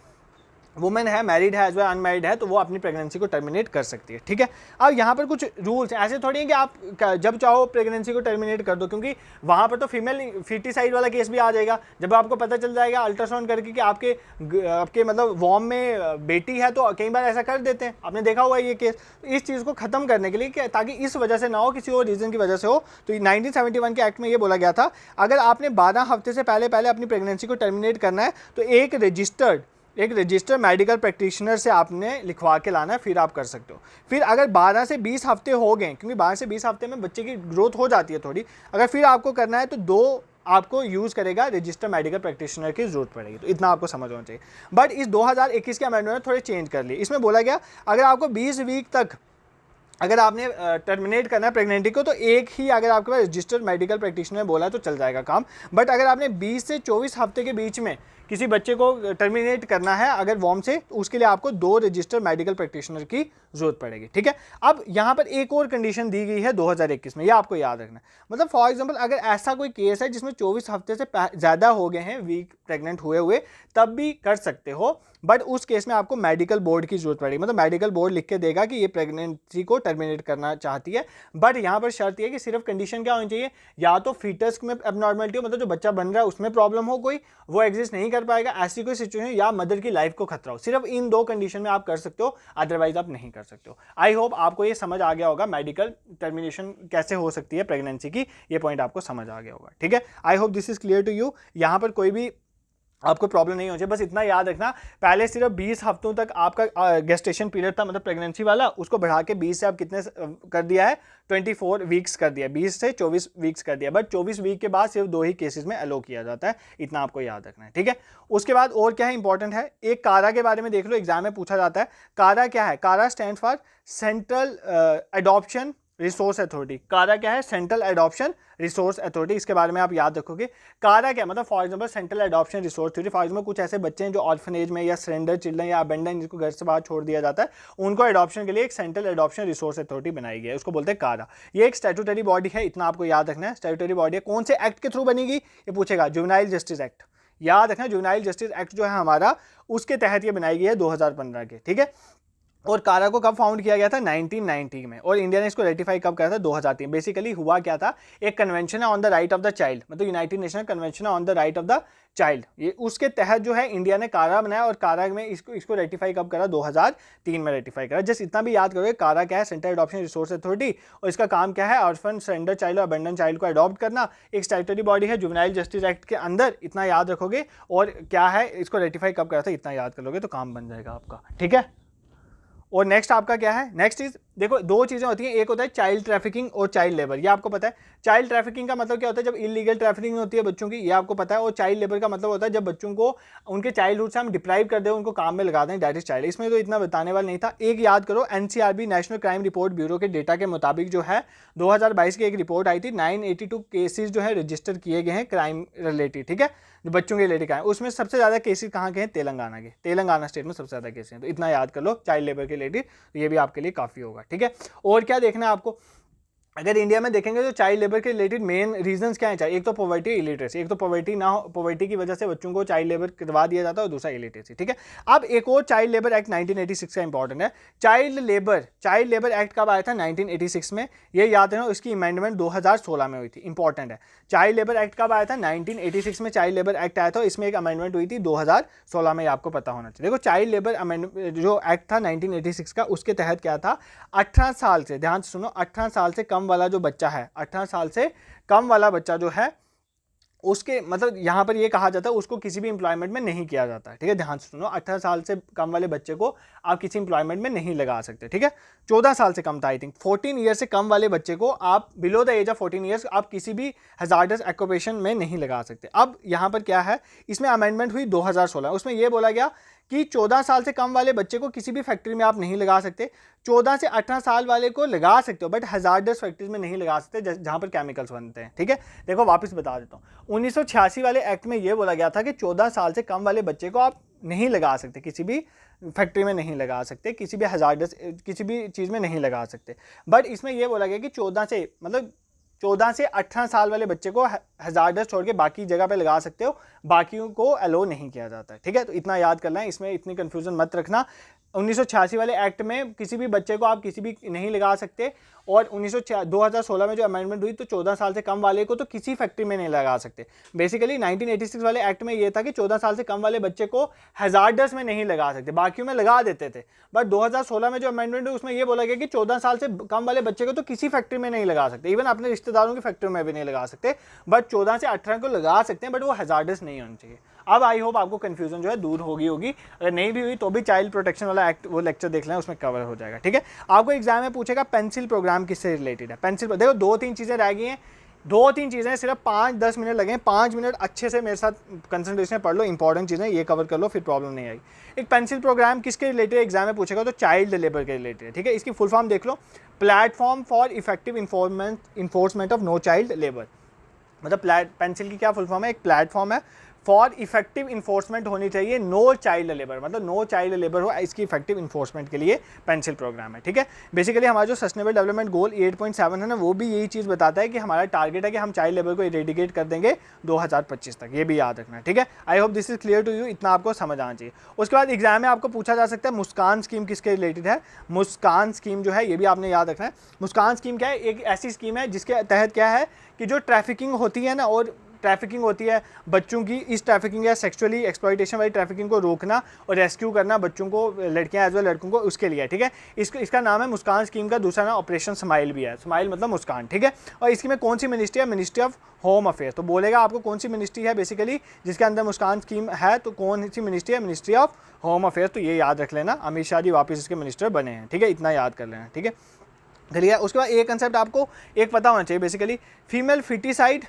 वुमेन है, मैरिड है एज वेल अनमैरिड है, तो वो अपनी प्रेगनेंसी को टर्मिनेट कर सकती है, ठीक है। अब यहाँ पर कुछ रूल्स हैं, ऐसे थोड़ी हैं कि आप जब चाहो प्रेगनेंसी को टर्मिनेट कर दो, क्योंकि वहाँ पर तो फीमेल फीटिसाइड वाला केस भी आ जाएगा। जब आपको पता चल जाएगा अल्ट्रासाउंड करके कि आपके मतलब वॉर्म में बेटी है, तो कई बार ऐसा कर देते हैं, आपने देखा हुआ है ये केस। इस चीज़ को खत्म करने के लिए, ताकि इस वजह से ना हो, किसी और रीज़न की वजह से हो, तो 1971 के एक्ट में ये बोला गया था, अगर आपने 12 हफ्ते से पहले अपनी प्रेगनेंसी को टर्मिनेट करना है तो एक रजिस्टर्ड मेडिकल प्रैक्टिशनर से आपने लिखवा के लाना है, फिर आप कर सकते हो। फिर अगर 12 से 20 हफ्ते हो गए, क्योंकि 12 से 20 हफ्ते में बच्चे की ग्रोथ हो जाती है थोड़ी, अगर फिर आपको करना है तो 2 आपको यूज़ करेगा रजिस्टर्ड मेडिकल प्रैक्टिशनर की जरूरत पड़ेगी। तो इतना आपको समझ होना चाहिए। बट इस 2021 के अमेंडमेंट में थोड़े चेंज कर लिए। इसमें बोला गया अगर आपको 20 वीक तक अगर आपने टर्मिनेट करना है प्रेगनेंटी को, तो एक ही अगर आपके पास रजिस्टर्ड मेडिकल प्रैक्टिशनर बोला तो चल जाएगा काम। बट अगर आपने 20 से 24 हफ्ते के बीच में किसी बच्चे को टर्मिनेट करना है अगर वॉर्म से, तो उसके लिए आपको 2 रजिस्टर्ड मेडिकल प्रैक्टिशनर की जरूरत पड़ेगी, ठीक है। अब यहाँ पर एक और कंडीशन दी गई है 2021 में, ये आपको याद रखना है। मतलब फॉर एग्जांपल अगर ऐसा कोई केस है जिसमें 24 हफ्ते से ज़्यादा हो गए हैं वीक प्रेग्नेंट हुए तब भी कर सकते हो, बट उस केस में आपको मेडिकल बोर्ड की जरूरत पड़ेगी। मतलब मेडिकल बोर्ड लिख के देगा कि ये प्रेगनेंसी को टर्मिनेट करना चाहती है। बट यहाँ पर शर्त ये है कि सिर्फ कंडीशन क्या होनी चाहिए, या तो फीटस में एबनॉर्मलिटी हो, मतलब जो बच्चा बन रहा है उसमें प्रॉब्लम हो, कोई वो एग्जिस्ट नहीं कर पाएगा, ऐसी कोई सिचुएशन, या मदर की लाइफ को खतरा हो। सिर्फ इन 2 कंडीशन में आप कर सकते हो, अदरवाइज आप नहीं कर सकते हो। आई होप आपको ये समझ आ गया होगा, मेडिकल टर्मिनेशन कैसे हो सकती है प्रेगनेंसी की, ये पॉइंट आपको समझ आ गया होगा, ठीक है। I hope this is clear to you. यहाँ पर कोई भी आपको प्रॉब्लम नहीं हो चाहिए, बस इतना याद रखना, पहले सिर्फ 20 हफ्तों तक आपका गेस्टेशन पीरियड था, मतलब प्रेगनेंसी वाला, उसको बढ़ा के 20 से आप कितने कर दिया है, 24 वीक्स कर दिया, 20 से 24 वीक्स कर दिया। बट 24 वीक के बाद सिर्फ 2 ही केसेस में अलो किया जाता है, इतना आपको याद रखना है, ठीक है। उसके बाद और क्या है इंपॉर्टेंट है, एक कारा के बारे में देख लो, एग्जाम में पूछा जाता है। कारा क्या है? कारा stand for central adoption resource authority. कारा क्या है? Central adoption resource authority. इसके बारे में आप याद रखोगे। कारा क्या मतलब, for example central adoption resource authority, for example कुछ ऐसे बच्चे हैं जो ऑर्फनेज में या सरेंडर चिल्ड्रन या अबेंडन, जिसको घर से बाहर छोड़ दिया जाता है, उनको एडॉप्शन के लिए एक सेंट्रल एडॉप्शन रिसोर्स अथॉरिटी बनाई गई है, उसको बोलते हैं कारा। ये एक स्टैट्यूटरी बॉडी है, इतना आपको याद रखना है। स्टैट्यूटरी बॉडी है, कौन से एक्ट के थ्रू बनेगी ये पूछेगा, जुवेनाइल जस्टिस एक्ट। याद रखना, जुवेनाइल जस्टिस एक्ट जो है हमारा, उसके तहत ये बनाई गई है 2015 के, ठीक है। और कारा को कब फाउंड किया गया था? 1990 में। और इंडिया ने इसको रेटिफाई कब करा था? 2003। बेसिकली हुआ क्या था, एक कन्वेंशन है on the right of the child, मतलब यूनाइटेड नेशन कन्वेंशन है on the right of the child, ये उसके तहत जो है इंडिया ने कारा बनाया। और कारा में इसको रेटिफाई कब करा? 2003 में रेटिफाई करा। जस्ट इतना भी याद करोगे, कारा क्या है? सेंट्रल एडॉप्शन रिसोर्स अथॉरिटी, और इसका काम क्या है? ऑर्फन, सरेंडर चाइल्ड और अबेंडन चाइल्ड को अडॉप्ट करना। एक स्टैट्यूटरी बॉडी है जुवेनाइल जस्टिस एक्ट के अंदर, इतना याद रखोगे। और क्या है, इसको रेटिफाई कब करा था, इतना याद कर लोगे तो काम बन जाएगा आपका, ठीक है। और नेक्स्ट आपका क्या है? नेक्स्ट इज, देखो 2 चीज़ें होती हैं, एक होता है चाइल्ड ट्रैफिकिंग और चाइल्ड लेबर, ये आपको पता है। चाइल्ड ट्रैफिकिंग का मतलब क्या होता है? जब इलीगल ट्रैफिकिंग होती है बच्चों की, ये आपको पता है। और चाइल्ड लेबर का मतलब होता है जब बच्चों को उनके चाइल्डहुड से हम डिप्राइव कर दें, उनको काम में लगा दें, दैट इज चाइल्ड। इसमें तो इतना बताने वाला नहीं था। एक याद करो, NCRB national crime report bureau के डेटा के मुताबिक जो है 2022 की एक रिपोर्ट आई थी, 982 केसेज जो है रजिस्टर किए गए हैं क्राइम रिलेटेड, ठीक है। जो बच्चों के रिलेटेड है, उसमें सबसे ज़्यादा केसेस कहाँ के हैं? तेलंगाना के, तेलंगाना स्टेट में सबसे ज़्यादा केसेस हैं। तो इतना याद कर लो चाइल्ड लेबर के रिलेटेड, तो ये भी आपके लिए काफ़ी होगा, ठीक है। और क्या देखना है आपको, अगर इंडिया में देखेंगे तो चाइल्ड लेबर के रिलेटेड मेन रीजंस क्या है? एक तो पॉवर्टी, इलिटरेसी। एक तो पॉवर्टी ना हो, पॉवर्टी की वजह से बच्चों को चाइल्ड लेबर करवा दिया जाता है, और दूसरा इलिटरेसी, ठीक है। अब एक और चाइल्ड लेबर एक्ट 1986 का इंपॉर्टेंट है। चाइल्ड लेबर एक्ट कब आया था? 1986 में। ये याद रखना, इसकी अमेंडमेंट 2016 में हुई थी, इंपॉर्टेंट है। चाइल्ड लेबर एक्ट कब आया था? 1986 में चाइल्ड लेबर एक्ट आया था, इसमें एक अमेंडमेंट हुई थी 2016 में, आपको पता होना चाहिए। देखो चाइल्ड लेबर अमेंडमेंट जो एक्ट था 1986 का, उसके तहत क्या था? 18 साल से, ध्यान से सुनो, 18 साल से कम वाला जो बच्चा है, 18 साल से कम वाला बच्चा जो है, उसके मतलब यहां पर ये कहा जाता है उसको किसी भी इंप्लॉयमेंट में नहीं किया जाता है, ठीक है। ध्यान से सुनो, 18 साल से कम वाले बच्चे को आप किसी इंप्लॉयमेंट में नहीं लगा सकते, ठीक है। 14 साल से कम था, आई थिंक 14 ईयर से कम वाले बच्चे को आप below the age of 14 years आप किसी भी हजार्डस ऑक्यूपेशन में नहीं लगा सकते। अब यहां पर क्या है, इसमें अमेंडमेंट हुई 2016, उसमें यह बोला गया कि 14 साल से कम वाले बच्चे को किसी भी फैक्ट्री में आप नहीं लगा सकते। 14 से 18 साल वाले को लगा सकते हो, बट हजार्डस फैक्ट्रीज में नहीं लगा सकते जहां पर केमिकल्स बनते हैं, ठीक है। देखो वापस बता देता हूँ, 1986 वाले एक्ट में यह बोला गया था कि 14 साल से कम वाले बच्चे को आप नहीं लगा सकते, किसी भी फैक्ट्री में नहीं लगा सकते, किसी भी हजार्डस किसी भी चीज़ में नहीं लगा सकते। बट इसमें यह बोला गया कि 14 से 18 साल वाले बच्चे को हजार्डस छोड़ के बाकी जगह पे लगा सकते हो, बाकियों को अलो नहीं किया जाता है, ठीक है। तो इतना याद करना है, इसमें इतनी कंफ्यूजन मत रखना। 1986 वाले एक्ट में किसी भी बच्चे को आप किसी भी नहीं लगा सकते, और 2016 में जो अमेंडमेंट हुई तो 14 साल से कम वाले को तो किसी फैक्ट्री में नहीं लगा सकते। बेसिकली 1986 वाले एक्ट में ये था कि 14 साल से कम वाले बच्चे को हजार्डस में नहीं लगा सकते, बाकियों में लगा देते थे। बट 2016 में जो अमेंडमेंट हुई उसमें ये बोला गया कि 14 साल से कम वाले बच्चे को तो किसी फैक्ट्री में नहीं लगा सकते, इवन अपने रिश्तेदारों की फैक्ट्री में भी नहीं लगा सकते, बट 14 से 18 को लगा सकते हैं, बट वो हजार्डस नहीं होना चाहिए। अब आई होप आपको कंफ्यूजन जो है दूर होगी, अगर नहीं भी हुई तो भी चाइल्ड प्रोटेक्शन वाला एक्ट वो लेक्चर देख लें, उसमें कवर हो जाएगा, ठीक है। आपको एग्जाम में पूछेगा पेंसिल प्रोग्राम किससे रिलेटेड है। पेंसिल, देखो 2-3 चीज़ें रह गई हैं, 2-3 चीज़ें सिर्फ 5-10 मिनट लगे, 5 मिनट अच्छे से मेरे साथ कंसंट्रेशन पढ़ लो, इंपॉर्टेंट चीज़ें ये कवर कर लो, फिर प्रॉब्लम नहीं आएगी। एक पेंसिल प्रोग्राम किसके रिलेटेड एग्जाम में पूछेगा? तो चाइल्ड लेबर के रिलेटेड है, ठीक है। इसकी फुल फॉर्म देख लो, platform for effective enforcement of no child labour. मतलब पेंसिल की क्या फुल फॉर्म है? एक प्लेटफॉर्म है फॉर इफेक्टिव इन्फोर्समेंट होनी चाहिए नो चाइल्ड लेबर, मतलब नो चाइल्ड लेबर हो, इसकी इफेक्टिव इन्फोर्समेंट के लिए पेंसिल प्रोग्राम है, ठीक है। बेसिकली हमारा जो सस्टेनेबल डेवलपमेंट गोल 8.7 है ना, वो भी यही चीज़ बताता है कि हमारा टारगेट है कि हम चाइल्ड लेबर को इरेडिकेट कर देंगे 2025 तक, ये भी याद रखना है, ठीक है। I hope this is clear to you, इतना आपको समझ आना चाहिए। उसके बाद एग्जाम में आपको पूछा जा सकता है मुस्कान स्कीम किसके रिलेटेड है। मुस्कान स्कीम जो है ये भी आपने याद रखना है। मुस्कान स्कीम क्या है? एक ऐसी स्कीम है जिसके तहत क्या है कि जो ट्रैफिकिंग होती है ना, और ट्रैफिकिंग होती है बच्चों की, इस ट्रैफिकिंग या सेक्सुअली एक्सप्लॉइटेशन वाली ट्रैफिकिंग को रोकना और रेस्क्यू करना बच्चों को, लड़कियां एज वेल लड़कों को, उसके लिए, ठीक है। इसका नाम है मुस्कान स्कीम का दूसरा नाम ऑपरेशन स्माइल भी है, स्माइल मतलब मुस्कान, ठीक है। और इसकी में कौन सी मिनिस्ट्री है? Ministry of home affair. तो बोलेगा आपको कौन सी मिनिस्ट्री है बेसिकली जिसके अंदर मुस्कान स्कीम है, तो कौन सी मिनिस्ट्री है? Ministry of home affair. तो ये याद रख लेना, अमित शाह जी वापस इसके मिनिस्टर बने हैं, ठीक है, इतना याद कर लेना, ठीक है। चलिए उसके बाद एक कंसेप्ट आपको एक पता होना चाहिए, बेसिकली फीमेल फिटिसाइड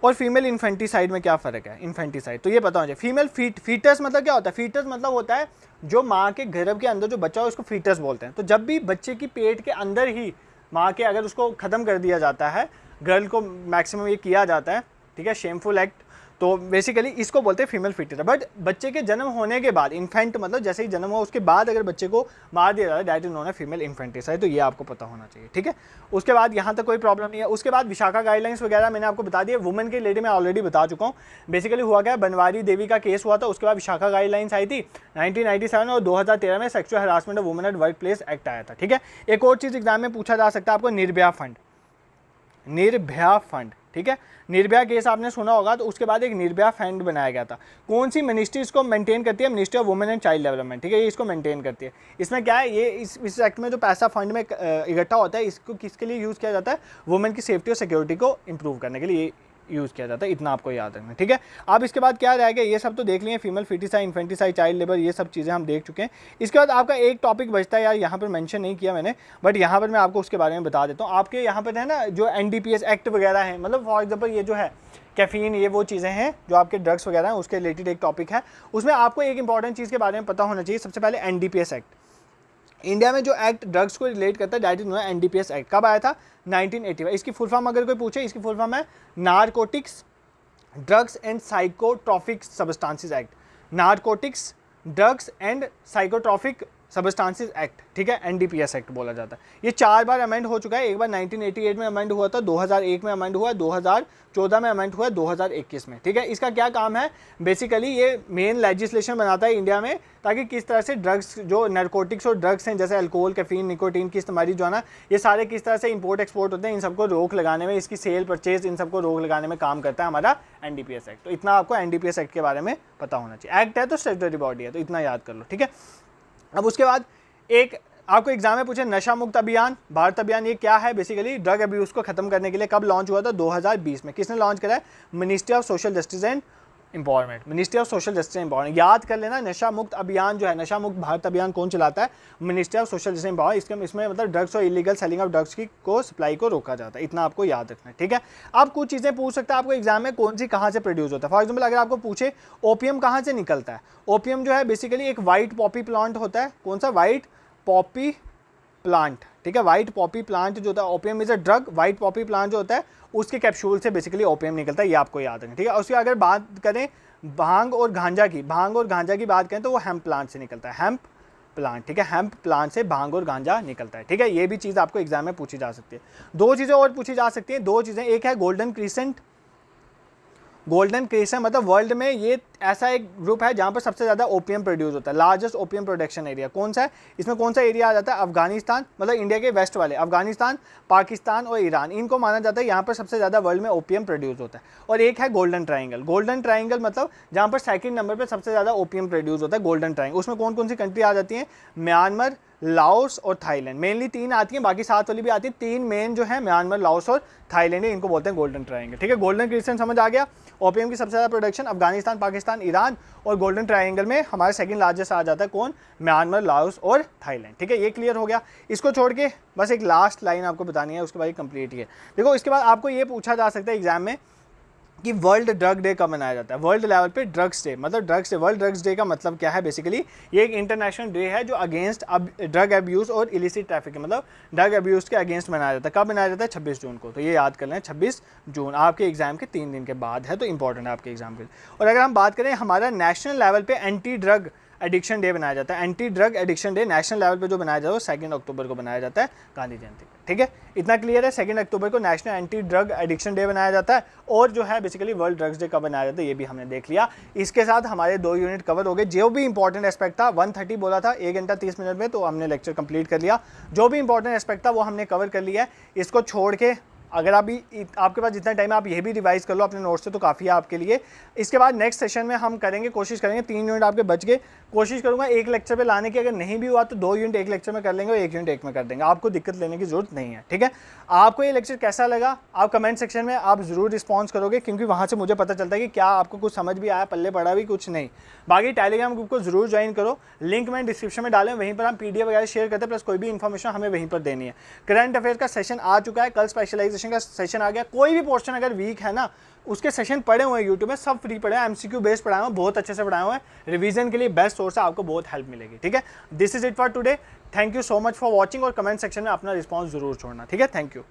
और फीमेल इन्फेंटिसाइड में क्या फ़र्क है। इन्फेंटिसाइड तो ये पता होना चाहिए। फीमेल फीटस मतलब क्या होता है? फीटस मतलब होता है जो माँ के गर्भ के अंदर जो बच्चा हो उसको फीटस बोलते हैं। तो जब भी बच्चे की पेट के अंदर ही माँ के अगर उसको ख़त्म कर दिया जाता है, गर्ल को मैक्सिमम ये किया जाता है, ठीक है, शेमफुल एक्ट, तो बेसिकली इसको बोलते हैं फीमेल फिटिस। बट बच्चे के जन्म होने के बाद, इन्फेंट मतलब जैसे ही जन्म हुआ उसके बाद अगर बच्चे को मार दिया जाता है, दैट इज नोन है फीमेल इन्फेंटिसाइड। तो ये आपको पता होना चाहिए, ठीक है। उसके बाद यहाँ तक कोई प्रॉब्लम नहीं है। उसके बाद विशाखा गाइडलाइंस वगैरह मैंने आपको बता दिया। वुमेन के रिलेटेड मैं ऑलरेडी बता चुका हूँ। बेसिकली हुआ क्या, बनवारी देवी का केस हुआ था, उसके बाद विशाखा गाइडलाइंस आई थी 1997 और 2013 में sexual harassment of women at work place act आया था, ठीक है। एक और चीज़ एग्जाम में पूछा जा सकता है आपको, निर्भया फंड, निर्भया फंड, ठीक है। निर्भया केस आपने सुना होगा, तो उसके बाद एक निर्भया फंड बनाया गया था। कौन सी मिनिस्ट्री इसको मेंटेन करती है? Ministry of women and child development, ठीक है, ये इसको मेंटेन करती है। इसमें क्या है, ये इस एक्ट में जो पैसा फंड में इकट्ठा होता है, इसको किसके लिए यूज़ किया जाता है? वुमेन की सेफ्टी और सिक्योरिटी को इंप्रूव करने के लिए यूज़ किया जाता है, इतना आपको याद रखना, ठीक है। अब इसके बाद क्या रह गया, ये सब तो देख लिए, female foeticide, infanticide, child labour, ये सब चीज़ें हम देख चुके हैं। इसके बाद आपका एक टॉपिक बचता है यार, यहाँ पर मेंशन नहीं किया मैंने, बट यहाँ पर मैं आपको उसके बारे में बता देता हूँ। आपके यहाँ पर है ना जो NDPS एक्ट वगैरह है, मतलब फॉर एग्जाम्पल ये जो है कैफीन, ये वो चीज़ें हैं जो आपके ड्रग्स वगैरह हैं, उसके रिलेटेड एक टॉपिक है। उसमें आपको एक इंपॉर्टेंट चीज़ के बारे में पता होना चाहिए। सबसे पहले NDPS एक्ट, इंडिया में जो एक्ट ड्रग्स को रिलेट करता है, that is known NDPS act. कब आया था? 1985। इसकी फुल फॉर्म अगर कोई पूछे, इसकी फुल फॉर्म है narcotics drugs and psychotropic substances act, narcotics drugs and psychotropic substances act, ठीक है, एनडीपीएस एक्ट बोला जाता है। ये 4 बार अमेंड हो चुका है। एक बार 1988 में अमेंड हुआ था, 2001 में अमेंड हुआ, 2014 में अमेंड हुआ, 2021 में, ठीक है। इसका क्या काम है, बेसिकली ये मेन लेजिस्लेशन बनाता है इंडिया में, ताकि किस तरह से ड्रग्स, जो नारकोटिक्स और ड्रग्स हैं जैसे अल्कोहल, कैफीन, निकोटीन की इस्तेमाल जो है ना, ये सारे किस तरह से इंपोर्ट एक्सपोर्ट होते हैं, इन सबको रोक लगाने में, इसकी सेल परचेज, इन सबको रोक लगाने में काम करता है हमारा एनडीपीएस एक्ट। तो इतना आपको एनडीपीएस एक्ट के बारे में पता होना चाहिए। एक्ट है तो स्टैट्यूटरी बॉडी है, तो इतना याद कर लो, ठीक है। अब उसके बाद एक आपको एग्जाम में पूछे, नशा मुक्त अभियान, भारत अभियान, ये क्या है? बेसिकली ड्रग अब्यूज़ को खत्म करने के लिए कब लॉन्च हुआ था? 2020 में। किसने लॉन्च करा है? Ministry of social justice and empowerment, ministry of social justice and empowerment. याद कर लेना, नशा मुक्त अभियान जो है, नशा मुक्त भारत अभियान कौन चलाता है? Ministry of social justice and empowerment. इसमें मतलब ड्रग्स और इलीगल सेलिंग ऑफ ड्रग्स की को सप्लाई को रोका जाता है। इतना आपको याद रखना है, ठीक है। अब कुछ चीज़ें पूछ सकता है आपको एग्जाम में, कौन सी कहाँ से प्रोड्यूस होता है। फॉर एग्जाम्पल अगर आपको पूछे ओपीएम कहाँ से निकलता है, ओपीएम जो है बेसिकली एक वाइट पॉपी प्लांट होता है। कौन सा? वाइट पॉपी प्लांट, ठीक है। वाइट पॉपी प्लांट जो होता है, opium is a drug, white poppy plant जो होता है उसके कैप्सूल से बेसिकली ओपीएम निकलता है, ये आपको याद रखना, ठीक है। उसकी अगर बात करें भांग और गांजा की, भांग और गांजा की बात करें तो वो हेम्प प्लांट से निकलता है, हेम्प प्लांट, ठीक है। हेम्प प्लांट से भांग और गांजा निकलता है, ठीक है। ये भी चीज़ आपको एग्जाम में पूछी जा सकती है। 2 चीज़ें और पूछी जा सकती हैं, 2 चीज़ें, एक है गोल्डन क्रीसेंट। गोल्डन क्रीसेंट मतलब वर्ल्ड में ये ऐसा एक ग्रुप है जहाँ पर सबसे ज़्यादा ओपीएम प्रोड्यूस होता है, लार्जेस्ट ओपीएम प्रोडक्शन एरिया। कौन सा है? इसमें कौन सा एरिया आ जाता है? अफगानिस्तान, मतलब इंडिया के वेस्ट वाले अफगानिस्तान, पाकिस्तान और ईरान, इनको माना जाता है यहाँ पर सबसे ज़्यादा वर्ल्ड में ओपीएम प्रोड्यूस होता है। और एक है गोल्डन ट्राइंगल। गोल्डन ट्राइंगल मतलब जहाँ पर सेकंड नंबर पर सबसे ज़्यादा ओपीएम प्रोड्यूस होता है, गोल्डन ट्राइंगल। उसमें कौन कौन सी कंट्री आ जाती हैं? म्यांमार, लाओस और थाईलैंड। मेनली 3 आती हैं, बाकी 7 वाली भी आती है। 3 मेन जो है म्यांमार, लाओस और थाईलैंड है, इनको बोलते हैं गोल्डन ट्राइंगल, ठीक है। गोल्डन क्रीसेंट समझ आ गया। ओपीएम की सबसे ज़्यादा प्रोडक्शन अफगानिस्तान, पाकिस्तान, ईरान, और गोल्डन ट्राइंगल में हमारे सेकंड लार्जेस्ट आ जाता है कौन? म्यांमार, लाओस और थाईलैंड, ठीक है। ये क्लियर हो गया। इसको छोड़ के बस एक लास्ट लाइन आपको बतानी है, उसके बाद कंप्लीट ही है। देखो इसके बाद आपको ये पूछा जा सकता है एग्जाम में कि वर्ल्ड ड्रग डे कब मनाया जाता है? वर्ल्ड लेवल पे ड्रग्स डे, मतलब drugs day, world drugs day का मतलब क्या है? बेसिकली ये एक इंटरनेशनल डे है जो अगेंस्ट ड्रग अब्यूज़ और इलिसिट ट्रैफिक, मतलब ड्रग अब्यूज़ के अगेंस्ट मनाया जाता है। कब मनाया जाता है? 26 जून को। तो ये याद कर लें, 26 जून आपके एग्जाम के 3 दिन के बाद है, तो इंपॉर्टेंट है आपके एग्जाम के लिए। और अगर हम बात करें हमारा नेशनल लेवल पे एंटी ड्रग एडिक्शन डे बनाया जाता है। Anti drug addiction day national level पे जो बनाया जाता है वो 2 अक्टूबर को बनाया जाता है, गांधी जयंती, ठीक है। इतना क्लियर है। 2 अक्टूबर को national anti drug addiction day बनाया जाता है। और जो है बेसिकली वर्ल्ड ड्रग्स डे कब बनाया जाता है ये भी हमने देख लिया। इसके साथ हमारे 2 यूनिट कवर हो गए। जो भी इंपॉर्टेंट एस्पेक्ट था, 1:30 बोला था, 1 घंटा 30 मिनट में, तो हमने लेक्चर कंप्लीट कर लिया। जो भी इंपॉर्टेंट एस्पेक्ट था वो हमने कवर कर लिया है। इसको छोड़ के अगर अभी आपके पास जितना टाइम है आप ये भी रिवाइज कर लो अपने नोट्स से, तो काफ़ी है आपके लिए। इसके बाद नेक्स्ट सेशन में हम करेंगे, कोशिश करेंगे 3 यूनिट आपके बच गए, कोशिश करूंगा 1 लेक्चर पे लाने की। अगर नहीं भी हुआ तो 2 यूनिट 1 लेक्चर में कर लेंगे और 1 यूनिट 1 में कर देंगे। आपको दिक्कत लेने की जरूरत नहीं है, ठीक है। आपको ये लेक्चर कैसा लगा आप कमेंट सेक्शन में आप ज़रूर रिस्पॉन्स करोगे, क्योंकि वहाँ से मुझे पता चलता है कि क्या आपको कुछ समझ भी आया, पल्ले पड़ा भी कुछ नहीं। बाकी टेलीग्राम ग्रुप को जरूर ज्वाइन करो, लिंक मैंने डिस्क्रिप्शन में डालें, वहीं पर हम PDF वगैरह शेयर करते हैं, प्लस कोई भी इन्फॉर्मेशन हमें वहीं पर देनी है। करंट अफेयर का सेशन आ चुका है, कल स्पेशलाइजेशन का सेशन आ गया। कोई भी पोर्शन अगर वीक है ना, उसके सेशन पड़े हुए हैं यूट्यूब में, सब फ्री पड़े हैं, MCQ बेस्ड पढ़ाए हुए हैं, बहुत अच्छे से पढ़ाए हुए हैं। रिवीजन के लिए बेस्ट सोर्स है, आपको बहुत हेल्प मिलेगी, ठीक है। This is it for today. Thank you so much for watching, और कमेंट सेक्शन में अपना रिस्पॉन्स जरूर छोड़ना, ठीक है। Thank you.